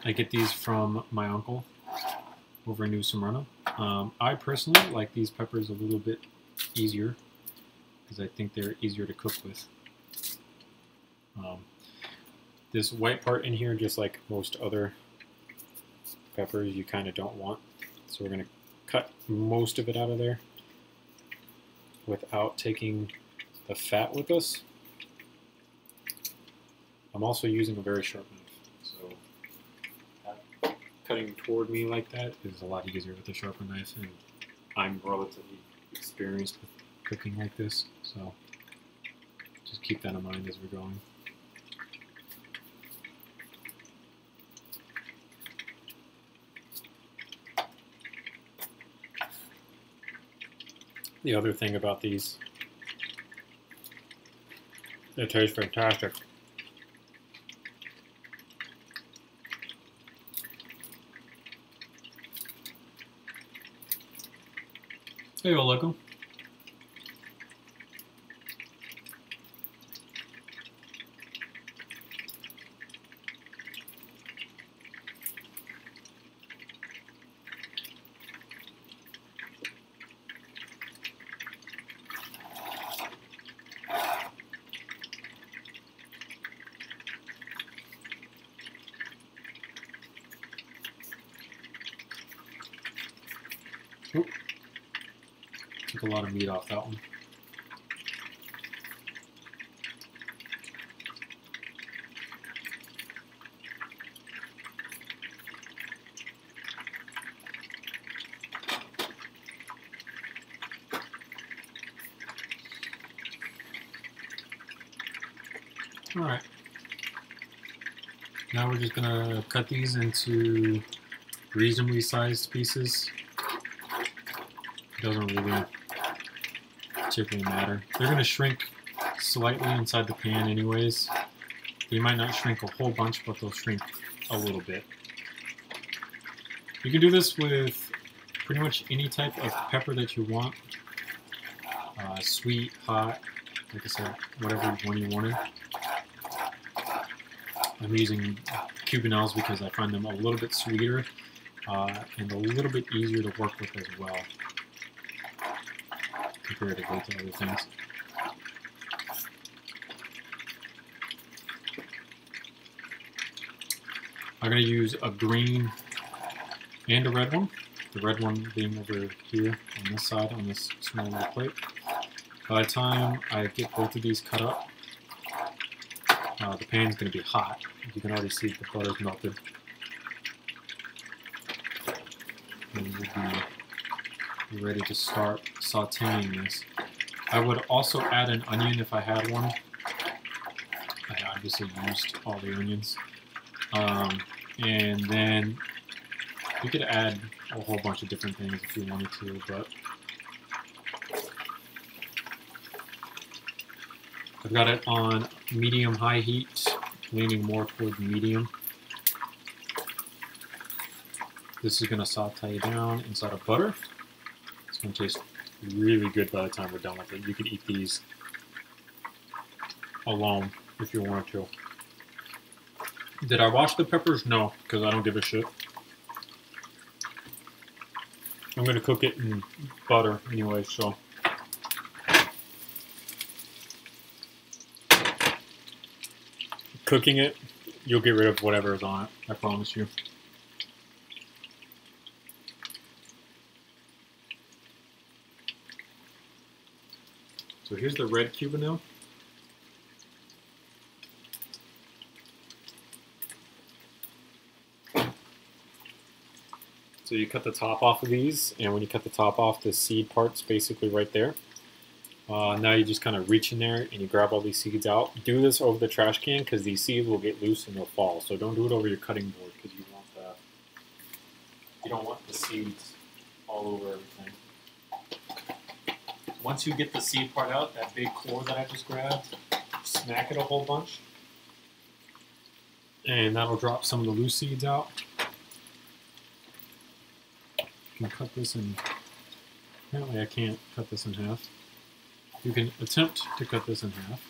I get these from my uncle over in New Smyrna. I personally like these peppers a little bit easier because I think they're easier to cook with. This white part in here, just like most other peppers, you kind of don't want. So we're going to cut most of it out of there without taking the fat with us. I'm also using a very sharp knife, so cutting toward me like that is a lot easier with a sharper knife, and I'm relatively experienced with cooking like this, so just keep that in mind as we're going. The other thing about these, they taste fantastic. Hey, Lego. Oop. Took a lot of meat off that one. All right. Now we're just gonna cut these into reasonably sized pieces. It doesn't really particularly matter. They're gonna shrink slightly inside the pan anyways. They might not shrink a whole bunch, but they'll shrink a little bit. You can do this with pretty much any type of pepper that you want. Sweet, hot, like I said, whatever one you wanted. I'm using Cubanelles because I find them a little bit sweeter and a little bit easier to work with as well, comparatively to other things. I'm going to use a green and a red one, the red one being over here on this side on this small little plate. By the time I get both of these cut up, the pan's going to be hot. You can already see the butter's melted. And we'll be ready to start sauteing this. I would also add an onion if I had one. I obviously used all the onions. And then you could add a whole bunch of different things if you wanted to, but I've got it on medium-high heat, leaning more toward medium. This is going to saute down inside of butter. It's going to taste really good by the time we're done with it. You could eat these alone if you wanted to. Did I wash the peppers? No, because I don't give a shit. I'm going to cook it in butter anyway, so. Cooking it, you'll get rid of whatever is on it, I promise you. So here's the red Cuban now. So you cut the top off of these, and when you cut the top off, the seed part's basically right there. Now you just kind of reach in there and you grab all these seeds out. Do this over the trash can because these seeds will get loose and they'll fall. So don't do it over your cutting board because you don't want the seeds all over everything. Once you get the seed part out, that big core that I just grabbed, smack it a whole bunch. And that'll drop some of the loose seeds out. You can cut this in, apparently I can't cut this in half. You can attempt to cut this in half.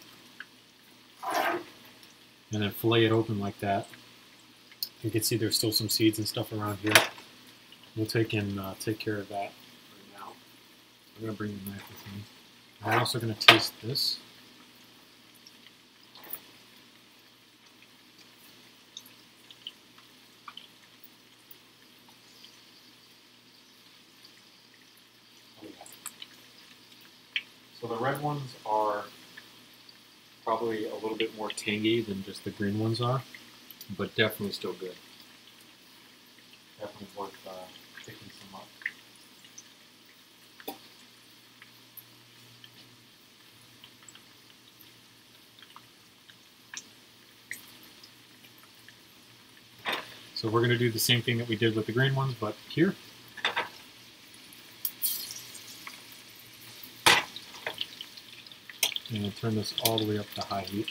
And then fillet it open like that. You can see there's still some seeds and stuff around here. We'll take care of that right now. I'm going to bring the knife with me. I'm also going to taste this. So the red ones are probably a little bit more tangy than just the green ones are, but definitely still good. Definitely worth picking some up. So we're going to do the same thing that we did with the green ones, but here. And turn this all the way up to high heat.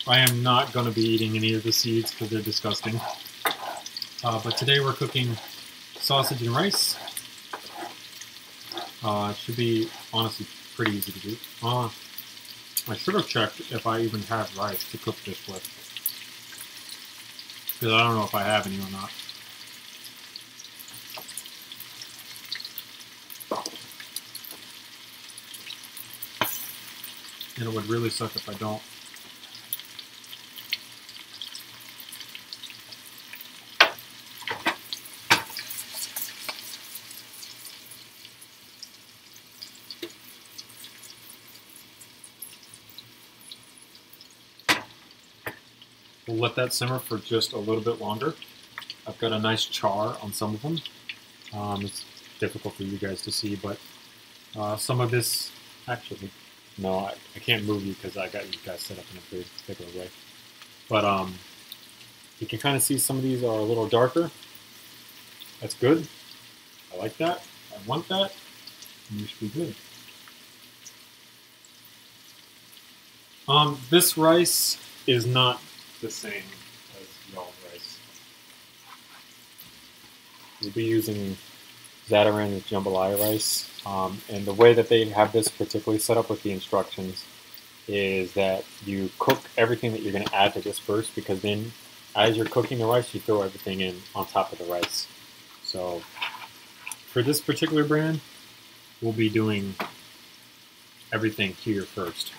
I am not going to be eating any of the seeds because they're disgusting. But today we're cooking sausage and rice. It should be, honestly, pretty easy to do. I should have checked if I even have rice to cook this with. Because I don't know if I have any or not. And it would really suck if I don't. We'll let that simmer for just a little bit longer. I've got a nice char on some of them. It's difficult for you guys to see, but some of this, actually, No, I can't move you because I got you guys set up in a pretty particular way. But you can kind of see some of these are a little darker. That's good. I like that. I want that. And you should be good. This rice is not the same as y'all's rice. We'll be using Aran jambalaya rice. And the way that they have this particularly set up with the instructions is that you cook everything that you're going to add to this first, because then as you're cooking the rice, you throw everything in on top of the rice. So for this particular brand, we'll be doing everything here first.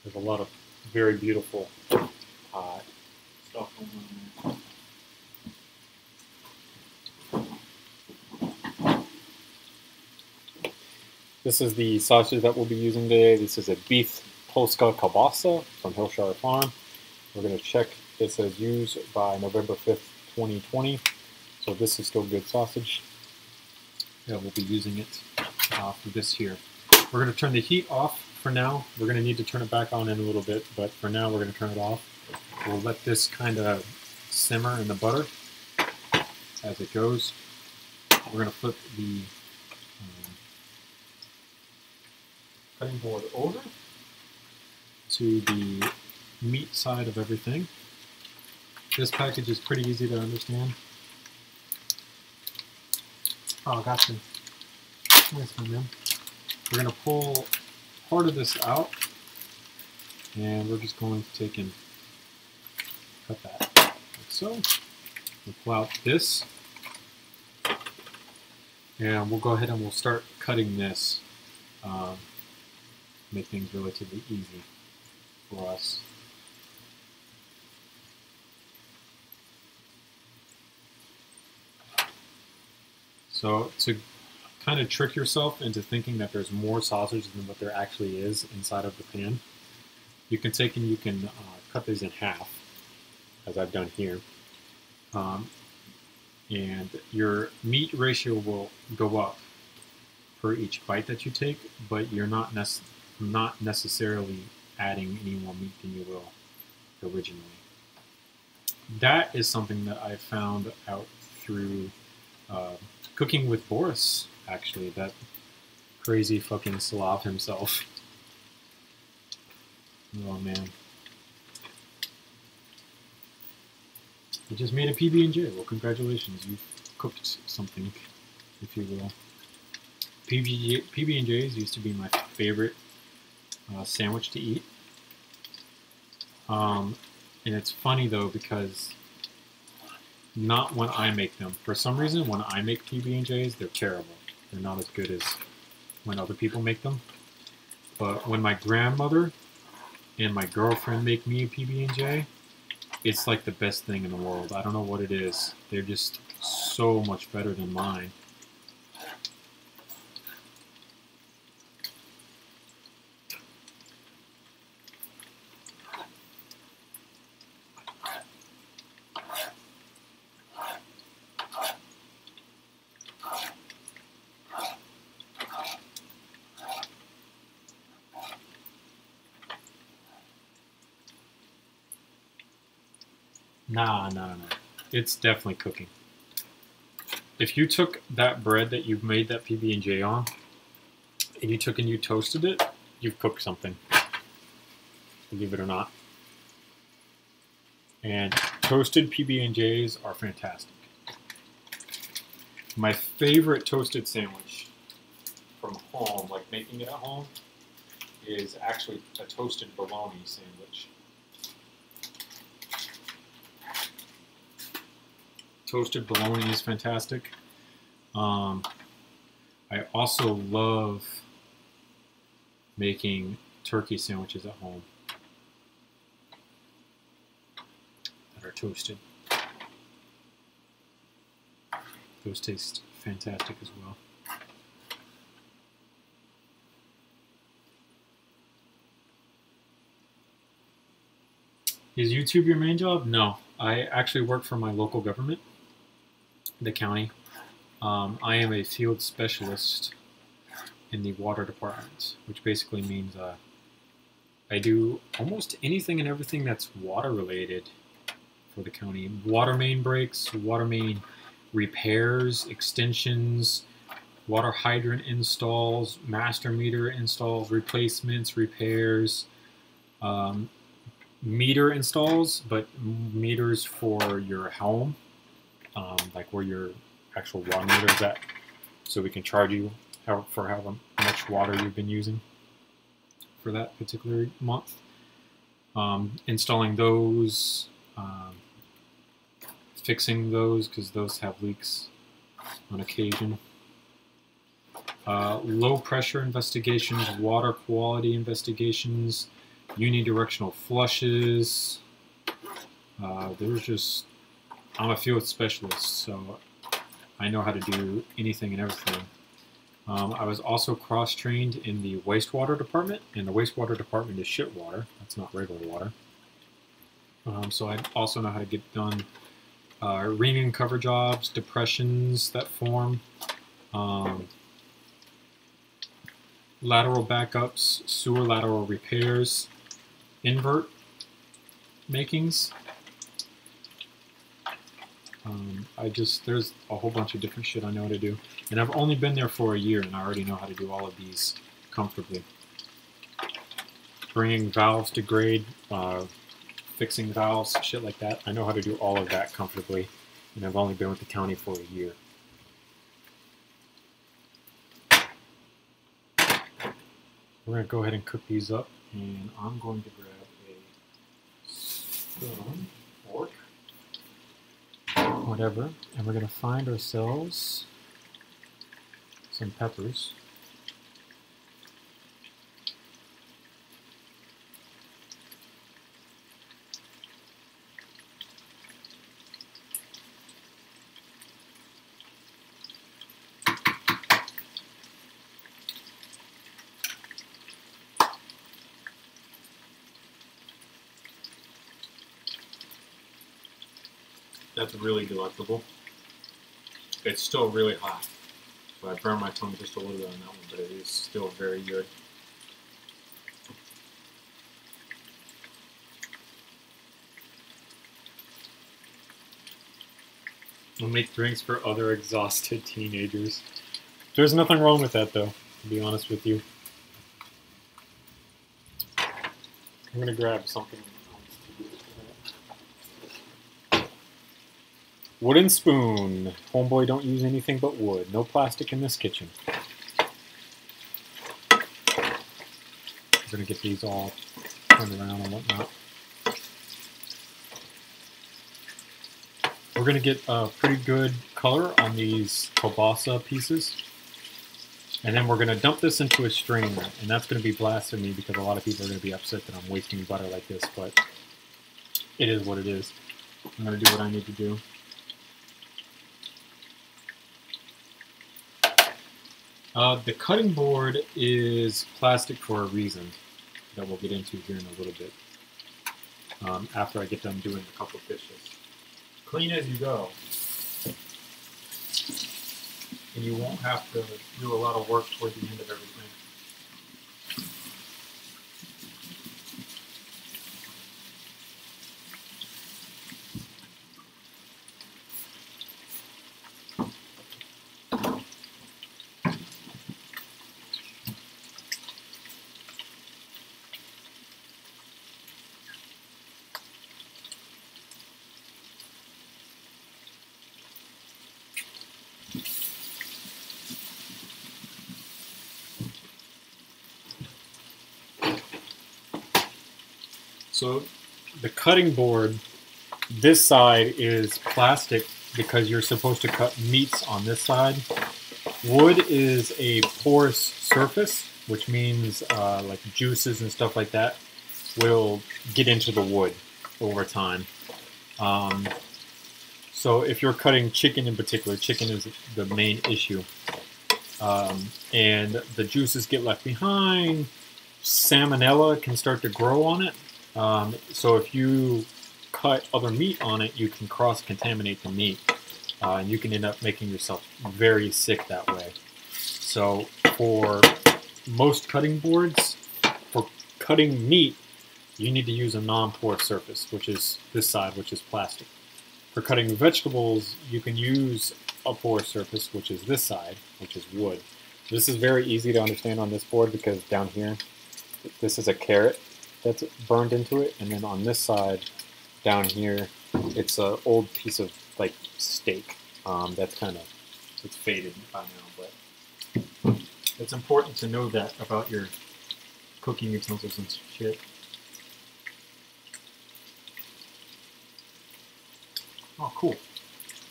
There's a lot of very beautiful stuff going on there. This is the sausage that we'll be using today. This is a beef Polska kielbasa from Hillshire Farm. We're going to check it says used by November 5th, 2020. So this is still good sausage. Yeah, we'll be using it for this here. We're going to turn the heat off for now. We're going to need to turn it back on in a little bit, but for now we're going to turn it off. We'll let this kind of simmer in the butter as it goes. We're going to flip the cutting board over to the meat side of everything. This package is pretty easy to understand. Oh, gotcha. Nice one, man. We're going to pull part of this out, and we're just going to take and cut that like so. We'll pull out this, and we'll go ahead and we'll start cutting this. Make things relatively easy for us. So to kind of trick yourself into thinking that there's more sausage than what there actually is inside of the pan, you can take and you can cut these in half, as I've done here. And your meat ratio will go up for each bite that you take, but you're not necessarily adding any more meat than you will originally. That is something that I found out through cooking with Boris, actually, that crazy fucking Slav himself. Oh man. I just made a PB&J. Well, congratulations, you've cooked something, if you will. PB&Js used to be my favorite sandwich to eat. And it's funny though, because not when I make them. For some reason, when I make PB&Js, they're terrible. They're not as good as when other people make them. But when my grandmother and my girlfriend make me a PB&J, it's like the best thing in the world. I don't know what it is. They're just so much better than mine. Nah. It's definitely cooking. If you took that bread that you've made that PB&J on, and you took and you toasted it, you've cooked something. Believe it or not. And toasted PB&Js are fantastic. My favorite toasted sandwich from home, like making it at home, is actually a toasted bologna sandwich. Toasted bologna is fantastic. I also love making turkey sandwiches at home that are toasted. Those taste fantastic as well. Is YouTube your main job? No. I actually work for my local government, the county. I am a field specialist in the water department, which basically means I do almost anything and everything that's water related for the county. Water main breaks, water main repairs, extensions, water hydrant installs, master meter installs, replacements, repairs, meter installs, but meters for your home, like where your actual water meter is at, so we can charge you for however much water you've been using for that particular month. Installing those, fixing those because those have leaks on occasion. Low pressure investigations, water quality investigations, unidirectional flushes. There's just, I'm a field specialist, so I know how to do anything and everything. I was also cross-trained in the wastewater department, and the wastewater department is shit water. That's not regular water. So I also know how to get done ring and cover jobs, depressions that form, lateral backups, sewer lateral repairs, invert makings. There's a whole bunch of different shit I know how to do. And I've only been there for a year, and I already know how to do all of these comfortably. Bringing valves to grade, fixing valves, shit like that. I know how to do all of that comfortably, and I've only been with the county for a year. We're going to go ahead and cook these up, and I'm going to grab a spoon, fork, whatever, and we're going to find ourselves some peppers. That's really delectable. It's still really hot, so I burned my tongue just a little bit on that one, but it is still very good. I'll make drinks for other exhausted teenagers. There's nothing wrong with that, though, to be honest with you. I'm going to grab something. Wooden spoon. Homeboy, don't use anything but wood. No plastic in this kitchen. I'm going to get these all turned around and whatnot. We're going to get a pretty good color on these kielbasa pieces. And then we're going to dump this into a strainer. And that's going to be blasphemy because a lot of people are going to be upset that I'm wasting butter like this. But it is what it is. I'm going to do what I need to do. The cutting board is plastic for a reason that we'll get into here in a little bit after I get done doing a couple of dishes. Clean as you go. And you won't have to do a lot of work toward the end of everything. So the cutting board, this side is plastic because you're supposed to cut meats on this side. Wood is a porous surface, which means like juices and stuff like that will get into the wood over time. So if you're cutting chicken in particular, chicken is the main issue. And the juices get left behind. Salmonella can start to grow on it. So if you cut other meat on it, you can cross-contaminate the meat, and you can end up making yourself very sick that way. So for most cutting boards, for cutting meat, you need to use a non-porous surface, which is this side, which is plastic. For cutting vegetables, you can use a porous surface, which is this side, which is wood. This is very easy to understand on this board because down here, this is a carrot that's burned into it, and then on this side, down here, it's an old piece of like steak that's kind of, it's faded by now, but it's important to know that about your cooking utensils and shit. Oh, cool.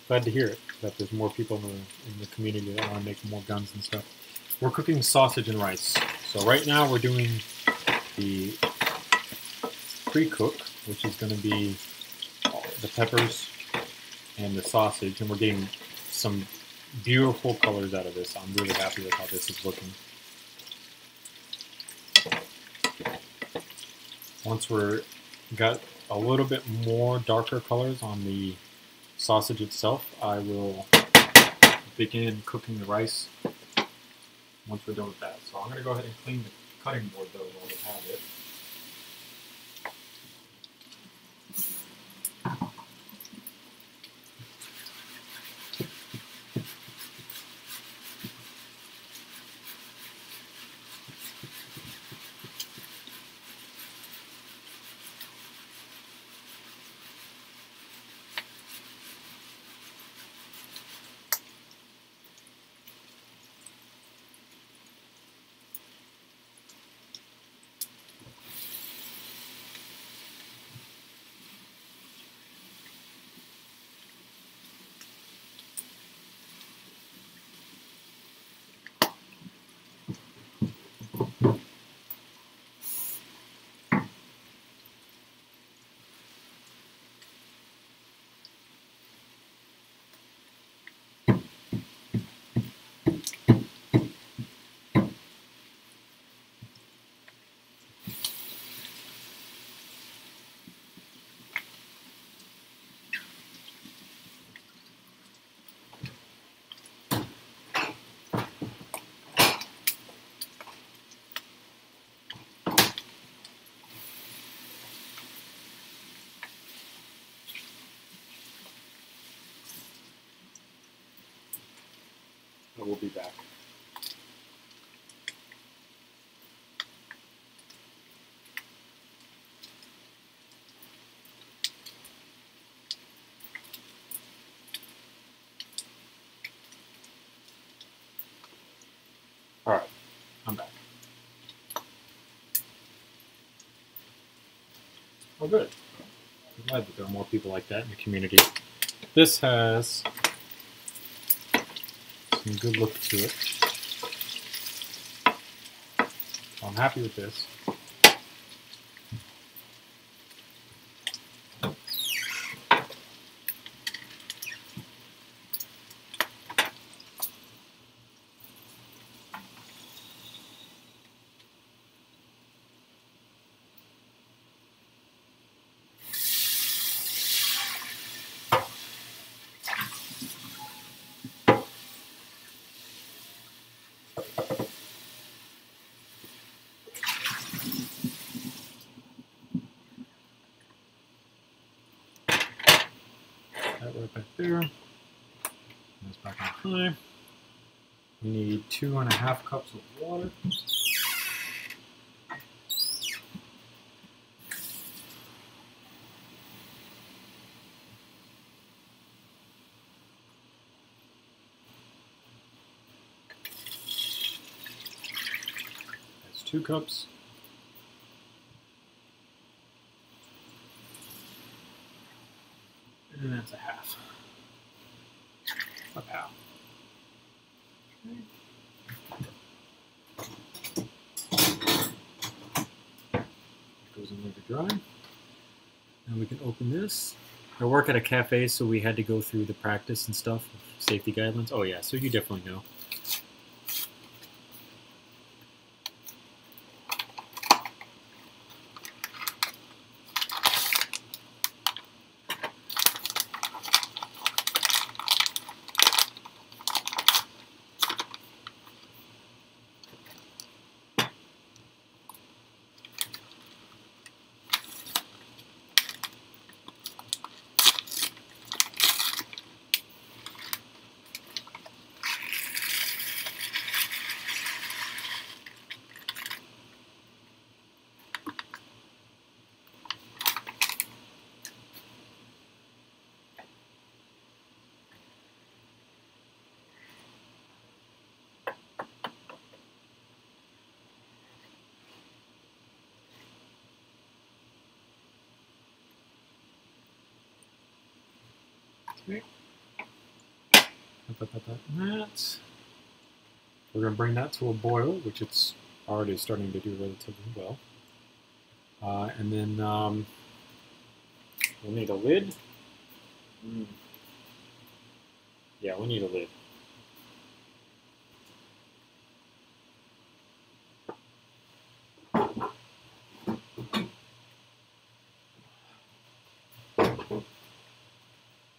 Glad to hear it, that there's more people in the community that want to make more guns and stuff. We're cooking sausage and rice. So right now we're doing the pre-cook, which is going to be the peppers and the sausage, and we're getting some beautiful colors out of this. I'm really happy with how this is looking. Once we're got a little bit more darker colors on the sausage itself, I will begin cooking the rice once we're done with that. So I'm going to go ahead and clean the cutting board though while we have it. We'll be back. All right, I'm back. Oh, good. I'm glad that there are more people like that in the community. This has some good look to it. So I'm happy with this. Right back there. That's back on time. We need 2.5 cups of water. That's 2 cups. And that's a half. A pound. Goes in there to dry. Now we can open this. I work at a cafe, so we had to go through the practice and stuff, safety guidelines. Oh yeah, so you definitely know. Okay. That. We're going to bring that to a boil, which it's already starting to do relatively well. And then we'll need a lid. Yeah, we need a lid.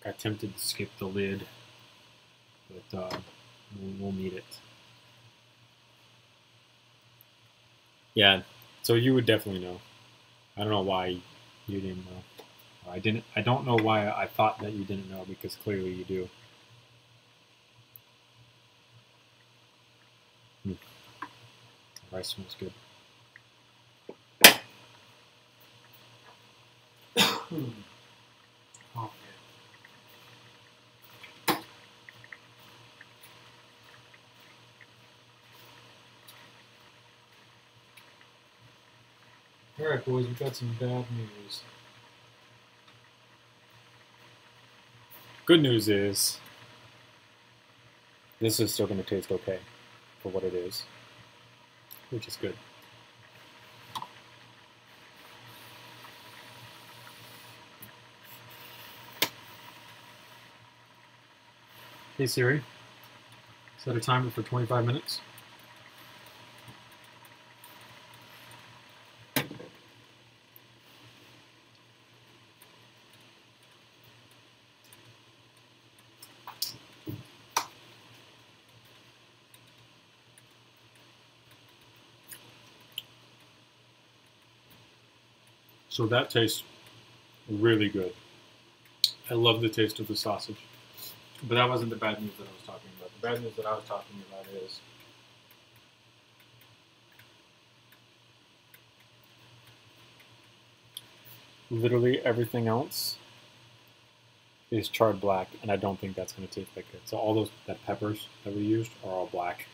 Got tempted to skip the lid, but we'll need it. Yeah, so you would definitely know. I don't know why you didn't know. I don't know why I thought that you didn't know, because clearly you do. The rice smells good. Oh. Alright boys, we got some bad news. Good news is, this is still going to taste okay for what it is, which is good. Hey Siri, set a timer for 25 minutes. So that tastes really good. I love the taste of the sausage. But that wasn't the bad news that I was talking about. The bad news that I was talking about is literally everything else is charred black, and I don't think that's going to taste that good. So all those peppers that we used are all black.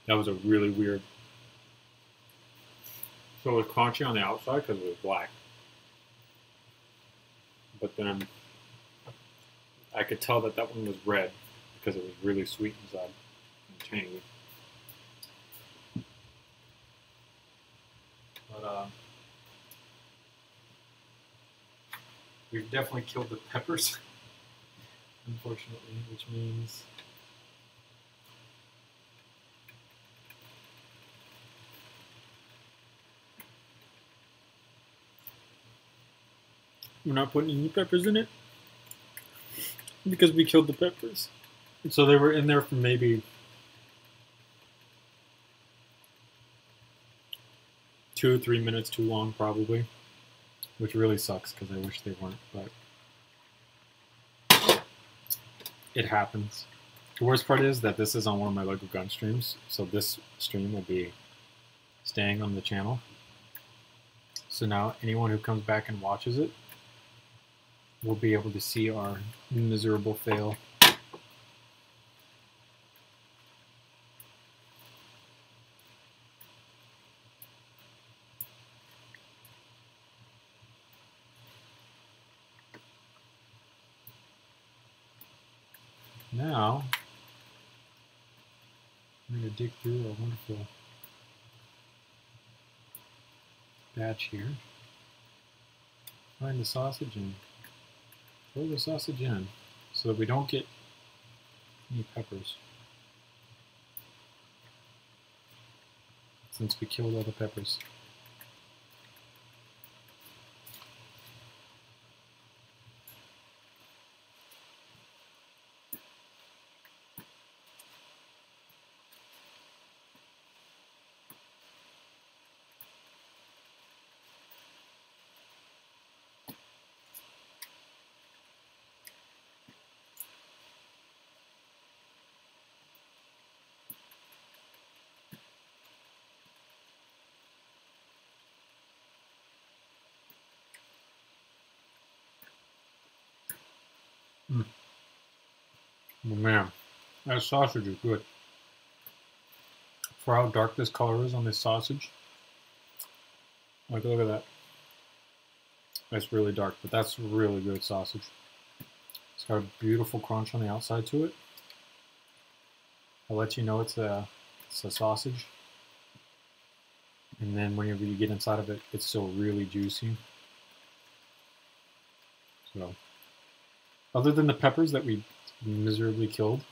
That was a really weird. So it was crunchy on the outside because it was black. But then I could tell that that one was red because it was really sweet inside and tangy. But we've definitely killed the peppers, unfortunately, which means we're not putting any peppers in it because we killed the peppers. And so they were in there for maybe 2 or 3 minutes too long, probably, which really sucks because I wish they weren't, but it happens. The worst part is that this is on one of my Lego Gun streams, so this stream will be staying on the channel. So now anyone who comes back and watches it will be able to see our miserable fail. Now, I'm going to dig through a wonderful batch here, find the sausage and throw the sausage in so that we don't get any peppers, since we killed all the peppers. Oh man, that sausage is good. For how dark this color is on this sausage, Like, look at that. It's really dark, but that's really good sausage. It's got a beautiful crunch on the outside to it. I'll let you know it's a sausage. And then whenever you get inside of it, it's still really juicy. So, other than the peppers that we miserably killed,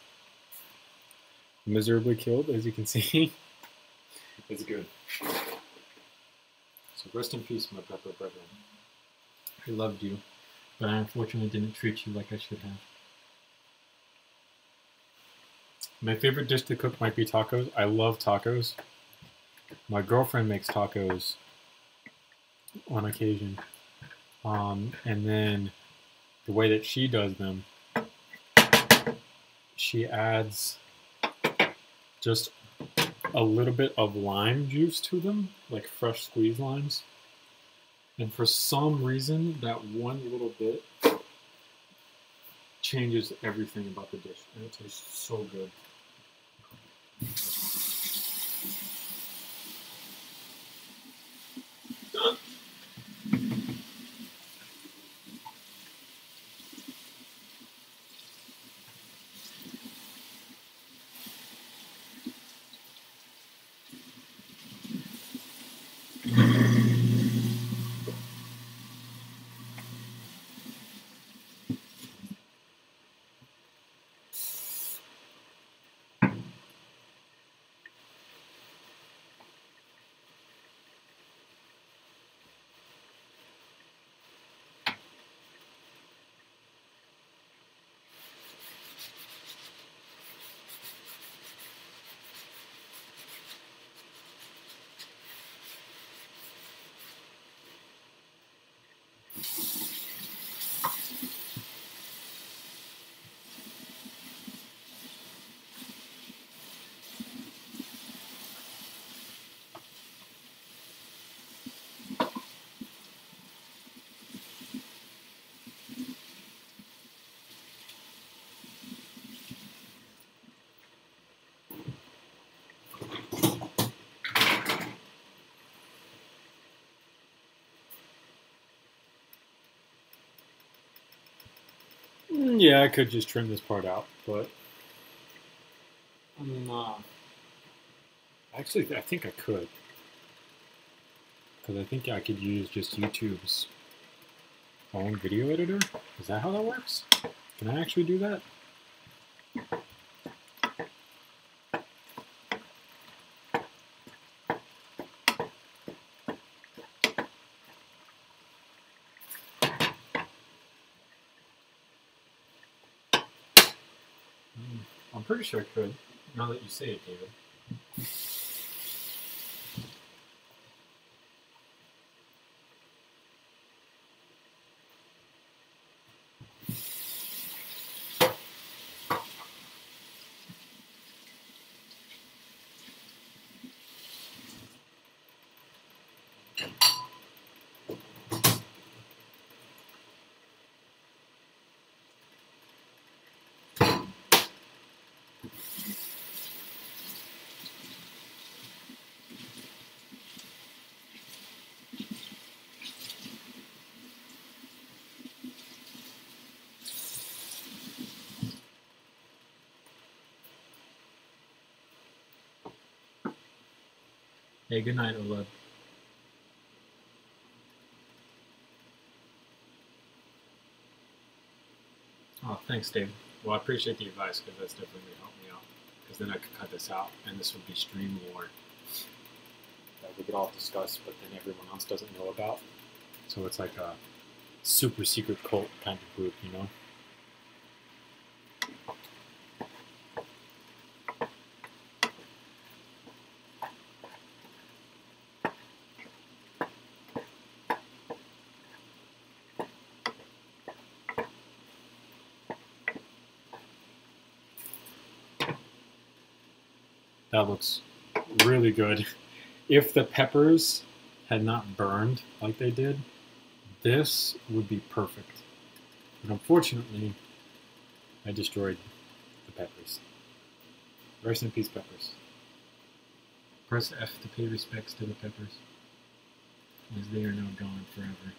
as you can see, it's good. So rest in peace, my pepper brethren. I loved you, but I unfortunately didn't treat you like I should have. My favorite dish to cook might be tacos. I love tacos. My girlfriend makes tacos on occasion. And then the way that she does them, she adds just a little bit of lime juice to them, like fresh squeezed limes. And for some reason, that one little bit changes everything about the dish. And it tastes so good. Yeah, I could just trim this part out, but I'm not. Actually, I think I could. Because I think I could use just YouTube's own video editor. Is that how that works? Can I actually do that? I'm pretty sure I could, now that you say it, David. Hey, good night, Oled. Oh, thanks, Dave. Well, I appreciate the advice, because that's definitely going to help me out. Because then I could cut this out, and this would be stream lore that we could all discuss, but then everyone else doesn't know about. So it's like a super secret cult kind of group, you know? That looks really good. If the peppers had not burned like they did, this would be perfect. But unfortunately, I destroyed the peppers. Rest in peace, peppers. Press F to pay respects to the peppers. as they are now gone forever.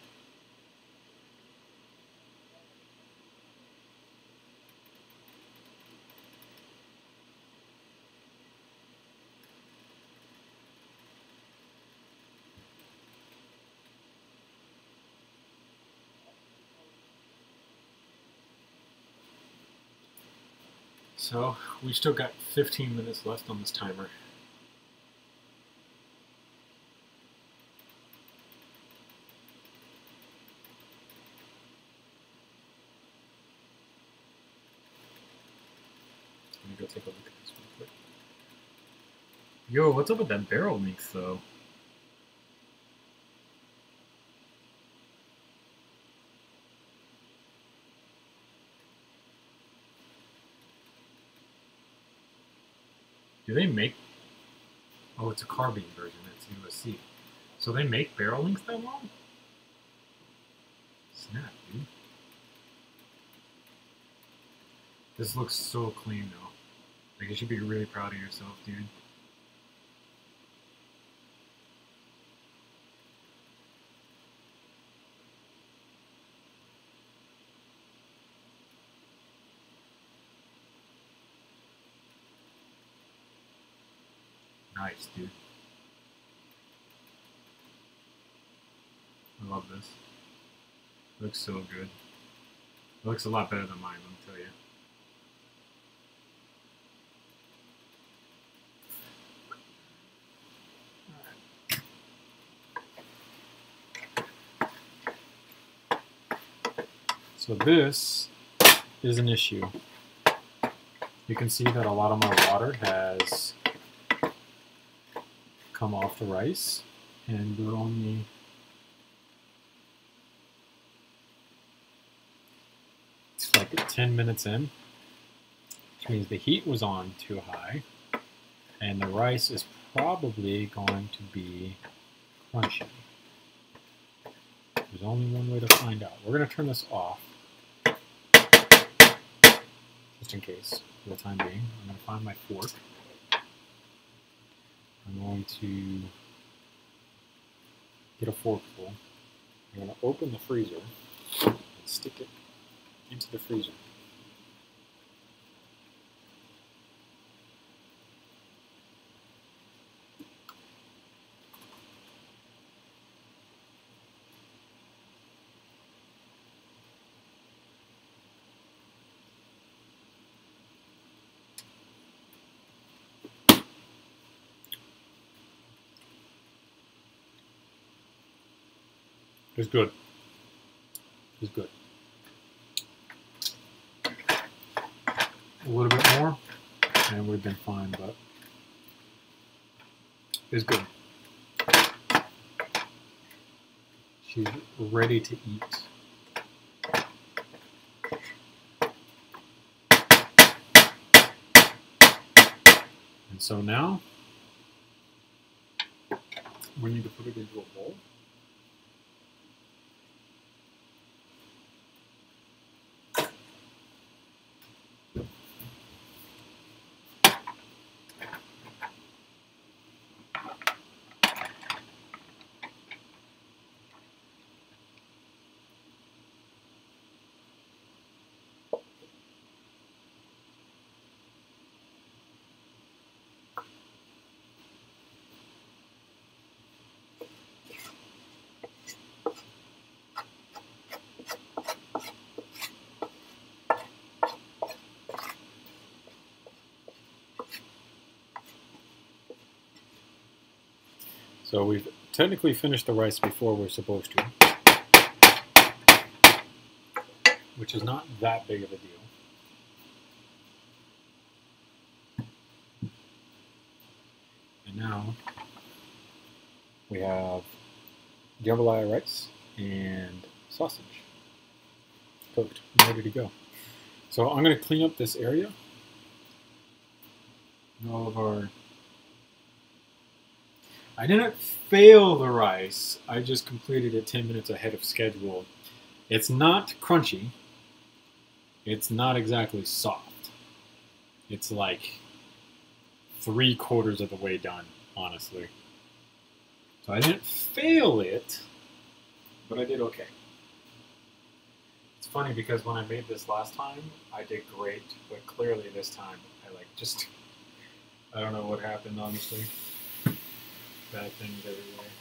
So we still got 15 minutes left on this timer. Let me go take a look at this real quick. Yo, what's up with that barrel length though? Do they make... Oh, it's a carbine version. It's USC. So they make barrel lengths that long? Snap, dude. This looks so clean, though. Like, you should be really proud of yourself, dude. Nice, dude. I love this. It looks so good. It looks a lot better than mine, let me tell you. So this is an issue. You can see that a lot of my water has come off the rice, and we're only like 10 minutes in, which means the heat was on too high, and the rice is probably going to be crunchy. There's only one way to find out. We're going to turn this off, just in case, for the time being. I'm going to find my fork. I'm going to get a forkful. I'm going to open the freezer and stick it into the freezer. It's good. It's good. A little bit more, and we've been fine, but it's good. She's ready to eat. And so now, we need to put it into a bowl. So we've technically finished the rice before we're supposed to, which is not that big of a deal. And now we have jambalaya rice and sausage cooked and ready to go. So I'm going to clean up this area. And all of our... I didn't fail the rice, I just completed it 10 minutes ahead of schedule. It's not crunchy. It's not exactly soft. It's like 3/4 of the way done, honestly. So I didn't fail it, but I did okay. It's funny because when I made this last time, I did great, but clearly this time I don't know what happened, honestly. Bad things everywhere.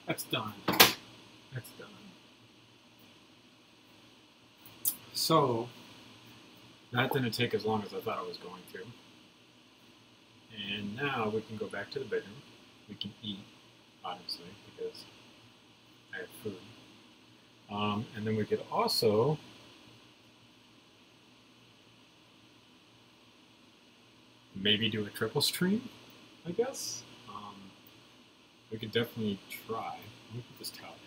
That's done. That's done. So, that didn't take as long as I thought it was going to. And now we can go back to the bedroom. We can eat, obviously, because I have food. And then we could also maybe do a triple stream, I guess. We could definitely try. Let me put this towel down.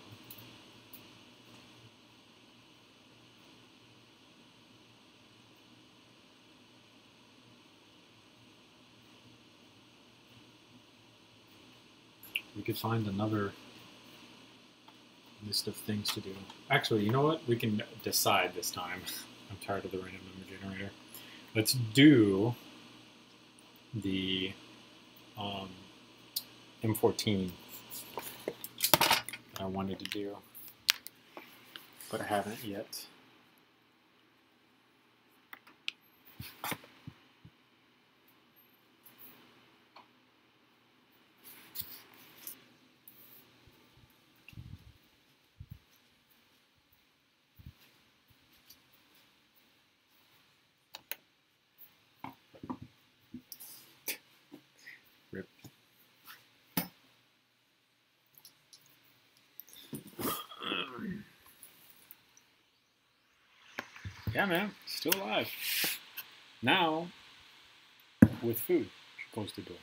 We could find another list of things to do. Actually, you know what? We can decide this time. I'm tired of the random number generator. Let's do the M14 that I wanted to do, but I haven't yet. Rip. Yeah, man, still alive. Now, with food, close the door.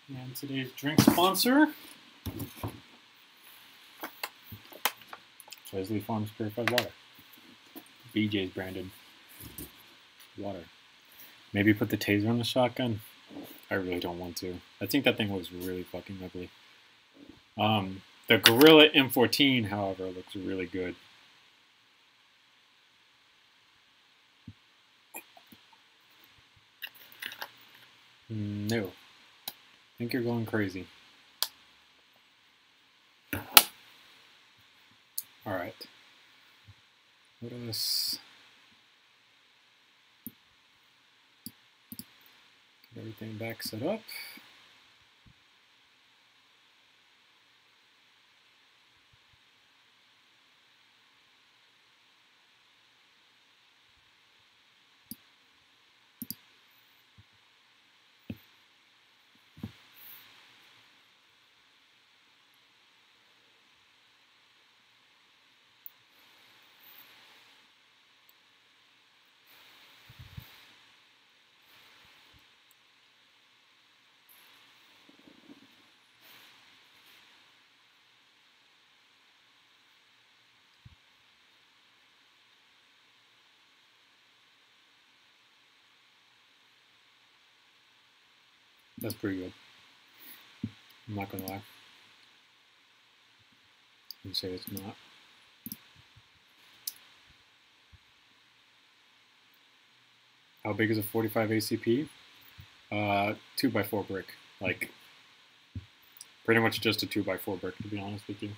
And today's drink sponsor, Chesley Farms Purified Water. BJ's branded water. Maybe put the taser on the shotgun. I really don't want to. I think that thing was really fucking ugly. The Gorilla M14, however, looks really good. No. I think you're going crazy. Alright. Let us get everything back set up. That's pretty good. I'm not gonna lie. You say it's not. How big is a 45 ACP? 2x4 brick. Like, pretty much just a 2x4 brick, to be honest with you.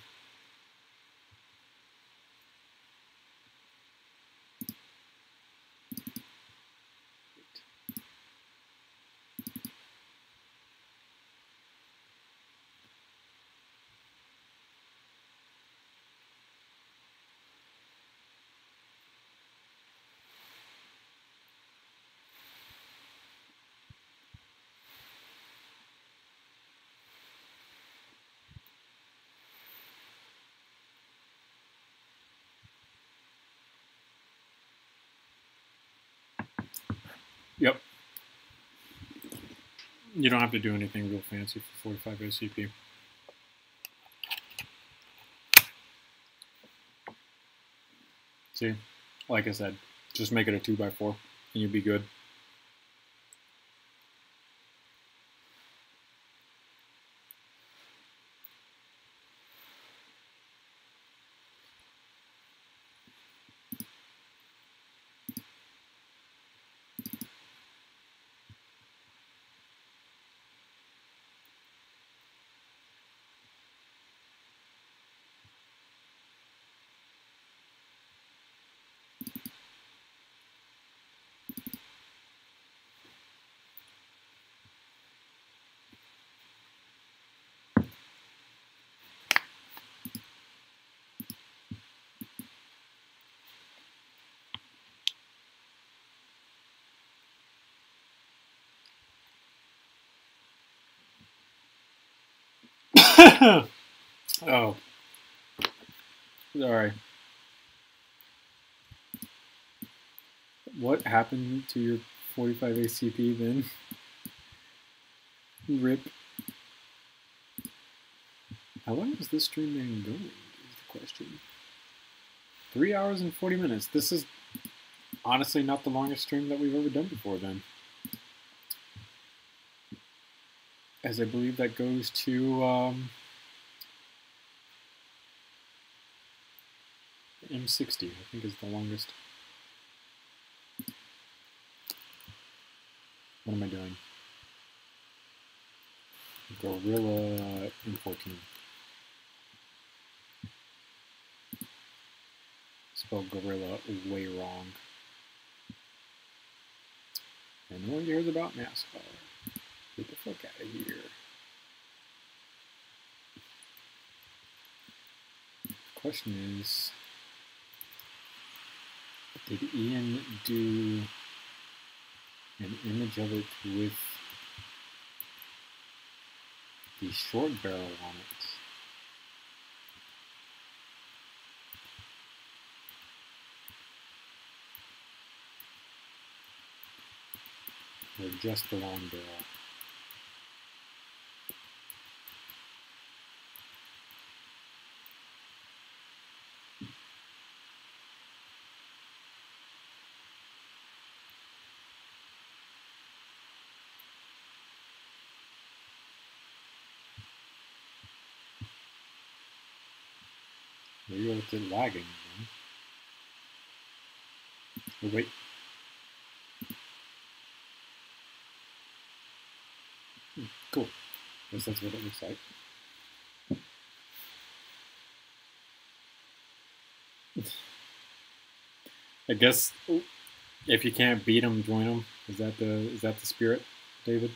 Yep. You don't have to do anything real fancy for 45 ACP. See, like I said, just make it a 2x4 and you'll be good. Oh, sorry. What happened to your 45 ACP then? RIP. How long has this stream been going, is the question. 3 hours and 40 minutes. This is honestly not the longest stream that we've ever done before then. As I believe that goes to M60, I think is the longest. What am I doing? Gorilla M14. Spelled gorilla way wrong. And no one cares about NASCAR. Get the fuck out of here. The question is, did Ian do an image of it with the short barrel on it? Or just the long barrel? Maybe it's lagging. Oh, wait. guess that's what it looks like. I guess if you can't beat them, join them. Is that the spirit, David?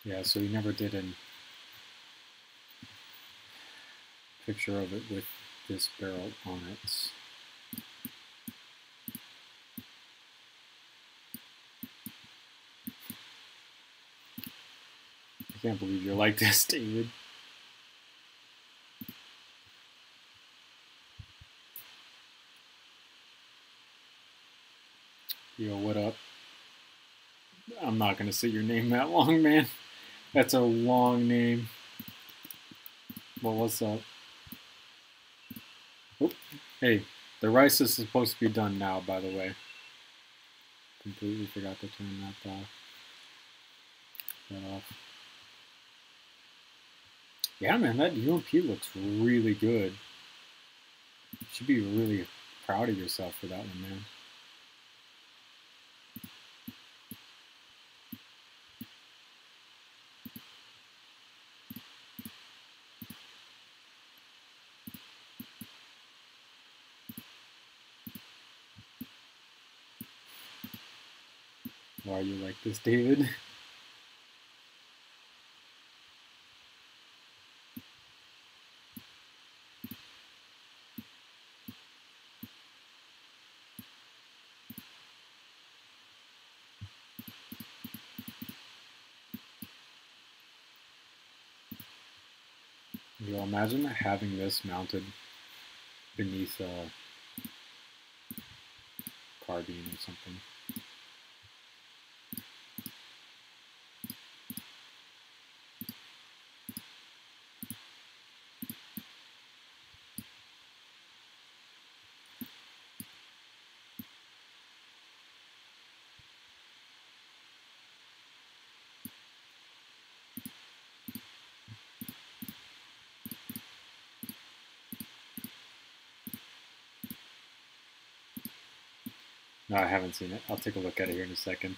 Yeah, so he never did a picture of it with this barrel on it. I can't believe you're like this, David. Yo, what up? I'm not going to say your name that long, man. That's a long name. Well, what's up? Oop. Hey, the rice is supposed to be done now, by the way. Completely forgot to turn that off. Yeah, man, that UMP looks really good. You should be really proud of yourself for that one, man. Why are you like this, David? Yo, imagine having this mounted beneath a carbine or something. No, I haven't seen it. I'll take a look at it here in a second.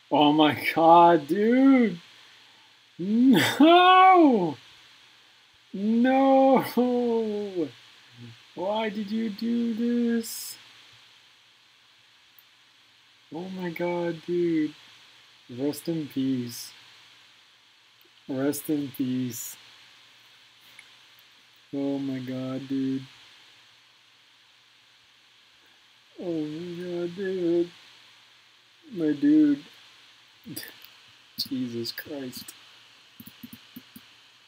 Oh my god, dude! No! No! Why did you do this? Oh my god, dude. Rest in peace. Rest in peace. Oh my god, dude. Oh my god, dude. My dude. Jesus Christ.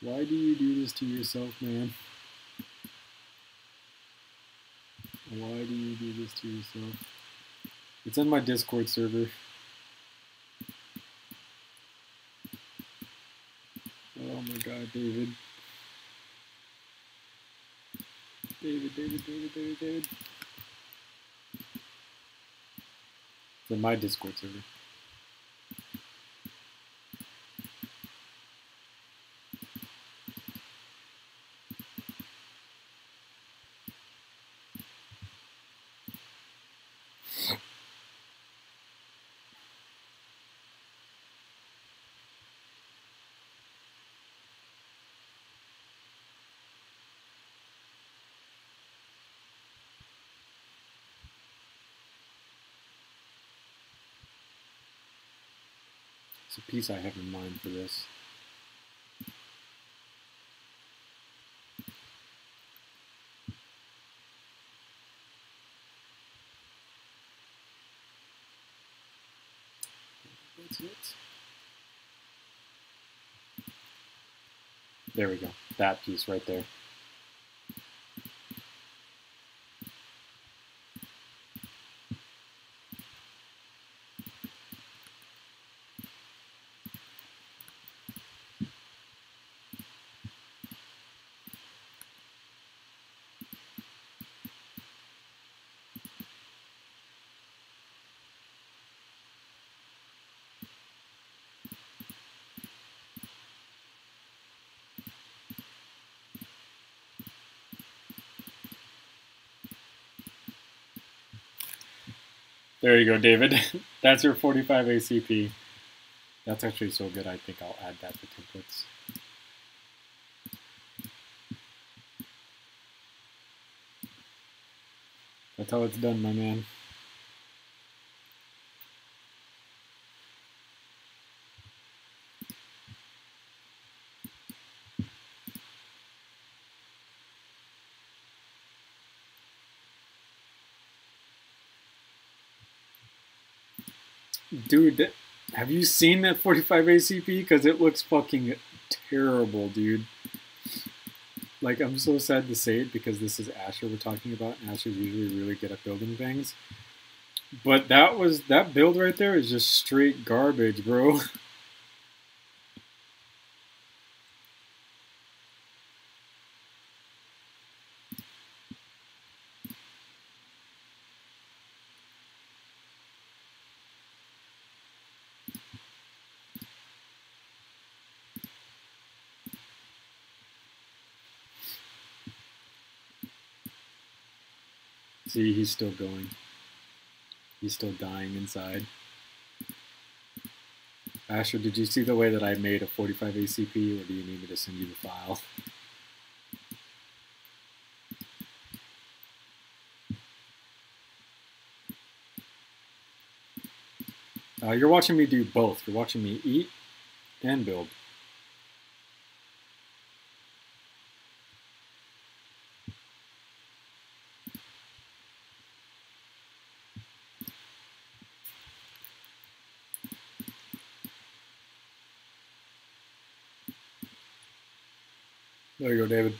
Why do you do this to yourself, man? Why do you do this to yourself? It's in my Discord server. Oh my god, David. David. It's in my Discord server. It's a piece I have in mind for this. That's it. There we go. That piece right there. There you go, David. That's your 45 ACP. That's actually so good, I think I'll add that to templates. That's how it's done, my man. Dude, have you seen that 45 ACP? Because it looks fucking terrible, dude. Like, I'm so sad to say it because this is Asher we're talking about, and Asher's usually really good at building things. But that build right there is just straight garbage, bro. See, he's still going. He's still dying inside. Asher, did you see the way that I made a 45 ACP, or do you need me to send you the file? You're watching me do both. You're watching me eat and build. There you go, David.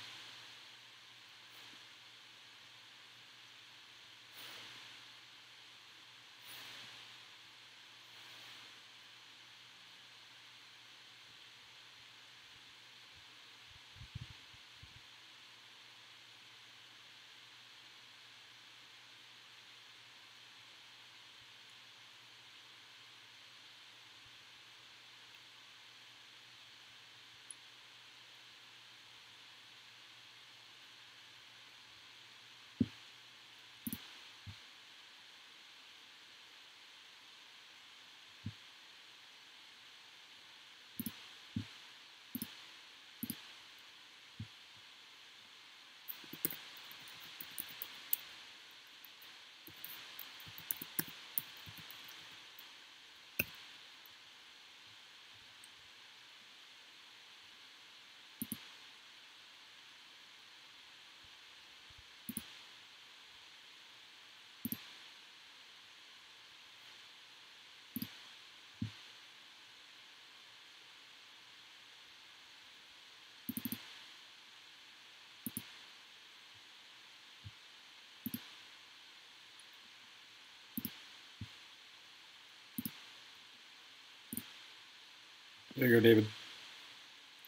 There you go, David.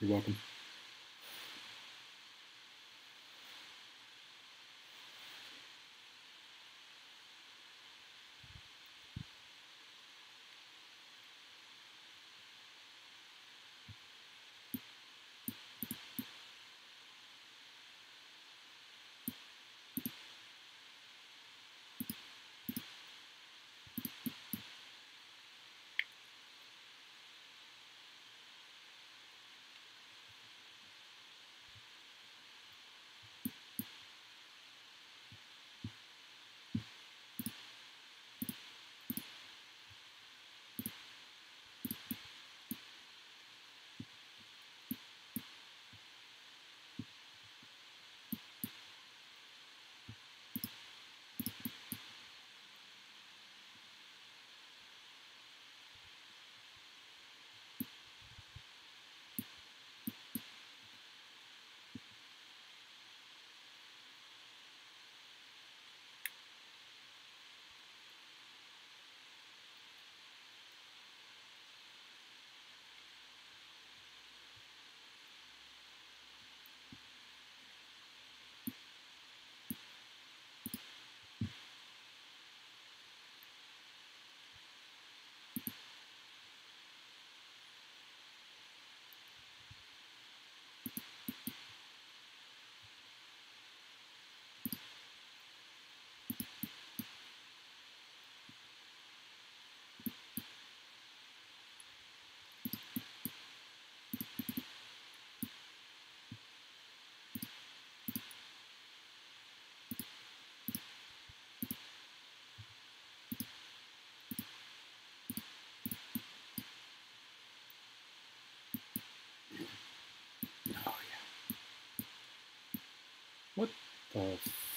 You're welcome.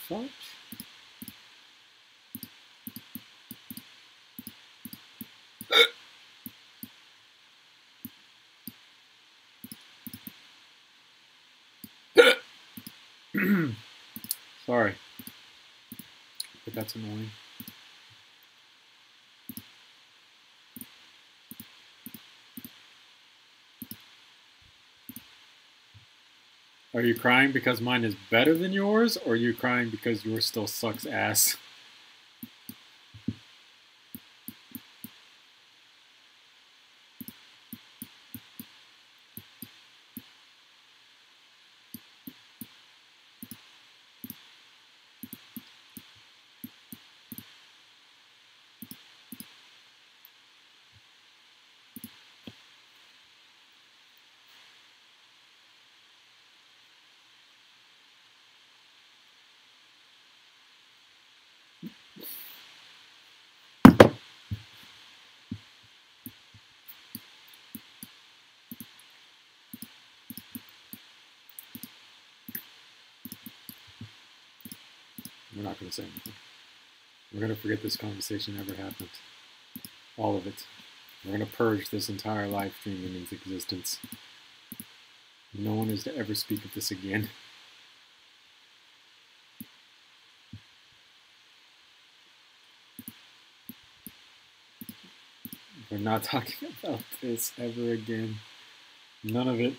fudge? Sorry, but that's annoying. Are you crying because mine is better than yours, or are you crying because yours still sucks ass? We're not going to say anything. We're going to forget this conversation ever happened. All of it. We're going to purge this entire live stream in its existence. No one is to ever speak of this again. We're not talking about this ever again. None of it.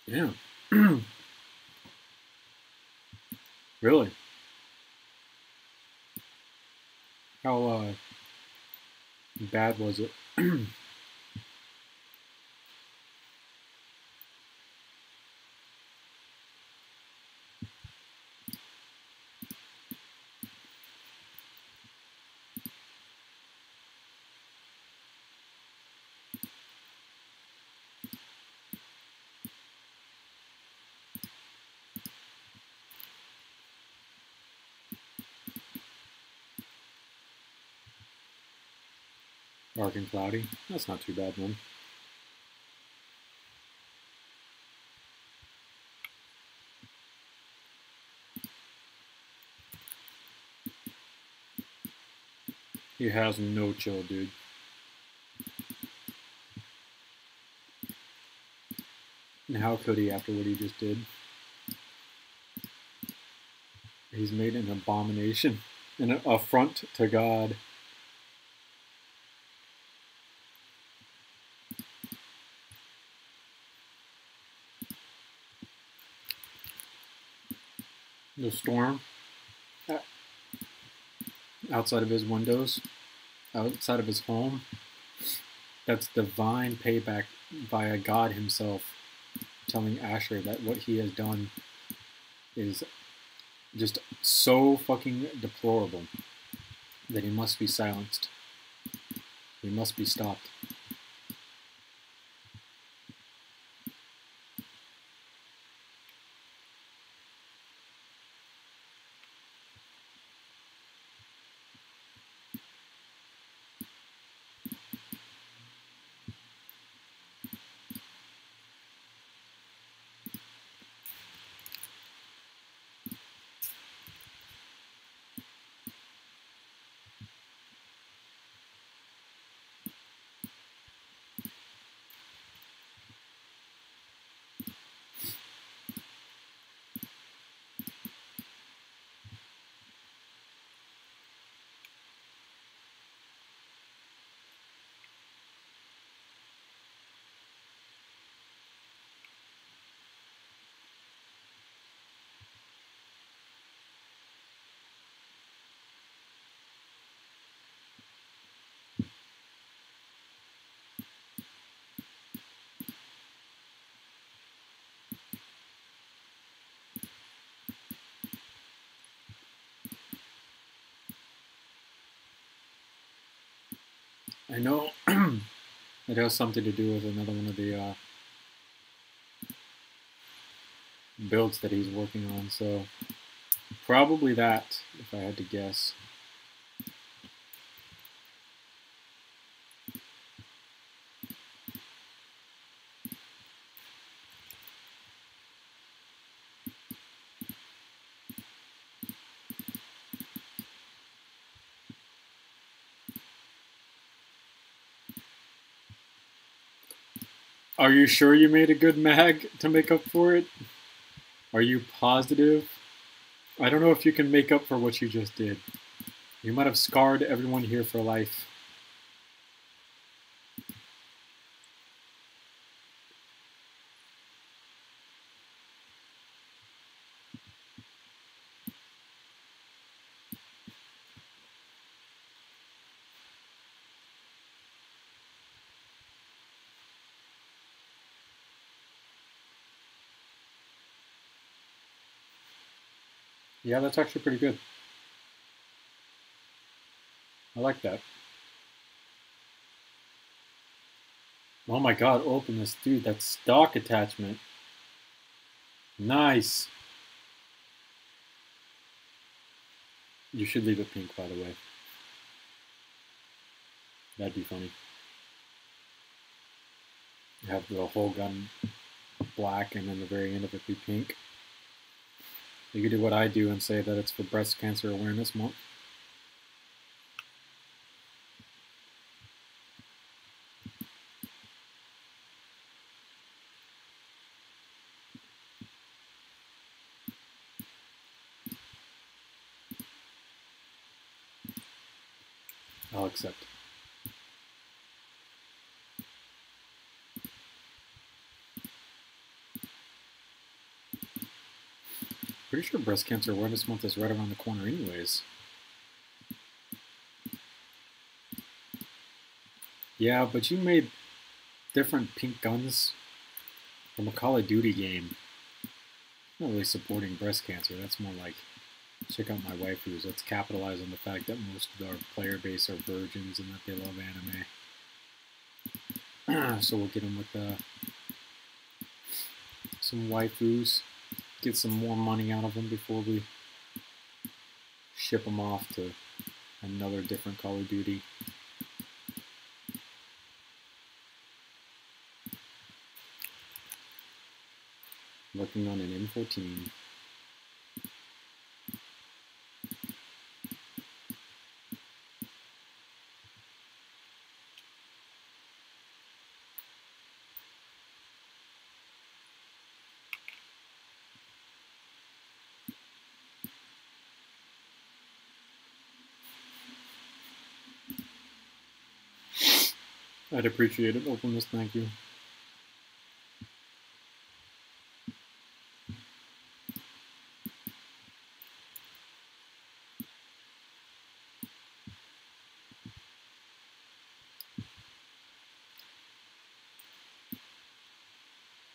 Yeah. Really? How bad was it? Dark and cloudy? That's not too bad, then. He has no chill, dude. And how could he after what he just did? He's made an abomination, an affront to God. The storm outside of his windows, outside of his home. That's divine payback via God himself telling Asher that what he has done is just so fucking deplorable that he must be silenced. He must be stopped. I know it has something to do with another one of the builds that he's working on, so probably that, if I had to guess. Are you sure you made a good mag to make up for it? Are you positive? I don't know if you can make up for what you just did. You might have scarred everyone here for life. Yeah, that's actually pretty good. I like that. Oh my god, open this. Dude, that's stock attachment. Nice. You should leave it pink, by the way. That'd be funny. Have the whole gun black and then the very end of it be pink. You could do what I do and say that it's for Breast Cancer Awareness Month. I'll accept. Pretty sure Breast Cancer Awareness Month is right around the corner anyways. Yeah, but you made different pink guns from a Call of Duty game. Not really supporting breast cancer. That's more like, check out my waifus. Let's capitalize on the fact that most of our player base are virgins and that they love anime. So we'll get them with some waifus. Get some more money out of them before we ship them off to another different Call of Duty. Working on an M14. I'd appreciate it. Openness, thank you.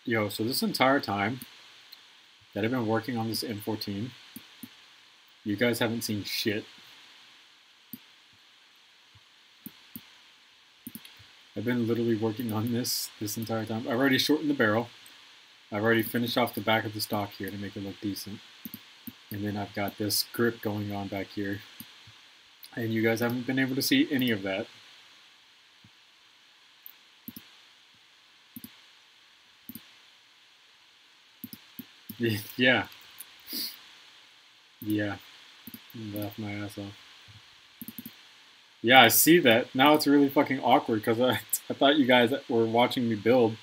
Yo, so this entire time that I've been working on this M14, you guys haven't seen shit. I've been literally working on this entire time. I've already shortened the barrel. I've already finished off the back of the stock here to make it look decent. And then I've got this grip going on back here. And you guys haven't been able to see any of that. Yeah. Yeah. Laugh my ass off. Yeah, I see that. Now it's really fucking awkward because I thought you guys were watching me build.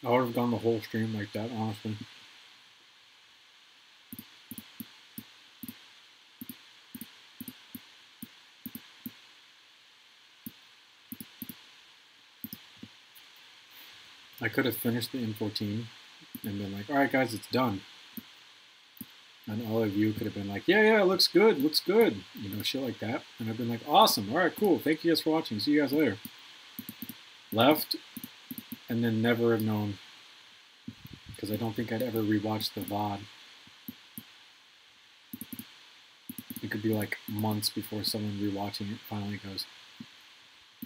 I would have gone the whole stream like that, honestly. I could have finished the M14 and been like, alright guys, it's done. And all of you could have been like, yeah, it looks good, you know, shit like that. And I've been like, awesome, alright, cool, thank you guys for watching, see you guys later. Left, and then never have known because I don't think I'd ever rewatch the VOD. It could be like months before someone rewatching it finally goes,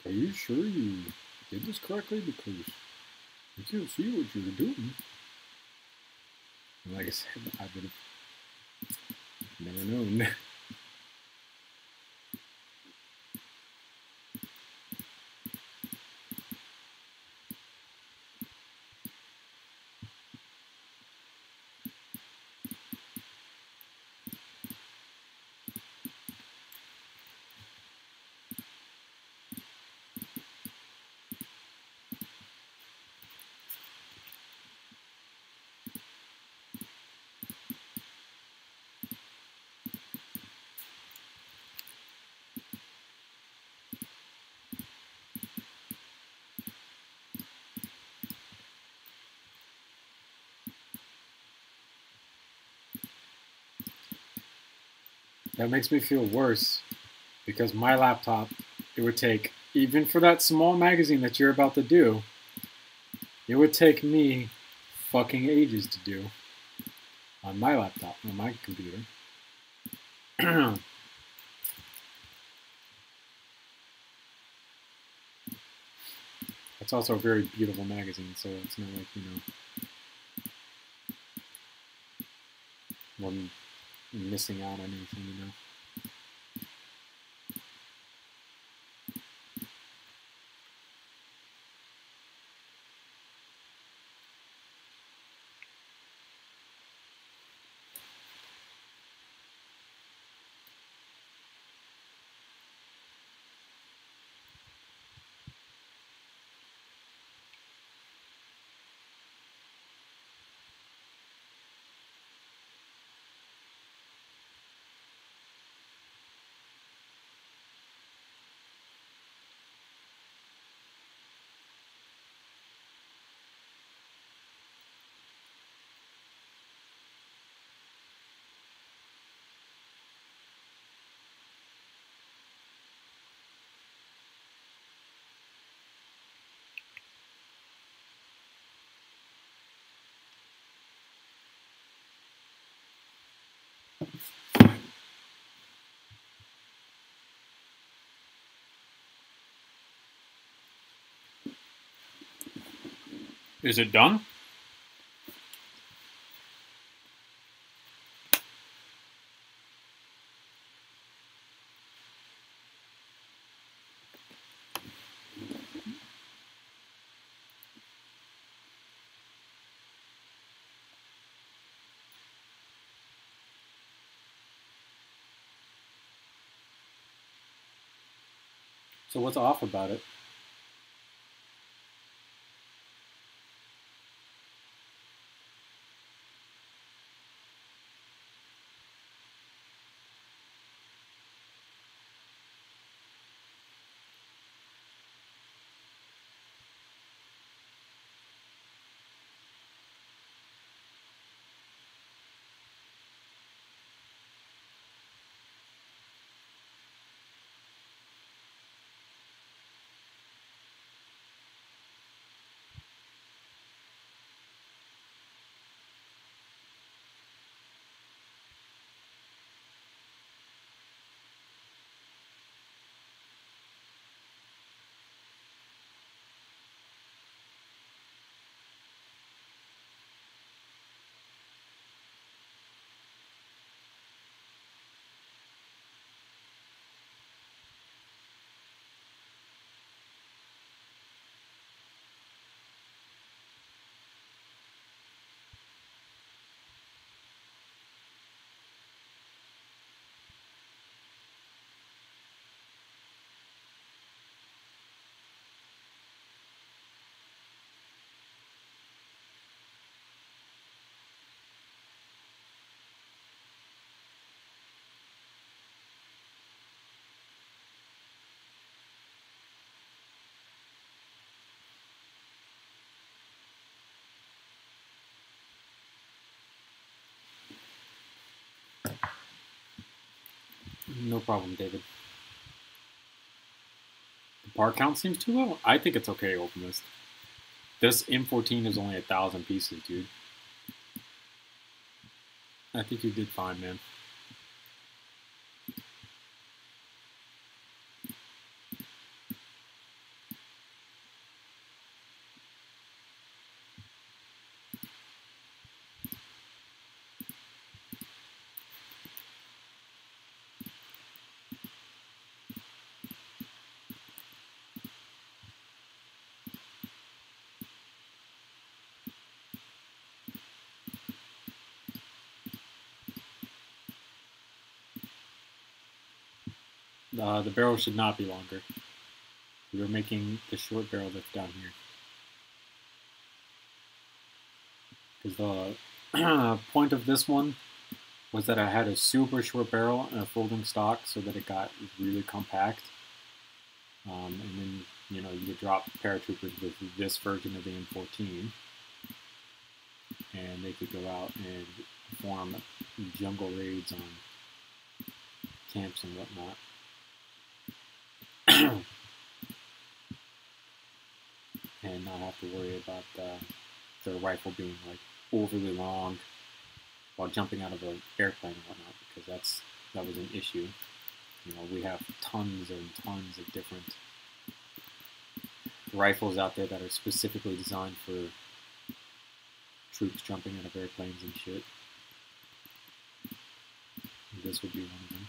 "Are you sure you did this correctly? Because I can't see what you were doing." And like I said, I would have never known. That makes me feel worse, because my laptop, it would take, even for that small magazine that you're about to do, it would take me fucking ages to do on my laptop, on my computer. It's also a very beautiful magazine, so it's not like, you know, I'm missing out on anything, you know. Is it done? So what's off about it? No problem, David. The part count seems too low. I think it's okay to open this. This M14 is only 1,000 pieces, dude. I think you did fine, man. The barrel should not be longer. We're making the short barrel that's down here. Because the point of this one was that I had a super short barrel and a folding stock so that it got really compact. And then, you know, you could drop paratroopers with this version of the M14 and they could go out and perform jungle raids on camps and whatnot. And not have to worry about the rifle being like overly long while jumping out of an airplane and whatnot, because that was an issue. You know, we have tons and tons of different rifles out there that are specifically designed for troops jumping out of airplanes and shit. And this would be one of them.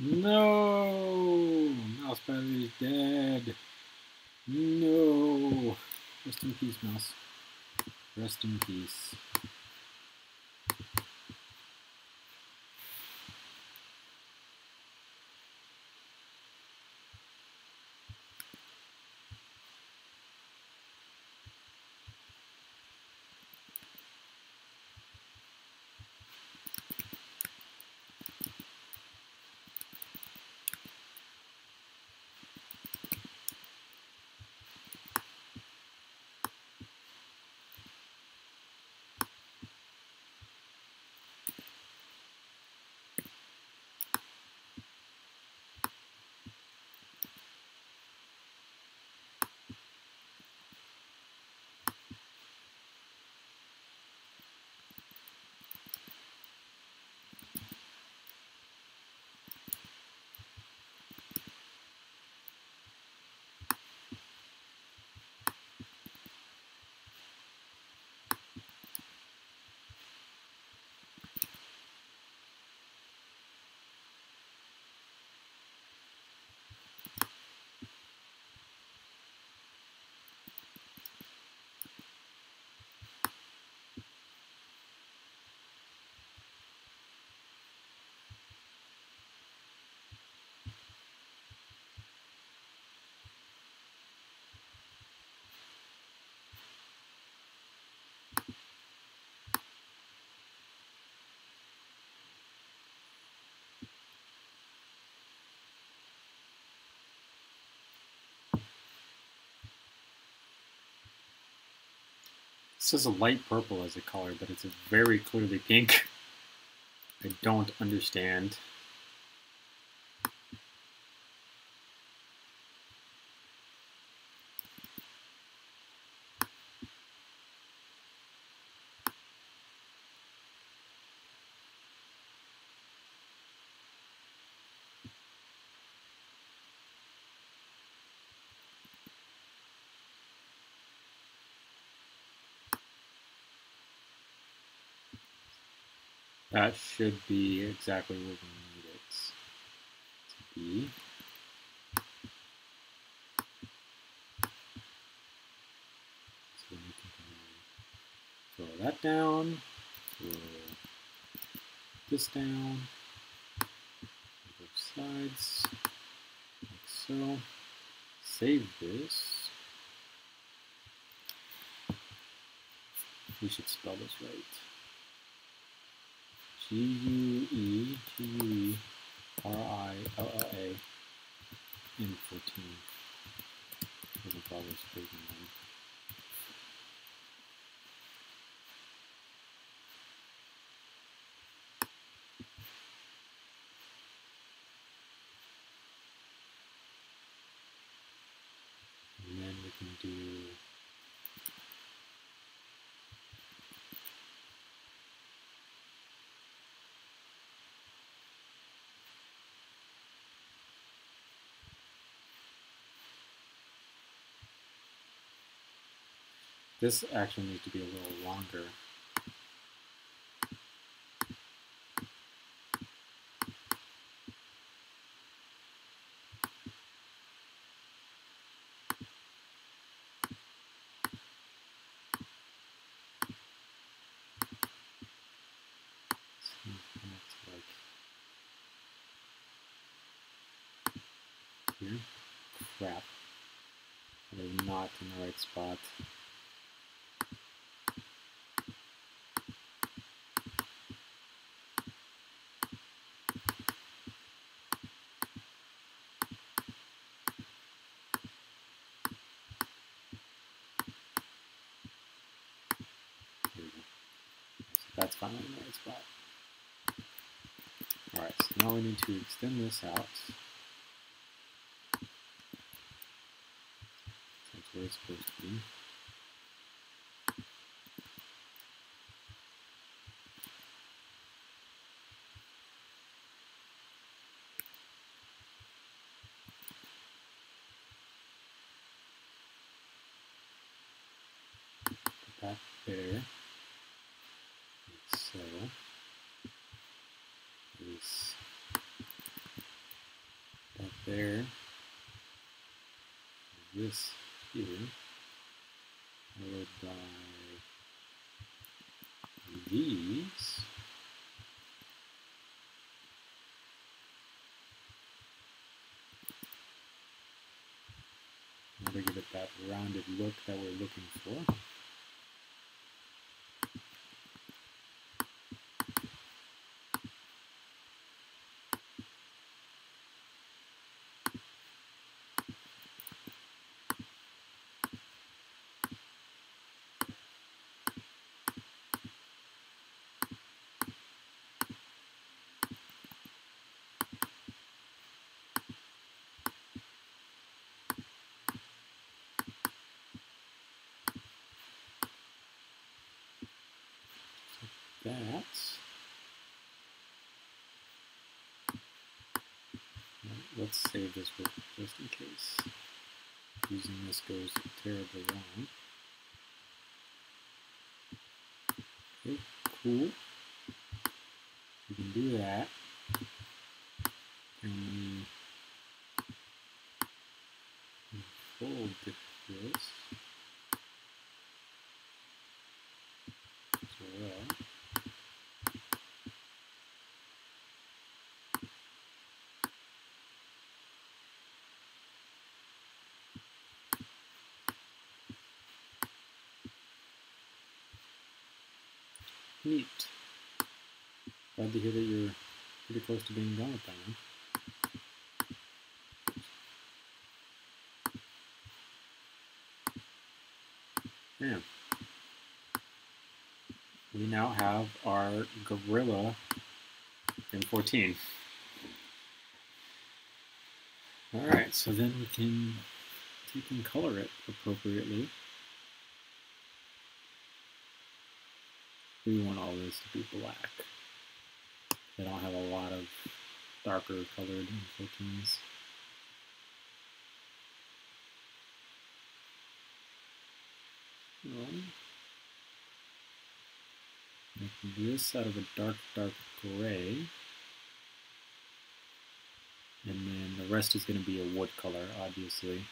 No! Mouse battery is dead. No! Rest in peace, mouse. Rest in peace. It says a light purple as a color, but it's a very clearly pink. I don't understand. That should be exactly where we need it to be. So we can throw that down, throw this down, on both sides, like so. Save this. We should spell this right. GUERILLA in 14. Doesn't bother speaking them. And then we can do this. Actually needs to be a little longer. Here. Crap. They're not in the right spot. There we go. So that's finally in the right spot. Alright, so now we need to extend this out. That's where it's supposed to be. Put that there. Like so. Place that there. This here. Followed by these. Now to give it that rounded look that we're looking for. That. Let's save this one just in case using this goes terribly wrong. Okay, cool. We can do that. And we fold this as well. Neat. Glad to hear that you're pretty close to being done with that one. Yeah. We now have our gorilla in 14. Alright, so then we can take and color it appropriately. We want all this to be black. They don't have a lot of darker colored M14s. make this out of a dark gray. And then the rest is going to be a wood color, obviously.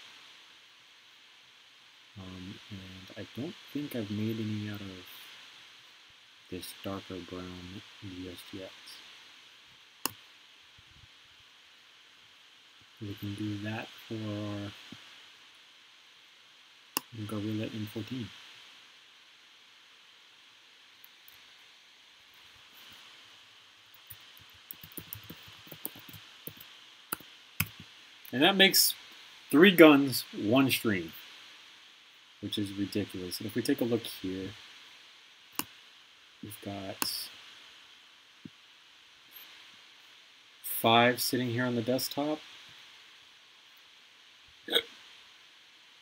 And I don't think I've made any out of this darker brown just yet. We can do that for our Gorilla M14. And that makes 3 guns, 1 stream, which is ridiculous. And if we take a look here, we've got 5 sitting here on the desktop.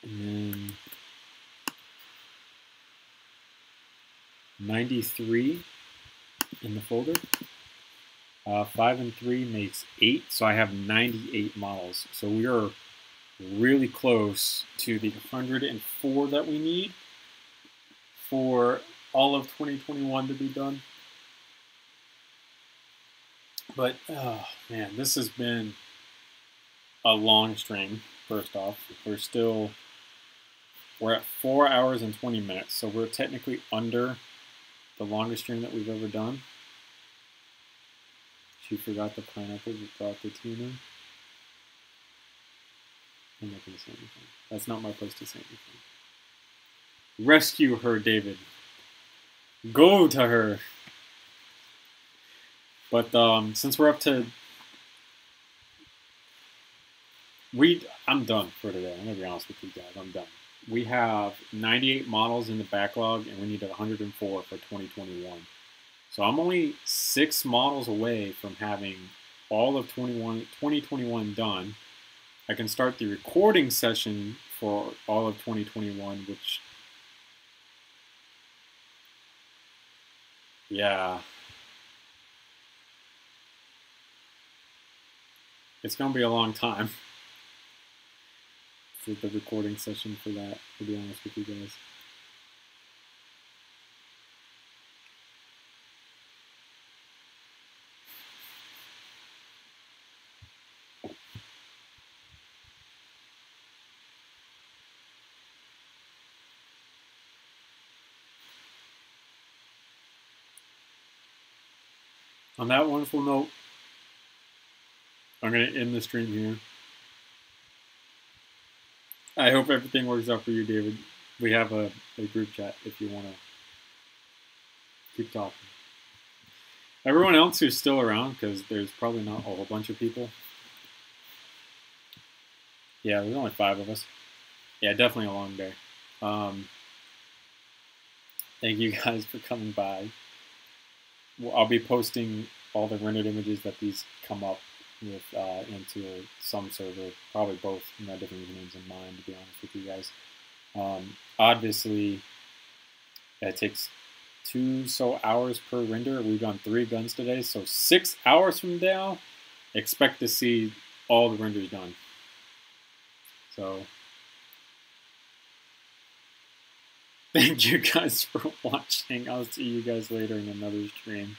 And then 93 in the folder. 5 and 3 makes 8, so I have 98 models. So we are really close to the 104 that we need for all of 2021 to be done. But, oh man, this has been a long stream, first off. We're at 4 hours and 20 minutes, so we're technically under the longest stream that we've ever done. She forgot the pineapple, but brought the tuna. I'm not going to say anything. That's not my place to say anything. Rescue her, David. Go to her. But since we're up to... I'm done for today. I'm going to be honest with you guys. I'm done. We have 98 models in the backlog, and we need 104 for 2021. So I'm only 6 models away from having all of 2021 done. I can start the recording session for all of 2021, which, yeah, it's going to be a long time for the recording session for that, to be honest with you guys. On that wonderful note, I'm going to end the stream here. I hope everything works out for you, David. We have a group chat if you want to keep talking. Everyone else who's still around, because there's probably not a whole bunch of people. Yeah, there's only 5 of us. Yeah, definitely a long day. Thank you guys for coming by. I'll be posting all the rendered images that these come up with into some server, probably both, different usernames in mine, to be honest with you guys. Obviously, it takes 2 hours per render. We've done 3 guns today, so 6 hours from now, expect to see all the renders done. So, thank you guys for watching. I'll see you guys later in another stream.